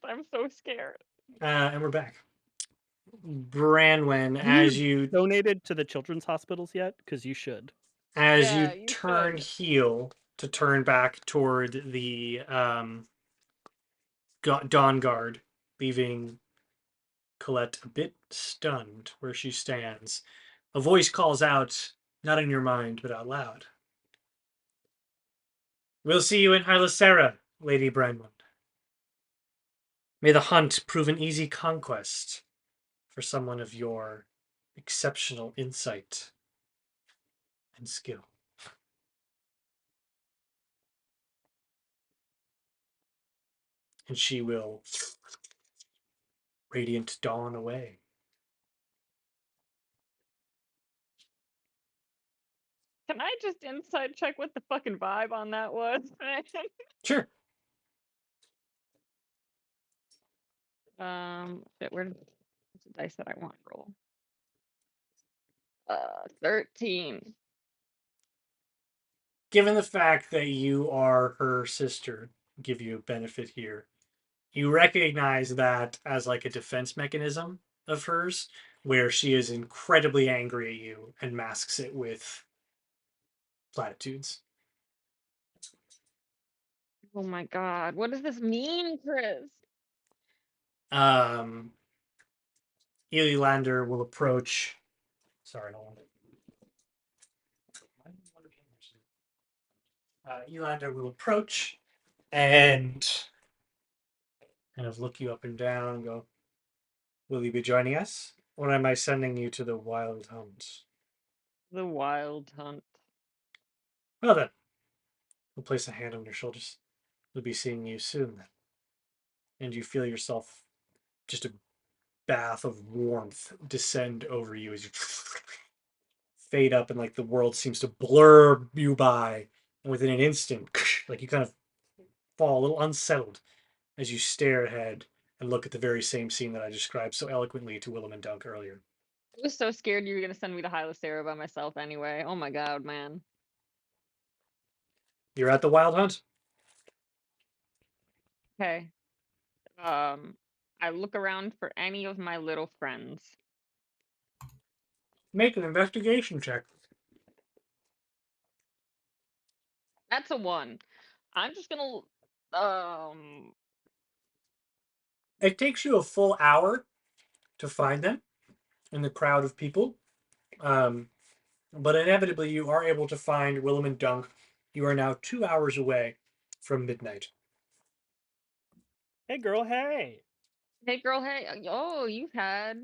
I'm so scared. And we're back. Branwen, Have you as you donated to the children's hospitals yet? Because you should. Yeah, you turn should. heel to turn back toward the Dawn Guard, leaving Colette a bit stunned where she stands. A voice calls out, not in your mind, but out loud. We'll see you in Hylasera, Lady Branwen. May the hunt prove an easy conquest for someone of your exceptional insight and skill. And she will radiant dawn away. Can I just inside check what the fucking vibe on that was? Sure. Shit, where's the dice that I want to roll? 13. Given the fact that you are her sister, give you a benefit here. You recognize that as like a defense mechanism of hers, where she is incredibly angry at you and masks it with platitudes. Oh my god, what does this mean, Chris? Um, Elilander will approach. Sorry, hold on. Elilander will approach and kind of look you up and down and go, "Will you be joining us, or am I sending you to the wild hunt?" The Wild Hunt. Well then, we'll place a hand on your shoulders. We'll be seeing you soon then. And you feel yourself just a bath of warmth descend over you as you fade up, and like the world seems to blur you by. And within an instant, like you kind of fall a little unsettled as you stare ahead and look at the very same scene that I described so eloquently to Willem and Dunk earlier. I was so scared you were gonna send me to Hylasera by myself anyway. Oh my god, man. You're at the Wild Hunt. Okay. I look around for any of my little friends. Make an investigation check. That's a 1. I'm just gonna It takes you a full hour to find them in the crowd of people. But inevitably, you are able to find Willem and Dunk. You are now 2 hours away from midnight. Hey, girl, hey. hey girl, hey. Oh, you've had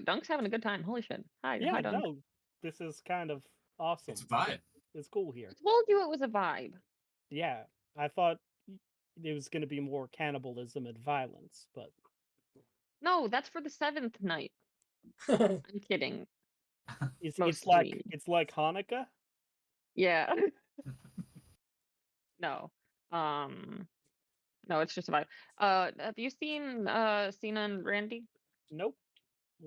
Dunk's having a good time. Holy shit. Hi, Yeah, hi Dunk. no, this is kind of awesome. It's a vibe. It's cool here. I told you it was a vibe. Yeah, I thought it was going to be more cannibalism and violence, but No, that's for the 7th night. I'm kidding. it's Mostly. like Hanukkah. Yeah. No. No, it's just a vibe. Have you seen Sina and Randy? Nope.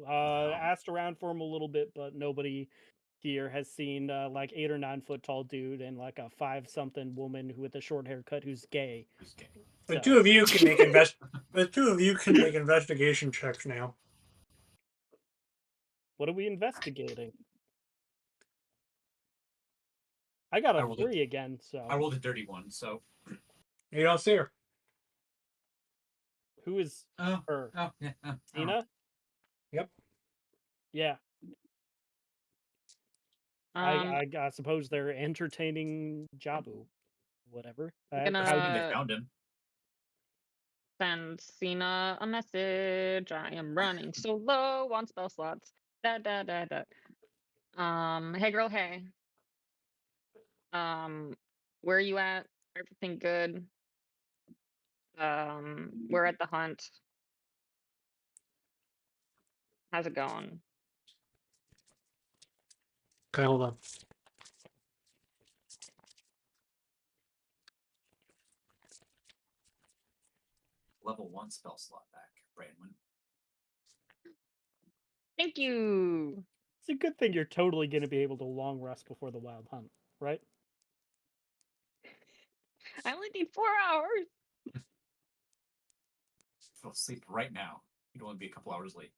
Um, Asked around for him a little bit, but nobody here has seen like 8 or 9 foot tall dude and like a 5 something woman who with a short haircut who's gay. who's gay? The So, two of you can make The two of you can make investigation checks now. what are we investigating? I got I a rolled a- 3 again, so I rolled a 31, so. You don't see her. who is Oh, her? oh, yeah. Oh, Tina? Yep. Yeah. I suppose they're entertaining Jabu. Whatever. I'm Assuming they gonna found him. send Sina a message. I am running so low on spell slots. Da da da da. Hey girl, hey. Where are you at? Everything good? We're at the hunt. How's it going? Okay, hold on. Level 1 spell slot back, Branwen. Thank you. It's a good thing you're totally going to be able to long rest before the wild hunt, right? I only need 4 hours. Fall asleep right now. You'd only be a couple hours late.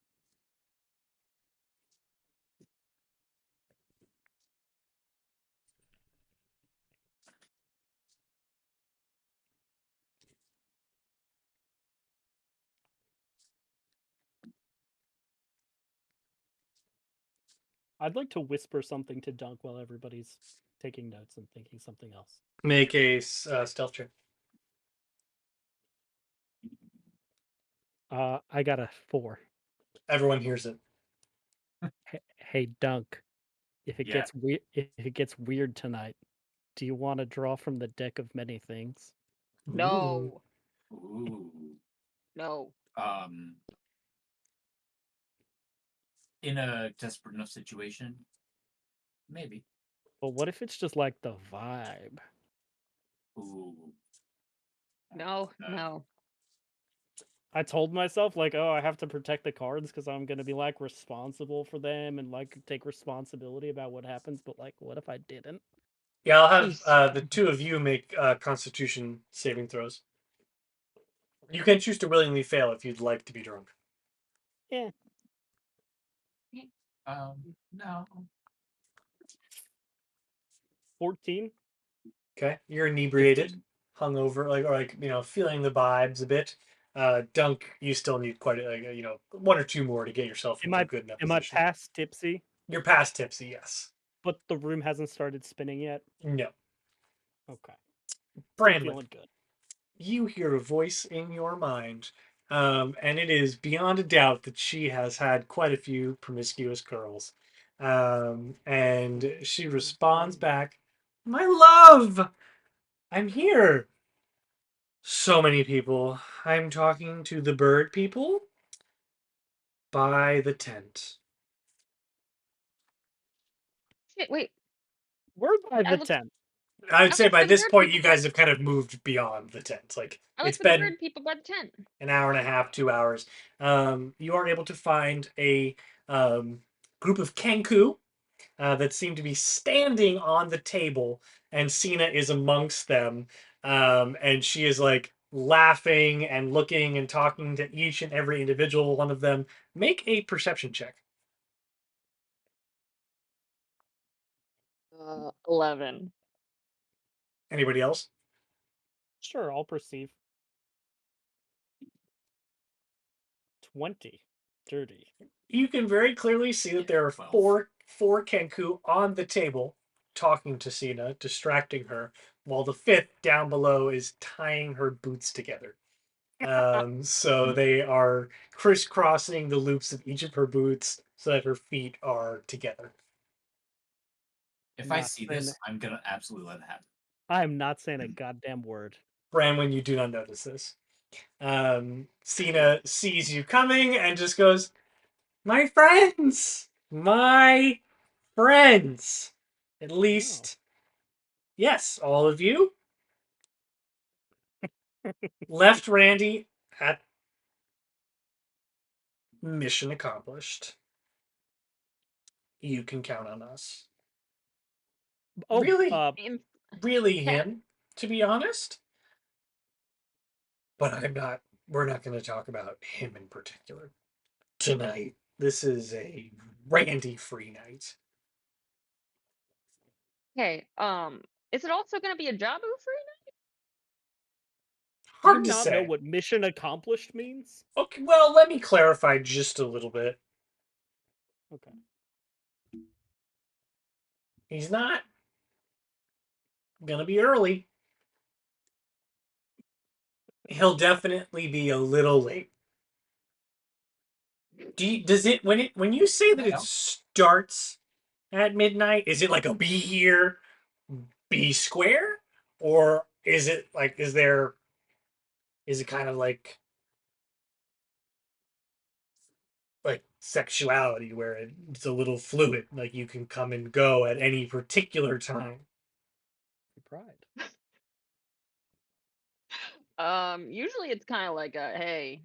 I'd like to whisper something to Dunk while everybody's taking notes and thinking something else. Make a stealth check. I got a 4. Everyone hears it. Hey Dunk, if it Yeah. gets weird, if it gets weird tonight, do you want to draw from the deck of many things? No. Ooh. No. In a desperate enough situation, Maybe. But what if it's just like the vibe? Ooh. No, Uh, no. I told myself like, oh, I have to protect the cards because I'm gonna be like responsible for them and like take responsibility about what happens. But like, what if I didn't? Yeah, I'll have Jeez. the two of you make Constitution saving throws. You can choose to willingly fail if you'd like to be drunk. Yeah, No. 14. Okay, you're inebriated, 15. hungover, or feeling the vibes a bit. Dunk, you still need quite one or two more to get yourself Am into a I good enough am I position. past tipsy? You're past tipsy, yes. But the room hasn't started spinning yet. No, Okay, still Branwen, feeling good. you hear a voice in your mind, and it is beyond a doubt that she has had quite a few promiscuous curls. And she responds back, "My love, I'm here. So many people. I'm talking to the bird people by the tent." Shit, wait. We're by I the looked. 10th. I would I say looked by for the this bird point, you people. guys have kind of moved beyond the tent. Like, I it's looked for the been bird people by the tent. an hour and a half, 2 hours. You are able to find a group of Kenku that seem to be standing on the table, and Sina is amongst them. And she is like laughing and looking and talking to each and every individual one of them. Make a perception check. 11. Anybody else? Sure, I'll perceive. 20. Dirty. You can very clearly see that there are 12. four Kenku on the table talking to Sina, distracting her, while the fifth down below is tying her boots together. So they are crisscrossing the loops of each of her boots so that her feet are together. If I'm I not see saying this, I'm gonna absolutely let it happen. I'm not saying a goddamn word. Branwen, you do not notice this. Sina sees you coming and just goes, "My friends! My friends!" At Oh. least, yes, all of you left Randy at mission accomplished. You can count on us. Oh, Really, really Okay. him, to be honest. But we're not going to talk about him in particular tonight. This is a Randy free night. Okay. Is it also gonna be a Jabu free? do you Hard to not know say. what mission accomplished means? Okay, well, let me clarify just a little bit. Okay. He's not going to be early. He'll definitely be a little late. Does it when you say that it starts at midnight? Is it like a be here, be square, or is it like is it kind of like sexuality where it's a little fluid, like you can come and go at any particular time? Pride. Usually it's kind of like a hey,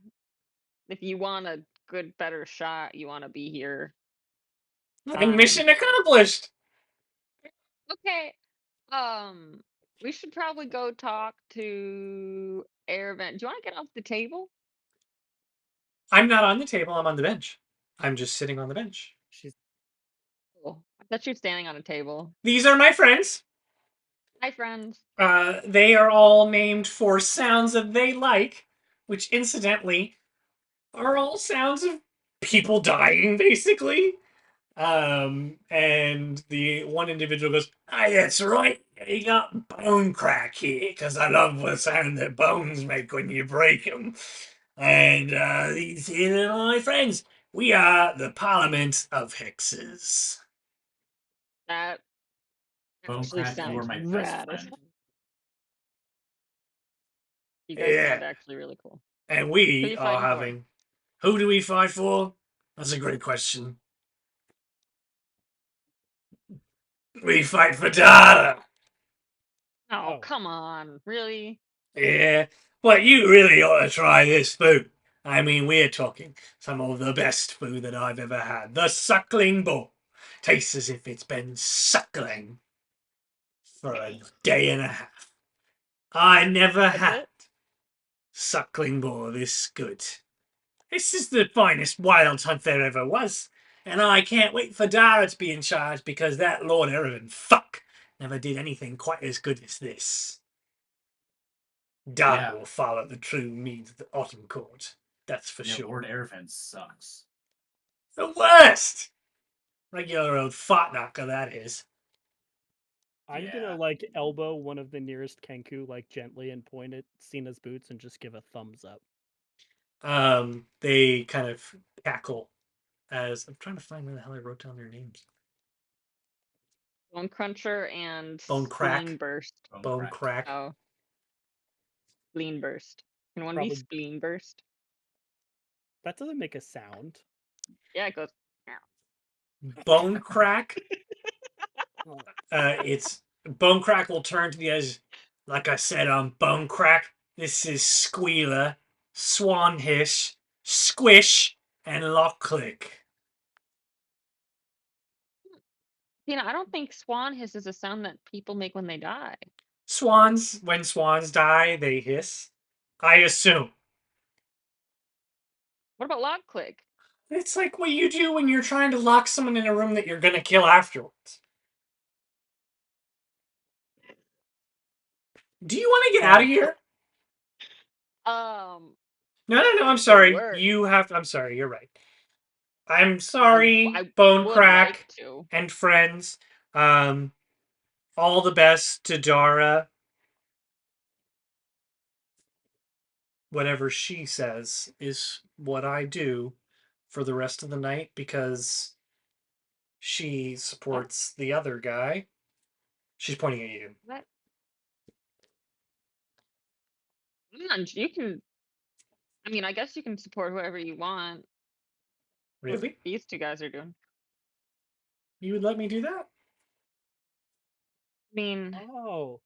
if you want a good, better shot, you want to be here. And mission accomplished. Okay. We should probably go talk to Airvent. Do you want to get off the table? I'm not on the table. I'm on the bench. I'm just sitting on the bench. She's Oh, I thought you were standing on a table. These are my friends. Hi, friends. They are all named for sounds that they like, which incidentally are all sounds of people dying, basically. And the one individual goes, "Ah, that's right. You got bone crack here, because I love the sound that bones make when you break them. And these here are my friends. We are the Parliament of Hexes." That Bone actually crack, you are sounds my best rad. friend. You guys sound Yeah. actually really cool. And Who are we you are fighting for? having. Who do we fight for? That's a great question. We fight for Dara. Oh, Oh. come on. Really? Yeah, well, you really ought to try this food. I mean, we're talking some of the best food that I've ever had. The suckling bull. Tastes as if it's been suckling for a day and a half. I never That's had it? suckling bull this good. This is the finest wild hunt there ever was, and I can't wait for Dara to be in charge because that Lord Erevan fuck never did anything quite as good as this. Dara Yeah. will follow the true means of the Autumn Court. That's for Yeah, sure. Lord Airfin sucks. The worst! Regular old fart knocker, that is. I'm gonna Yeah. like elbow one of the nearest Kenku like gently and point at Sina's boots and just give a thumbs up. They kind of cackle as I'm trying to find where the hell I wrote down their names. Bone Cruncher and Bone Spleen Crack. Burst. Bone Crack. Oh. Spleen Burst. Can one Probably- be Spleen Burst? That doesn't make a sound. Yeah, it goes. Bone Crack. Oh, It's Bone Crack will turn to the edge. Like I said, on Bone Crack. This is Squealer, Swan Hiss, Squish, and Lock Click. Tina, I don't think swan hiss is a sound that people make when they die. Swans, when swans die, they hiss. I assume. What about log click? It's like what you do when you're trying to lock someone in a room that you're gonna kill afterwards. Do you want to get out of here? No, I'm It sorry. works. You have. I'm sorry. You're right. I'm I sorry, Bone would Crack like to. and friends. All the best to Dara. Whatever she says is what I do for the rest of the night because she supports the other guy. She's pointing at you. What? You can. I mean, I guess you can support whoever you want. What Really? these two guys are doing. You would let me do that? I mean, Oh,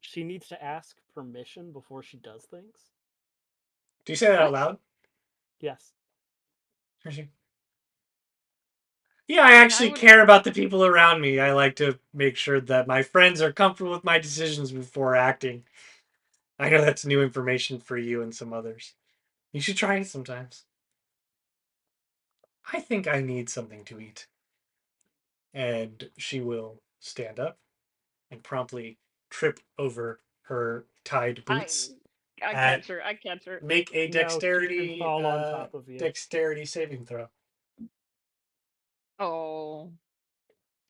she needs to ask permission before she does things. Do you say that out What? loud? Yes. Yeah, I actually would. care about the people around me. I like to make sure that my friends are comfortable with my decisions before acting. I know that's new information for you and some others. You should try it sometimes. I think I need something to eat. And she will stand up and promptly trip over her tied boots. I and catch her. I catch her. Make a No, she can dexterity fall on top of you. dexterity saving throw. Oh,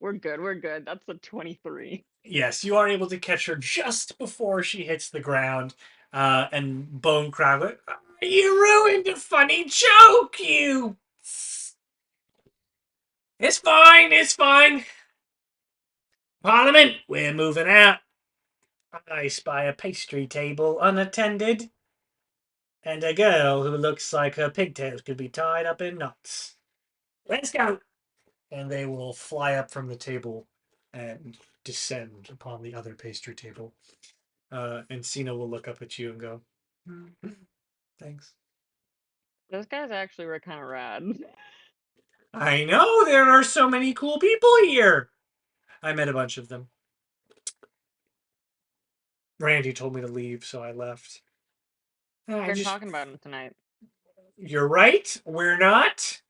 we're good. We're good. That's a 23. Yes, you are able to catch her just before she hits the ground. And Bone Crab, you ruined a funny joke, you. It's fine, it's fine. Parliament, we're moving out. I spy a pastry table unattended, and a girl who looks like her pigtails could be tied up in knots. Let's go. And they will fly up from the table and descend upon the other pastry table. And Sina will look up at you and go, thanks. Those guys actually were kind of rad. I know there are so many cool people here. I met a bunch of them. Randy told me to leave, so I left. We're talking about him tonight. You're right. We're not.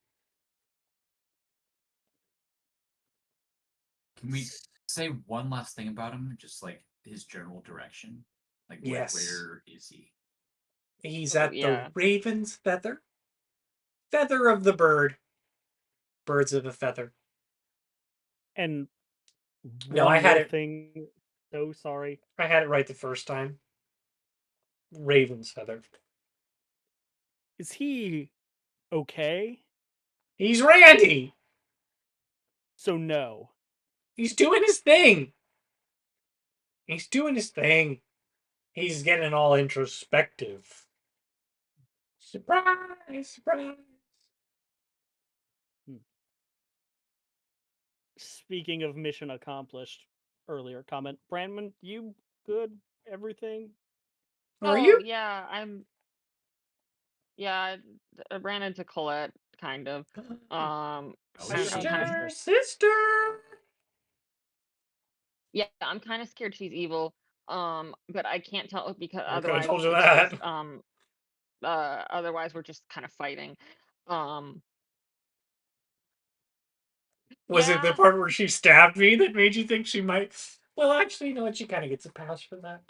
Can we say one last thing about him? Just like his general direction? Like, Yes. where is he? He's Oh, at yeah. the Raven's Feather. Feather of the bird. Birds of a feather. And No, one I had more it. thing. So sorry. I had it right the first time. Raven's Feather. Is he okay? He's Randy. So no. He's doing his thing. He's doing his thing. He's getting all introspective. Surprise! Surprise! Speaking of mission accomplished, earlier comment, Branwen, you good? Everything? Are Oh you? yeah, yeah. I ran into Colette, kind of. Oh, I'm shit. kind of Sister, sister. yeah. I'm kind of scared she's evil. But I can't tell because I could have otherwise told you it's that. just otherwise we're just kind of fighting. Um, Was it the yeah. part where she stabbed me that made you think she might? Well, actually, you know what? She kind of gets a pass for that.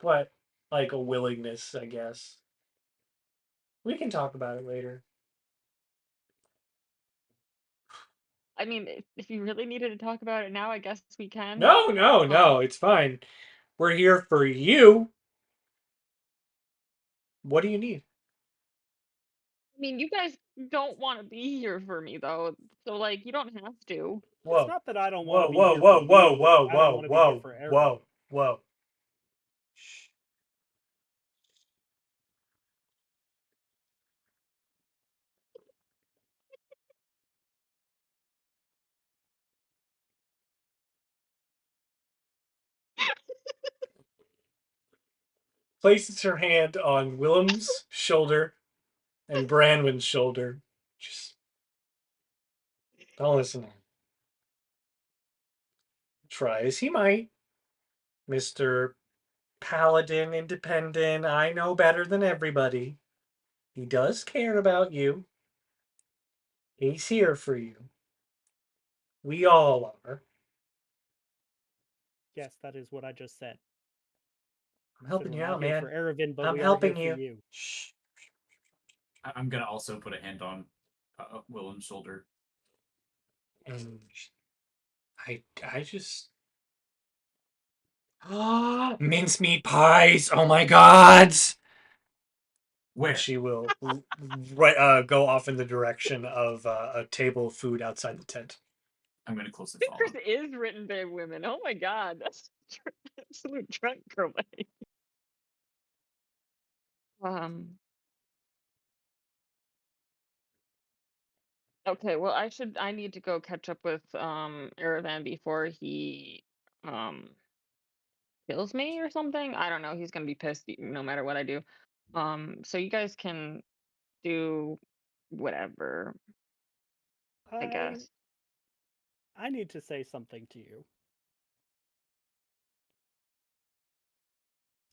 But, like, a willingness, I guess. We can talk about it later. I mean, if you really needed to talk about it now, I guess we can. No, no, Um, no. It's fine. We're here for you. What do you need? I mean, you guys don't want to be here for me though, so like you don't have to. It's Whoa. not that I don't want to Whoa, be whoa, here for whoa, whoa, you. whoa, I don't whoa, want to be here whoa, for Aaron. whoa, whoa. Shh. Places her hand on Willem's shoulder and Branwen's shoulder. Just don't listen to him. Try as he might, Mr. Paladin Independent. I know better than everybody. He does care about you. He's here for you. We all are. Yes, that is what I just said. I'm Said helping we're you not out, here man. for Erebin, but I'm we are here helping for you. you. Shh. I'm gonna also put a hand on Willem's shoulder. And I just mincemeat pies. Oh my god. Where? She will go off in the direction of a table of food outside the tent. I'm gonna closely follow. Chris is written by women. Oh my god, that's absolute drunk girl. Um. Okay, well, I need to go catch up with Aravan before he um kills me or something. I don't know. He's gonna be pissed no matter what I do. So you guys can do whatever, I I guess. I need to say something to you.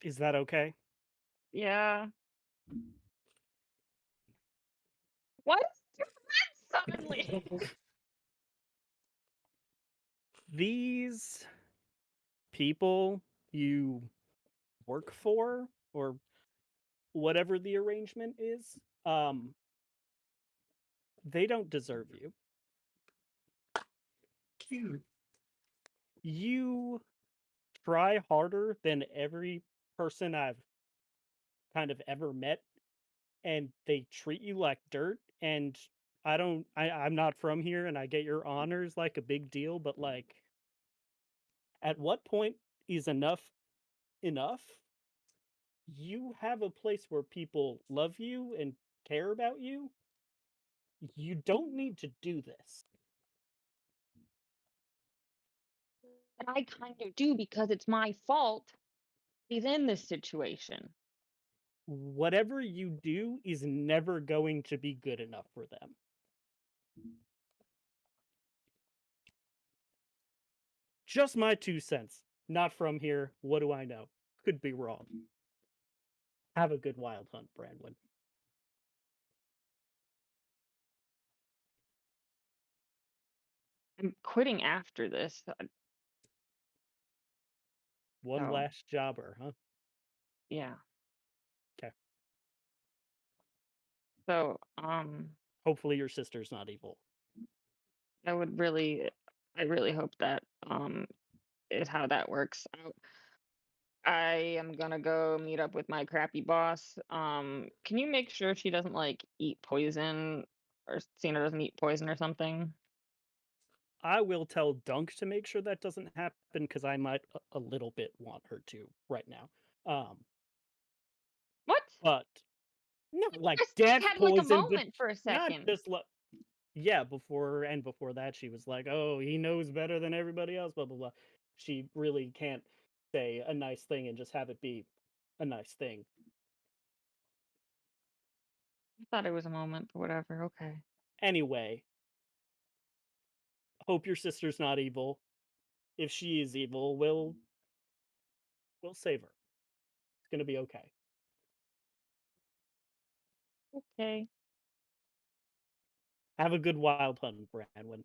Is that okay? Yeah. Why is your friend suddenly? These people you work for, or whatever the arrangement is, they don't deserve you. Cute. You try harder than every person I've kind of ever met, and they treat you like dirt. And I'm not from here, and I get your honors like a big deal, but like, at what point is enough enough? You have a place where people love you and care about you. You don't need to do this. And I kind of do because it's my fault he's in this situation. Whatever you do is never going to be good enough for them. Just my 2 cents. Not from here. What do I know? Could be wrong. Have a good wild hunt, Branwen. I'm quitting after this. One So last jobber, huh? yeah. Okay. So Hopefully your sister's not evil. I really hope that is how that works out. I am gonna go meet up with my crappy boss. Can you make sure she doesn't like eat poison or Sina doesn't eat poison or something? I will tell Dunk to make sure that doesn't happen because I might a little bit want her to right now. What? But not like Just death had like a poison, but moment for a not second. just like Yeah, before that, she was like, "Oh, he knows better than everybody else." Blah blah blah. She really can't say a nice thing and just have it be a nice thing. I thought it was a moment, but whatever. Okay. Anyway, hope your sister's not evil. If she is evil, we'll save her. It's gonna be okay. Okay. Have a good wild hunt, Branwen.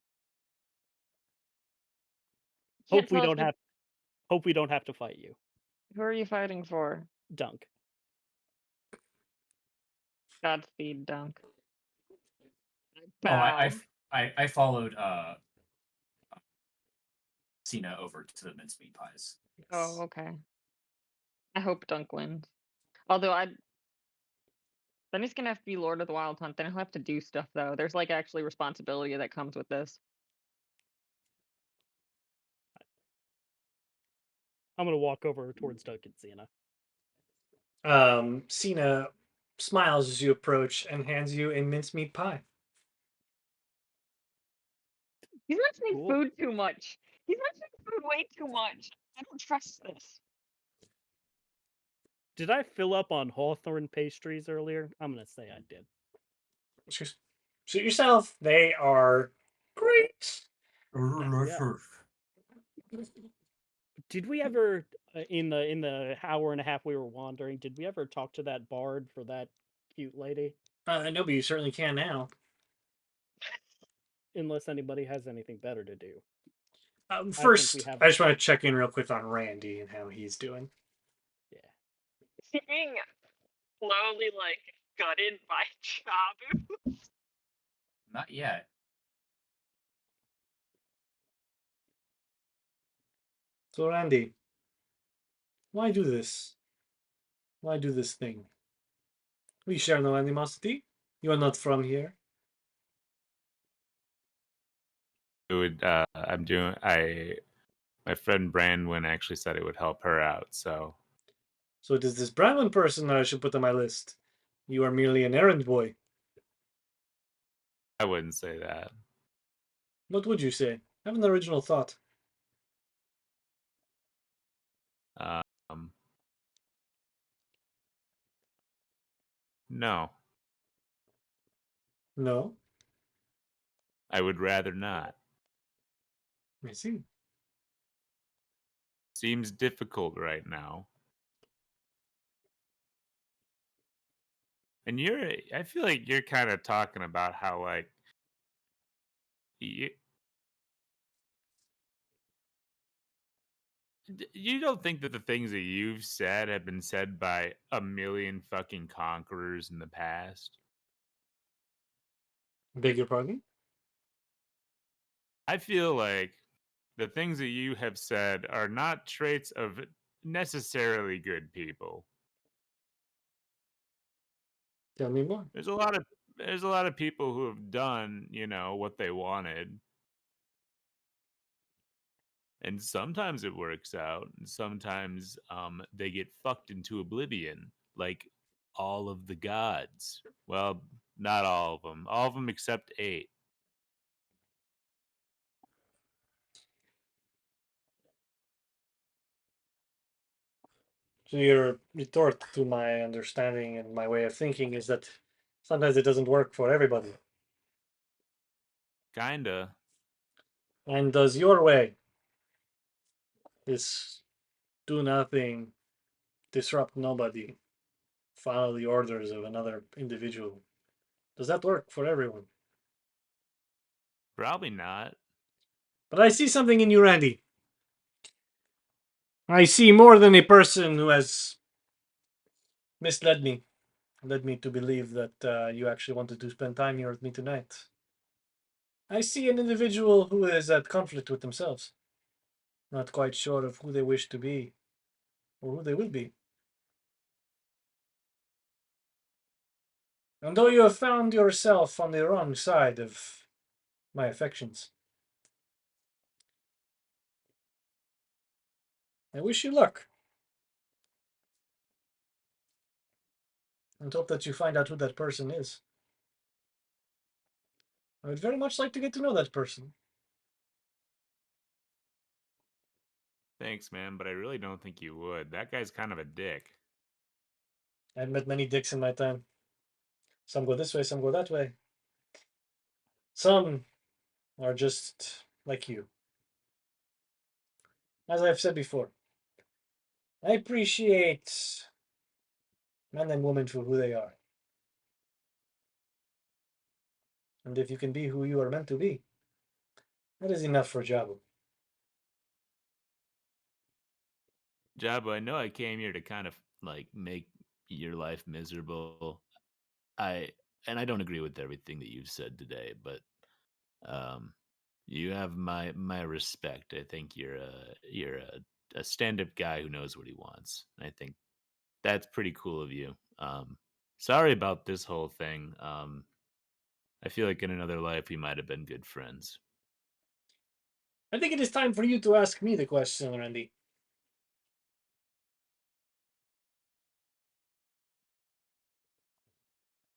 Can't Hope we tell if don't you. have hope we don't have to fight you, Who are you fighting for? Dunk. Godspeed, Dunk. Oh, Bow. I followed Sina over to the mincemeat pies. Oh, okay. I hope Dunk wins. Although then he's gonna have to be Lord of the Wild Hunt. Then he'll have to do stuff though. There's like actually responsibility that comes with this. I'm gonna walk over towards Dunk and Sina. Sina smiles as you approach and hands you a mincemeat pie. He's mentioning Cool. food too much. He's mentioning food way too much. I don't trust this. Did I fill up on hawthorn pastries earlier? I'm gonna say I did. Suit yourself. They are great. Yeah. Did we ever in the hour and a half we were wandering? Did we ever talk to that bard for that cute lady? No, but you certainly can now. Unless anybody has anything better to do. First, have. I just want to check in real quick on Randy and how he's doing. Yeah. Is he being slowly like gutted by Jabu? Not yet. So, Randy, why do this? Why do this thing? We share no animosity. You are not from here. It would. I'm doing. My friend Branwen actually said it would help her out. So So it is this Branwen person that I should put on my list. You are merely an errand boy. I wouldn't say that. What would you say? Have an original thought. Um, no, No, I would rather not. I see. Seems difficult right now. And I feel like you're kind of talking about how like you don't think that the things that you've said have been said by a million fucking conquerors in the past? Beg your pardon? I feel like the things that you have said are not traits of necessarily good people. Tell me more. There's a lot of people who have done, what they wanted. And sometimes it works out, and sometimes they get fucked into oblivion, like all of the gods. Well, not all of them. All of them except 8. So your retort to my understanding and my way of thinking is that sometimes it doesn't work for everybody. Kinda. And does your way, this do nothing, disrupt nobody, follow the orders of another individual, does that work for everyone? Probably not. But I see something in you, Randy. I see more than a person who has misled me, led me to believe that you actually wanted to spend time here with me tonight. I see an individual who is at conflict with themselves, not quite sure of who they wish to be or who they will be. And though you have found yourself on the wrong side of my affections, I wish you luck. And hope that you find out who that person is. I would very much like to get to know that person. Thanks, man, but I really don't think you would. That guy's kind of a dick. I've met many dicks in my time. Some go this way, some go that way. Some are just like you. As I've said before, I appreciate men and women for who they are. And if you can be who you are meant to be, that is enough for Jabu. Jabu, I know I came here to kind of like make your life miserable. I and I don't agree with everything that you've said today, but um you have my respect. I think you're a stand-up guy who knows what he wants. I think that's pretty cool of you. Sorry about this whole thing. I feel like in another life we might have been good friends. I think it is time for you to ask me the question, Randy.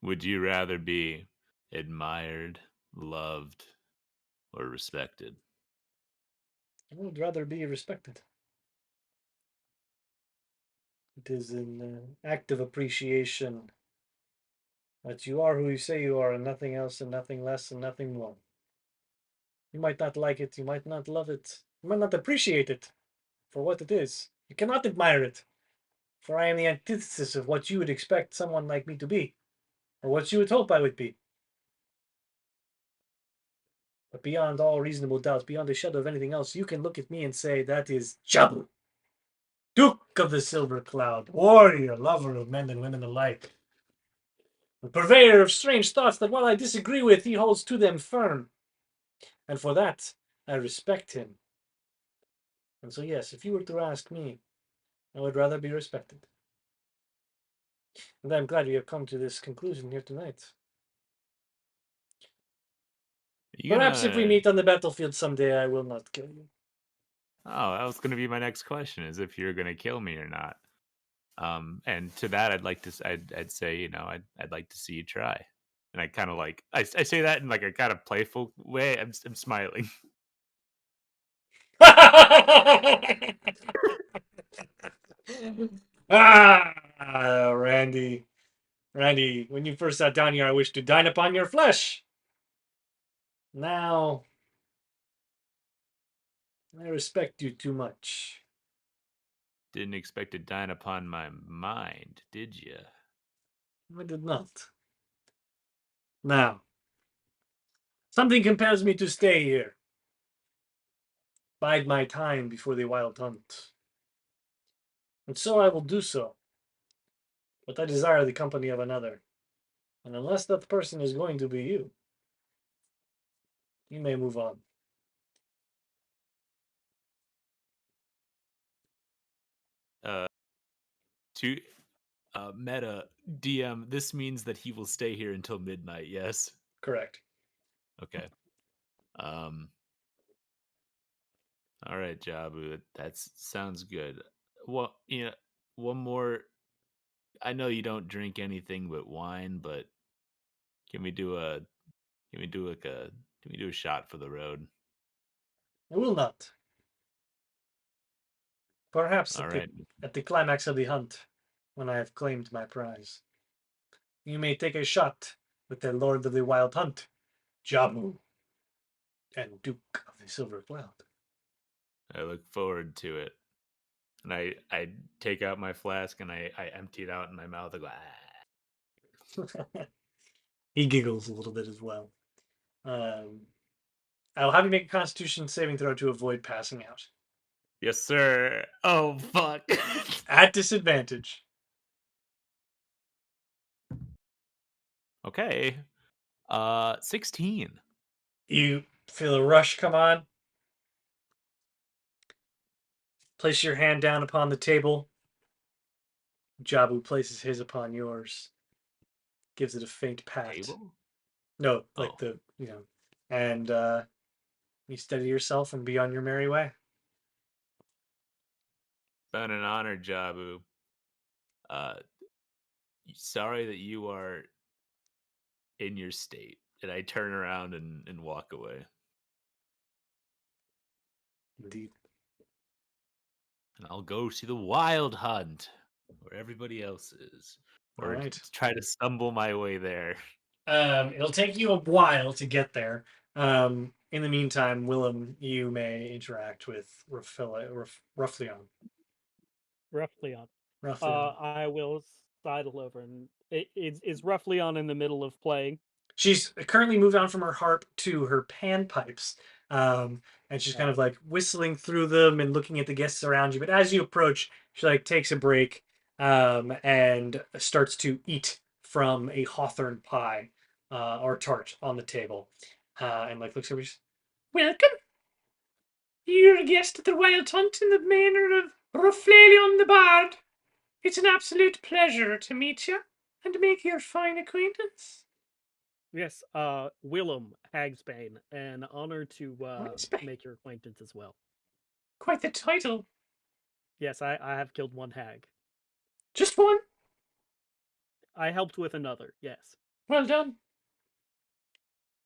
Would you rather be admired, loved, or respected? I would rather be respected. It is an act of appreciation that you are who you say you are, and nothing else, and nothing less, and nothing more. You might not like it, you might not love it, you might not appreciate it for what it is. You cannot admire it, for I am the antithesis of what you would expect someone like me to be, or what you would hope I would be. But beyond all reasonable doubt, beyond a shadow of anything else, you can look at me and say, that is Jabu, Duke of the Silver Cloud, warrior, lover of men and women alike, the purveyor of strange thoughts that while I disagree with, he holds to them firm. And for that, I respect him. And so, yes, if you were to ask me, I would rather be respected. And I'm glad we have come to this conclusion here tonight. You Perhaps if we gonna meet on the battlefield someday, I will not kill you. Oh, that was gonna be my next question: is if you're gonna kill me or not. And to that, I'd like to. I'd say, I'd like to see you try. And I kind of like. I say that in like a kind of playful way. I'm smiling. Randy. Randy, when you first sat down here, I wished to dine upon your flesh. Now, I respect you too much. Didn't expect to dine upon my mind, did you? I did not. Now, something compels me to stay here. Bide my time before the wild hunt. And so I will do so. But I desire the company of another. And unless that person is going to be you, you may move on. Uh, to Meta DM. This means that he will stay here until midnight. Yes. Correct. Okay. Um. All right, Jabu. That sounds good. Well, one more. I know you don't drink anything but wine, but can we do a can we do like a can we do a shot for the road? I will not. Perhaps All right. at the climax of the hunt, when I have claimed my prize. You may take a shot with the Lord of the Wild Hunt, Jabu, and Duke of the Silver Cloud. I look forward to it. And I take out my flask and I empty it out in my mouth. I go, He giggles a little bit as well. I'll have you make a Constitution saving throw to avoid passing out. yes, sir. Oh fuck. At disadvantage. Okay. 16. You feel a rush come on. Place your hand down upon the table. Jabu places his upon yours. Gives it a faint pat. Table? No, like Oh. and you steady yourself and be on your merry way. Been an honor, Jabu. Uh sorry that you are in your state. and I turn around and walk away. Indeed. And I'll go to the wild hunt where everybody else is. All Or right. try to stumble my way there. It'll take you a while to get there. In the meantime, Willem, you may interact with Ruffleon. Roughly on. Ruffleon. I will sidle over, and is roughly on in the middle of playing. She's currently moved on from her harp to her panpipes, and she's kind of like whistling through them and looking at the guests around you. But as you approach, she like takes a break, and starts to eat from a hawthorn pie, or tart on the table, and like looks over. Welcome. You're a guest at the Wild Hunt in the manor of Ruffleon the Bard. It's an absolute pleasure to meet you and make your fine acquaintance. Yes, Willem Hagsbane, an honor to Hagsbane. make your acquaintance as well. Quite the title. Yes, I have killed one hag. Just one? I helped with another, yes. Well done.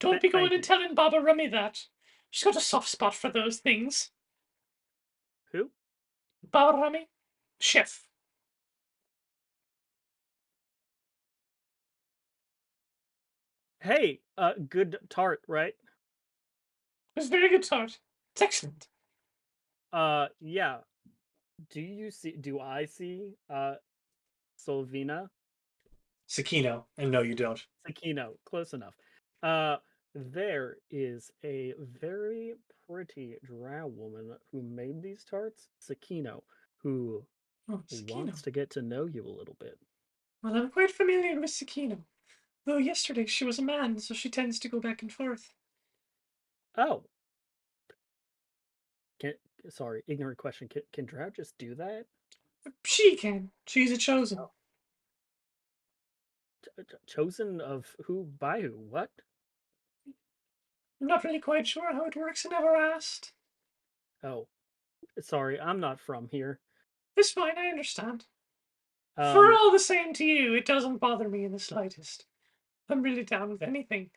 Don't be going Thank and you. telling Baba Rummy that. She's got a soft spot for those things. Who? Baba Rummy? Chef. Hey, good tart, right? It's very good tart. It's excellent. Yeah. Do I see Solvina? Sakino. And no, you don't. Sakino, close enough. There is a very pretty drow woman who made these tarts, Sakino, who Oh, Sakino. wants to get to know you a little bit. Well, I'm quite familiar with Sakino. Though yesterday she was a man, so she tends to go back and forth. Oh. Sorry, ignorant question. Can drow just do that? She can. She's a chosen. Oh. Chosen of who by who? What? I'm not really quite sure how it works. I never asked. Oh. Sorry, I'm not from here. It's fine, I understand. For Um, all the same to you, it doesn't bother me in the slightest. I'm really down with anything.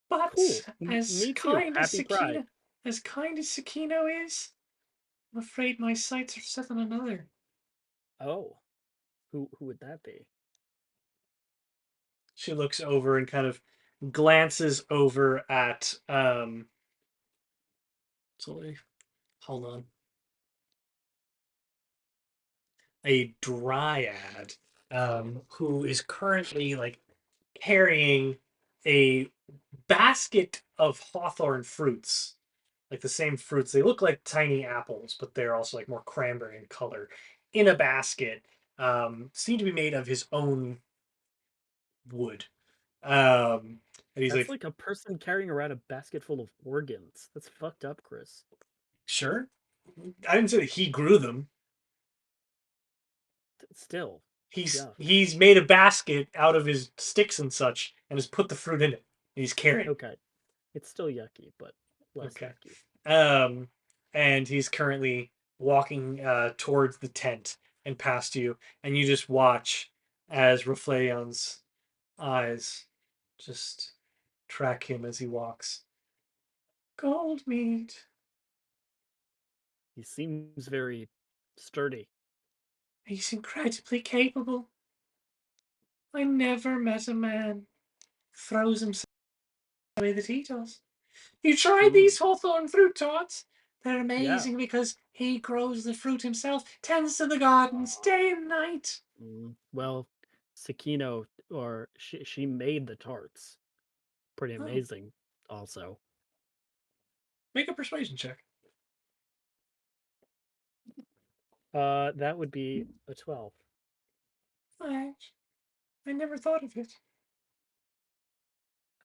But cool. as Me too. kind as Happy Pride. Sakino is, I'm afraid my sights are set on another. Oh. Who would that be? She looks over and kind of glances over at sorry, hold on. A dryad, who is currently like carrying a basket of hawthorn fruits, like the same fruits. They look like tiny apples, but they're also like more cranberry in color, in a basket. Seem to be made of his own wood. And he's That's like, like a person carrying around a basket full of organs. That's fucked up, Chris. sure. I didn't say that he grew them. Still. He's Yuck. he's made a basket out of his sticks and such, and has put the fruit in it. And he's carrying. Okay. It's still yucky, but less Okay. yucky. And he's currently walking towards the tent and past you, and you just watch as Rafleon's eyes just track him as he walks. Gold meat. He seems very sturdy. He's incredibly capable. I never met a man throws himself the way that he does. You tried Ooh. these hawthorn fruit tarts? They're Yeah. amazing because he grows the fruit himself, tends to the gardens day and night. Well, Sakino, or she made the tarts. Pretty Oh, amazing, also. make a persuasion check. That would be a 12. I never thought of it.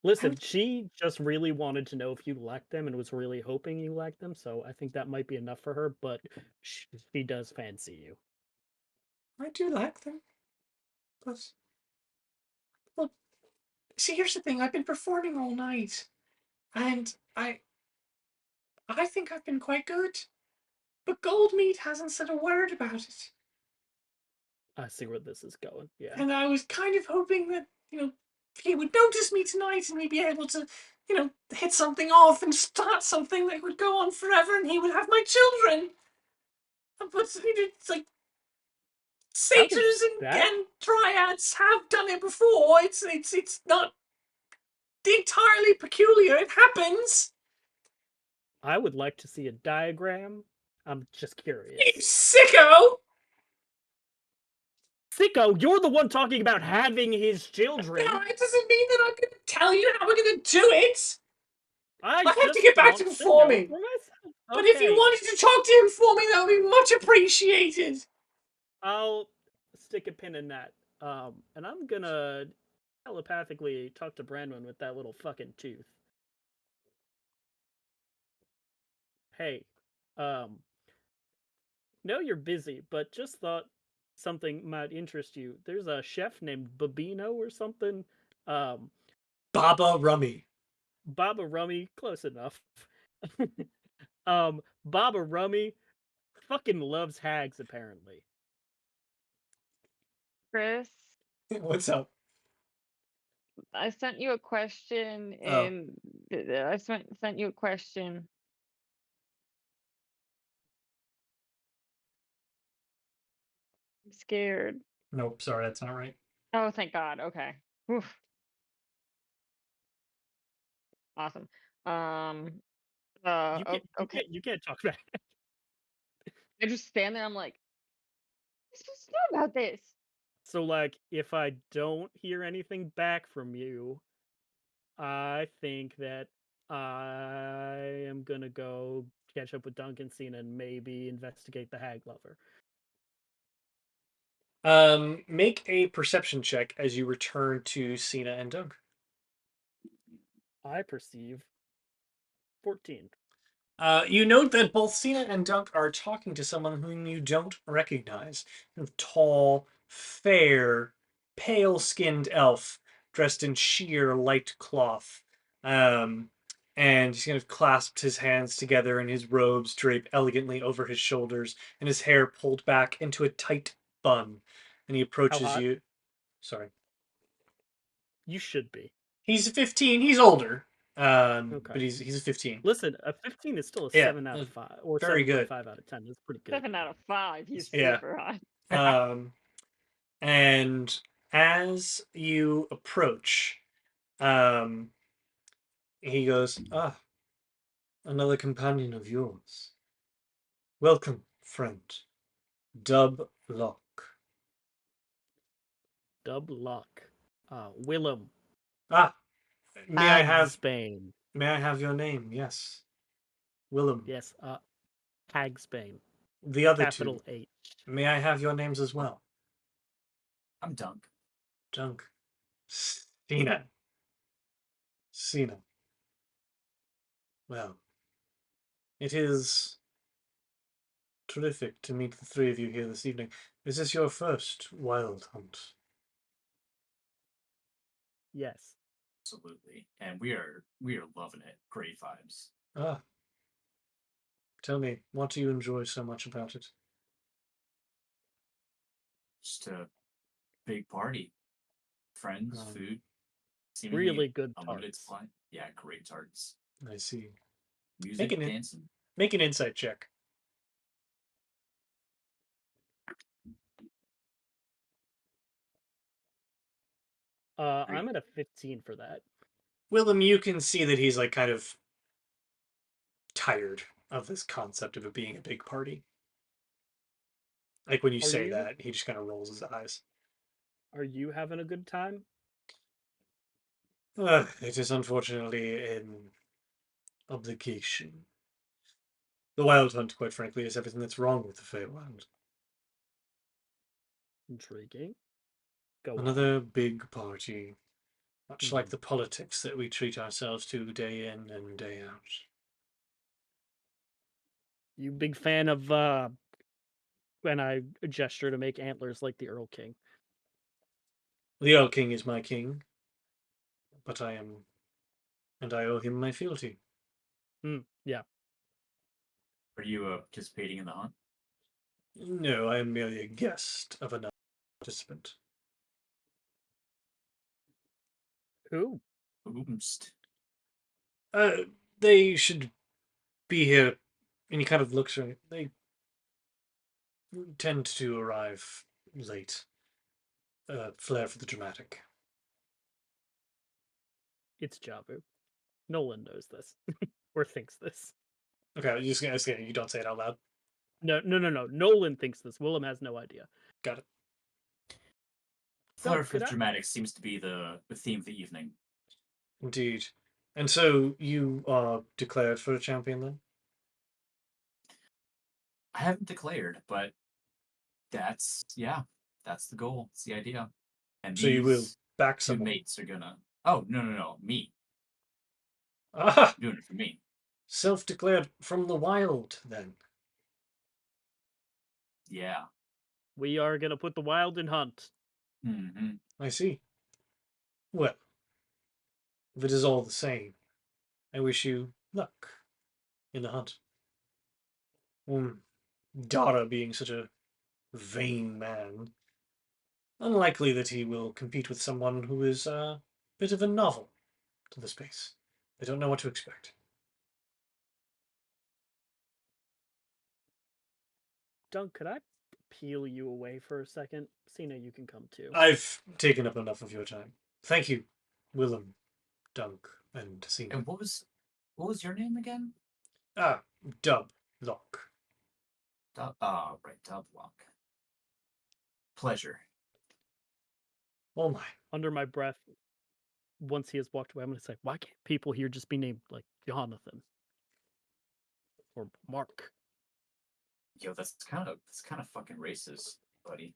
Listen, she just really wanted to know if you liked them and was really hoping you liked them, so I think that might be enough for her, but she does fancy you. I do like them. But, well, see, here's the thing. I've been performing all night, and I think I've been quite good. But Goldmeat hasn't said a word about it. I see where this is going, yeah. And I was kind of hoping that, he would notice me tonight and we'd be able to, hit something off and start something that would go on forever and he would have my children. But it's like How does satyrs that? and dryads have done it before. It's not entirely peculiar. It happens. I would like to see a diagram. I'm just You curious. sicko! Sicko, you're the one talking about having his children. No, it doesn't mean that I'm gonna tell you how we're gonna do it. I I have to just get back want to to for know me. for myself. But if you Okay. wanted to talk to him for me, that would be much appreciated. I'll stick a pin in that. And I'm gonna telepathically talk to Branwen with that little fucking tooth. Hey, know you're busy, but just thought something might interest you. There's a chef named Babino or something. Um, Baba Rummy. Baba Rummy, close enough. Baba Rummy fucking loves hags apparently. Chris, What's up? I sent you a question Oh. in. I sent you a question. I'm scared. Nope, sorry, that's not right. Oh, thank God. Okay. Oof. Awesome. Okay. You can't talk back. I just stand there. I'm like, I'm supposed to know about this. So like if I don't hear anything back from you, I think that I am gonna go catch up with Duncan Sina and maybe investigate the hag lover. Make a perception check as you return to Sina and Doug. I perceive 14. You note that both Sina and Dunk are talking to someone whom you don't recognize. A tall, fair, pale-skinned elf dressed in sheer light cloth. And he's kind of clasped his hands together and his robes drape elegantly over his shoulders and his hair pulled back into a tight bun. And he How approaches hot? you. Sorry. You should be. He's 15. He's older. Okay. But he's a 15. Listen, a 15 is still a Yeah, 7 out of 5 or very good. 7.5 out of 10. That's pretty good. 7 out of 5. He's Yeah. super hot. And as you approach, he goes, "Ah, another companion of yours. Welcome, friend. Dub Lock." Dub luck. Willem. Ah, may I have Hagsbane. your name? Yes. Willem. Yes, Hagsbane. The other Capital two. H. May I have your names as well? I'm Dunk. Dunk. Sina. Sina. Well, it is terrific to meet the three of you here this evening. Is this your first wild hunt? Yes. Absolutely. And we are loving it. Great vibes. Ah. Tell me, what do you enjoy so much about it? Just a big party. Friends, Um, food. Seemingly Really good unlimited tarts. supply. Yeah, great tarts. I see. Music, Make an, dancing. make an insight check. I'm at a 15 for that. Willem, you can see that he's like kind of tired of this concept of it being a big party. Like when you Are say you? that, he just kind of rolls his eyes. Are you having a good time? It is unfortunately an obligation. The Wild Hunt, quite frankly, is everything that's wrong with the Feywild. Intriguing. Go Another big party, much like Mhm. the politics that we treat ourselves to day in and day out. You big fan of when I gesture to make antlers like the Earl King. The Owl King is my king, but I owe him my fealty. Yeah. Are you participating in the hunt? No, I am merely a guest of another participant. Who? Oomst. They should be here. And he kind of looks at it. They tend to arrive late. Flair for the dramatic. It's Jabu. Nolan knows this. Or thinks this. Okay, you don't say it out loud. No. Nolan thinks this. Willem has no idea. Got it. Flair Doug, for could the I- dramatic seems to be the theme of the evening. Indeed. And so you are declared for a champion then? I haven't declared, but that's the goal. It's the idea. And So you will these back two someone. mates are gonna. Oh no, me. Ah, I'm doing it for me. self-declared from the wild then. Yeah. We are gonna put the wild in hunt. Mm-hmm. I see. Well, if it is all the same, I wish you luck in the hunt. Dara being such a vain man, unlikely that he will compete with someone who is a bit of a novel to the space. They don't know what to expect. Doug, could I peel you away for a second? Sina, you can come too. I've taken up enough of your time. Thank you, Willem, Dunk, and Sina. And what was your name again? Dub Lock. Right, Dublock. Pleasure. Oh my. Under my breath, once he has walked away, I'm gonna say, why can't people here just be named like Jonathan? Or Mark? Yo, that's kind of fucking racist, buddy.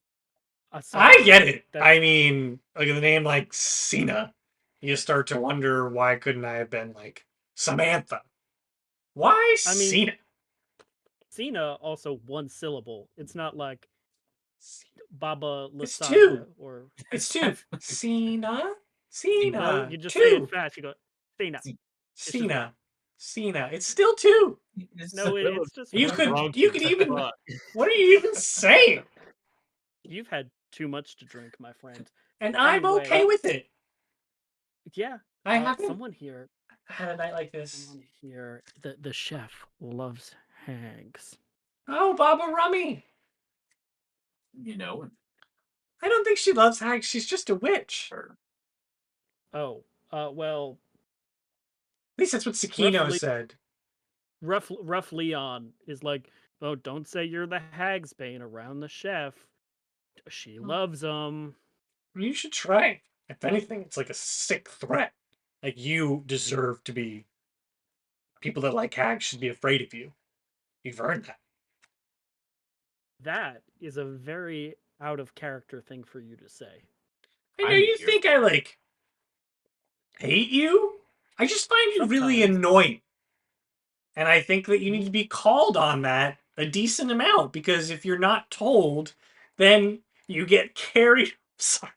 I get it. That's- I mean, like the name like Sina, you start to wonder why couldn't I have been like Samantha? Why I mean, Sina? Sina also one syllable. It's not like Baba It's Lasaga two. or It's two. Sina? Sina. no, Sina. you just say it Two. fast. You go Sina. Sina. Sina. It's still two. No, it's just You one. could Drunk you as could even fuck. what are you even saying? You've had too much to drink, my friend. And I'm Anyway. okay with it. Yeah. I haven't Someone here. had a night like this. Someone here. The chef loves hags. Oh, Baba Rummy. You know, I don't think she loves hags. She's just a witch. or Oh. Well, At least that's what Sakino Roughly- said. rough Leon is like, oh, don't say you're the hag's bane around the chef. She loves them. You should try. If anything, it's like a sick threat. Like you deserve to be. People that like hags should be afraid of you. You've earned that. That is a very out of character thing for you to say. I know I'm you here think for I like hate you. I just find you really Sometimes. annoying. And I think that you need to be called on that a decent amount because if you're not told, then you get carried. Sorry.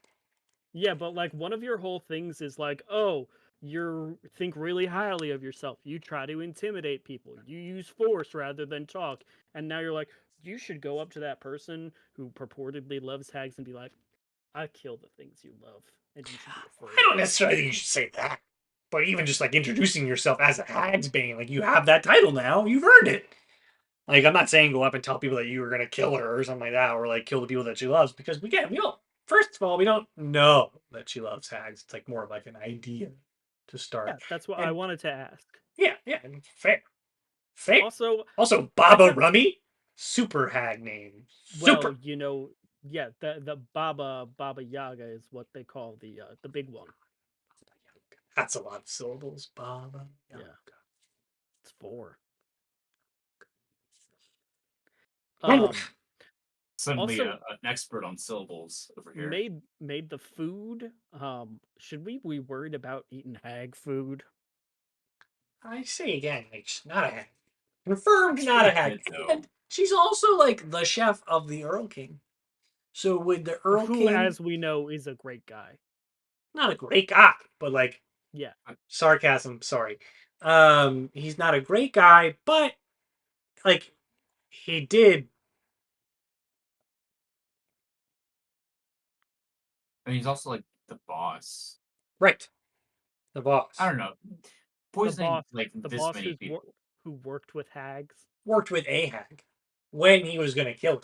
Yeah, but like one of your whole things is like, oh, you think really highly of yourself. You try to intimidate people. You use force rather than talk. And now you're like, you should go up to that person who purportedly loves hags and be like, I kill the things you love, and you should be afraid. I don't necessarily think you should say that. But even just like introducing yourself as a Hagsbane, like you have that title now, you've earned it. Like I'm not saying go up and tell people that you were gonna kill her or something like that, or like kill the people that she loves, because we don't. First of all, we don't know that she loves hags. It's like more of like an idea to start. Yeah, that's what I And- wanted to ask. Yeah, and fair. Fair. Also, Also, Baba Rummy, super hag name. Super. well, you know, yeah, the Baba Yaga is what they call the big one. That's a lot of syllables. Baba. Yeah. Yaga. It's 4. Well, Um, suddenly Also- an expert on syllables over here. made the food. Should we be worried about eating hag food? I say again, like she's not a hag. Confirmed, She's not a pretty hag. good, though. And she's also like the chef of the Earl King. So with the Earl Who, King, as we know, is a great guy. not a great guy, but like Yeah. sarcasm. Sorry, he's not a great guy, but like he did. I mean, he's also like the boss. Right. The boss. I don't know. The Poisoning boss, like the this boss many people. who worked with hags. Worked with a hag when he was going to kill him.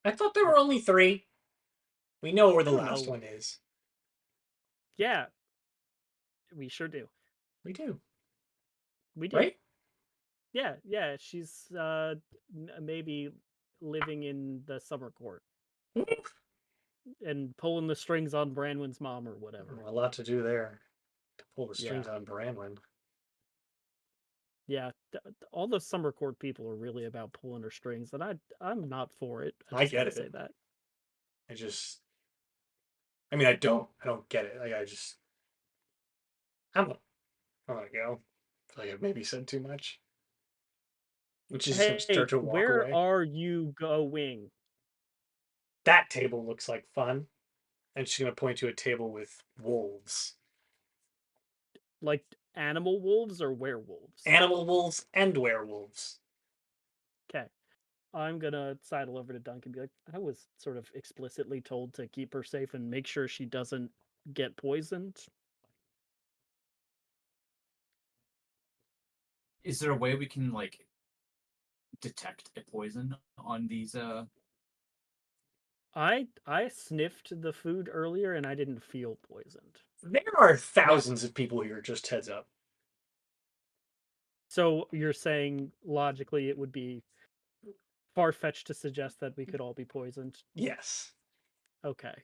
I thought there were only 3. We know where the I don't last know. one is. Yeah, we sure do. We do. We do. Right? Yeah. She's maybe living in the summer court and pulling the strings on Branwen's mom or whatever. A lot to do there. To pull the Yeah. strings on Branwen. Yeah, all the summer court people are really about pulling her strings, and I'm not for it. I just get wanna it. say that. I mean, I don't get it. Like, I'm gonna go. I feel like I've maybe said too much. And she's just gonna Hey, start to walk where away. are you going? That table looks like fun. And she's gonna point to a table with wolves. Like animal wolves or werewolves? Animal wolves and werewolves. Okay. I'm gonna sidle over to Dunk and be like, I was sort of explicitly told to keep her safe and make sure she doesn't get poisoned. Is there a way we can like detect a poison on these I sniffed the food earlier and I didn't feel poisoned. There are thousands of people here, just heads up. So you're saying logically it would be far-fetched to suggest that we could all be poisoned? Yes. Okay.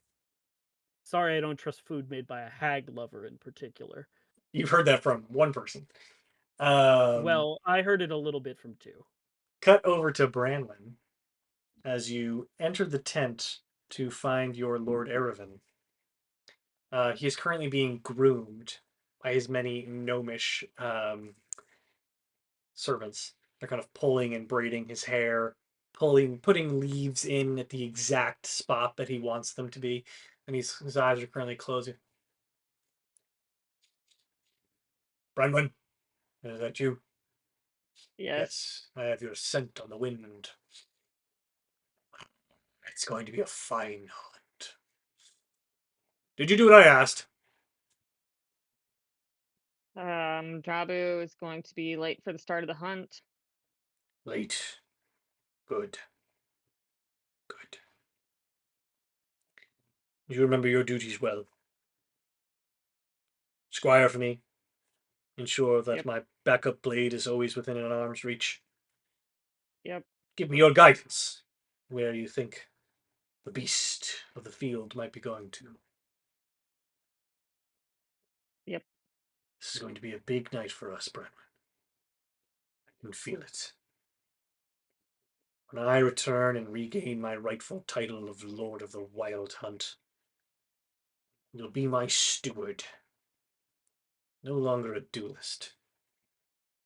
Sorry, I don't trust food made by a hag lover in particular. You've heard that from one person. Well, I heard it a little bit from 2. Cut over to Branwen as you enter the tent to find your Lord Erevan. He is currently being groomed by his many gnomish servants. They're kind of pulling and braiding his hair, putting leaves in at the exact spot that he wants them to be, and his eyes are currently closing. Branwen, is that you? Yes. I have your scent on the wind. It's going to be a fine hunt. Did you do what I asked? Jabu is going to be late for the start of the hunt. Late. Good. Good. You remember your duties well. Squire for me. Ensure that Yep. my backup blade is always within an arm's reach. Yep. Give me your guidance. Where you think the beast of the field might be going to. Yep. This is going to be a big night for us, Branwen. I can feel it. When I return and regain my rightful title of Lord of the Wild Hunt, you'll be my steward. No longer a duelist.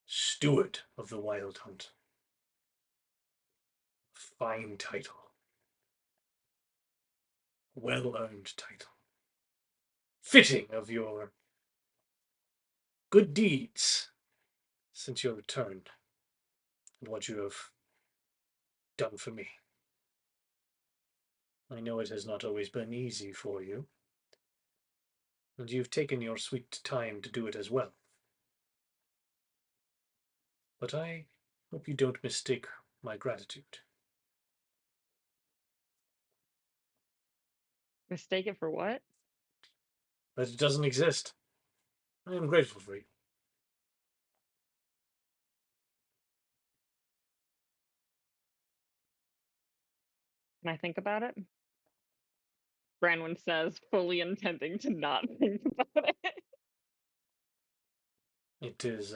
Steward of the Wild Hunt. Fine title. Well-earned title. Fitting of your good deeds since your return and what you have done for me. I know it has not always been easy for you, and you've taken your sweet time to do it as well. But I hope you don't mistake my gratitude. Mistake it for what? That it doesn't exist. I am grateful for you. Can I think about it? Branwen says, fully intending to not think about it. It is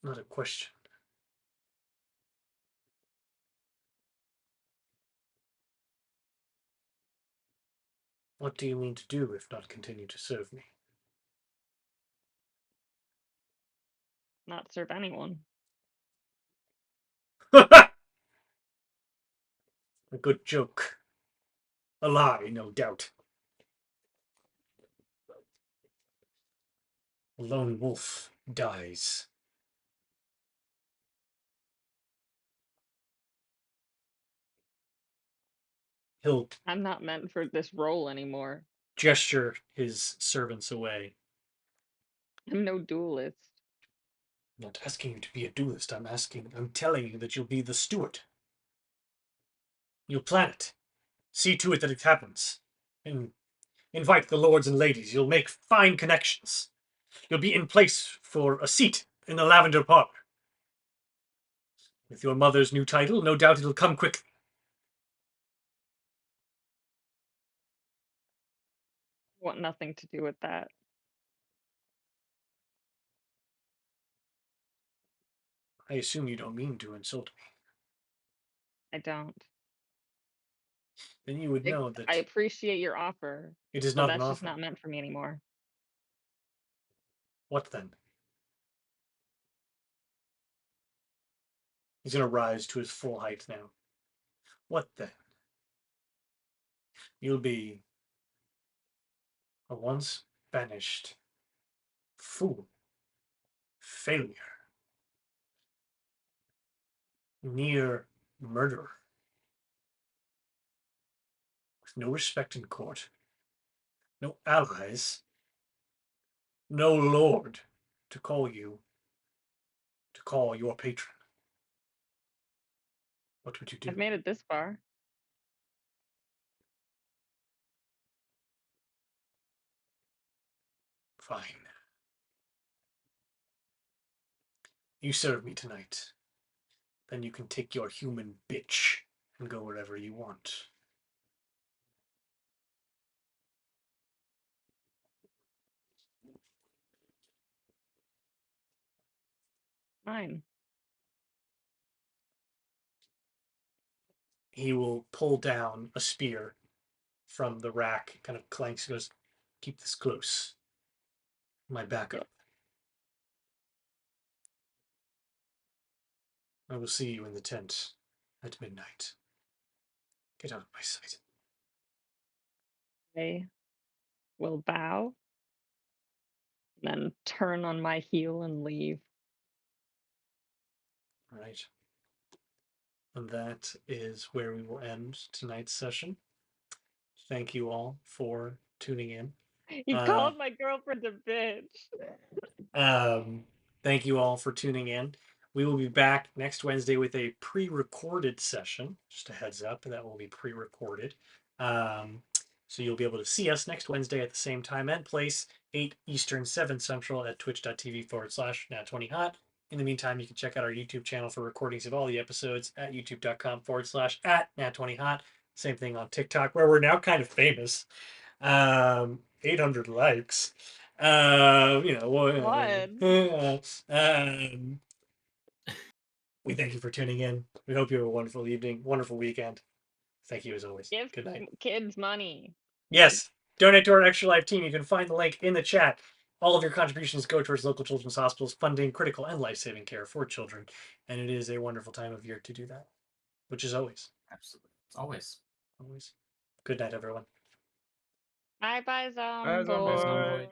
not a question. What do you mean to do if not continue to serve me? Not serve anyone. A good joke. A lie, no doubt. A lone wolf dies. He'll I'm not meant for this role anymore. gesture his servants away. I'm no duelist. I'm not asking you to be a duelist. I'm telling you that you'll be the steward. You'll plan it. See to it that it happens. And invite the lords and ladies. You'll make fine connections. You'll be in place for a seat in the lavender parlor. With your mother's new title, no doubt it'll come quickly. Want nothing to do with that. I assume you don't mean to insult me. I don't. Then you would know that I appreciate your offer, it is but not an that's just offer. not meant for me anymore. What then? He's going to rise to his full height now. What then? You'll be a once banished fool, failure, near murderer, with no respect in court, no allies, no lord to call you, to call your patron. What would you do? I've made it this far. Fine. You serve me tonight. Then you can take your human bitch and go wherever you want. Fine. He will pull down a spear from the rack, kind of clanks, goes, keep this close. My backup. I will see you in the tent at midnight. Get out of my sight. I will bow, then turn on my heel and leave. All right. And that is where we will end tonight's session. Thank you all for tuning in. You called my girlfriend a bitch. Thank you all for tuning in. We will be back next Wednesday with a pre-recorded session. Just a heads up, that will be pre-recorded. So you'll be able to see us next Wednesday at the same time and place, 8 Eastern, 7 Central at twitch.tv/Nat20Hot. In the meantime, you can check out our YouTube channel for recordings of all the episodes at youtube.com/@Nat20Hot. Same thing on TikTok, where we're now kind of famous. 800 likes. We thank you for tuning in. We hope you have a wonderful evening, wonderful weekend. Thank you as always. Give Good night. kids money. Yes, donate to our Extra Life team. You can find the link in the chat. All of your contributions go towards local children's hospitals funding critical and life-saving care for children, and it is a wonderful time of year to do that, which is always. Absolutely. Always. Always. Good night, everyone. Bye bye, Bye, Zomboid. Zomboid. Bye, Zomboid.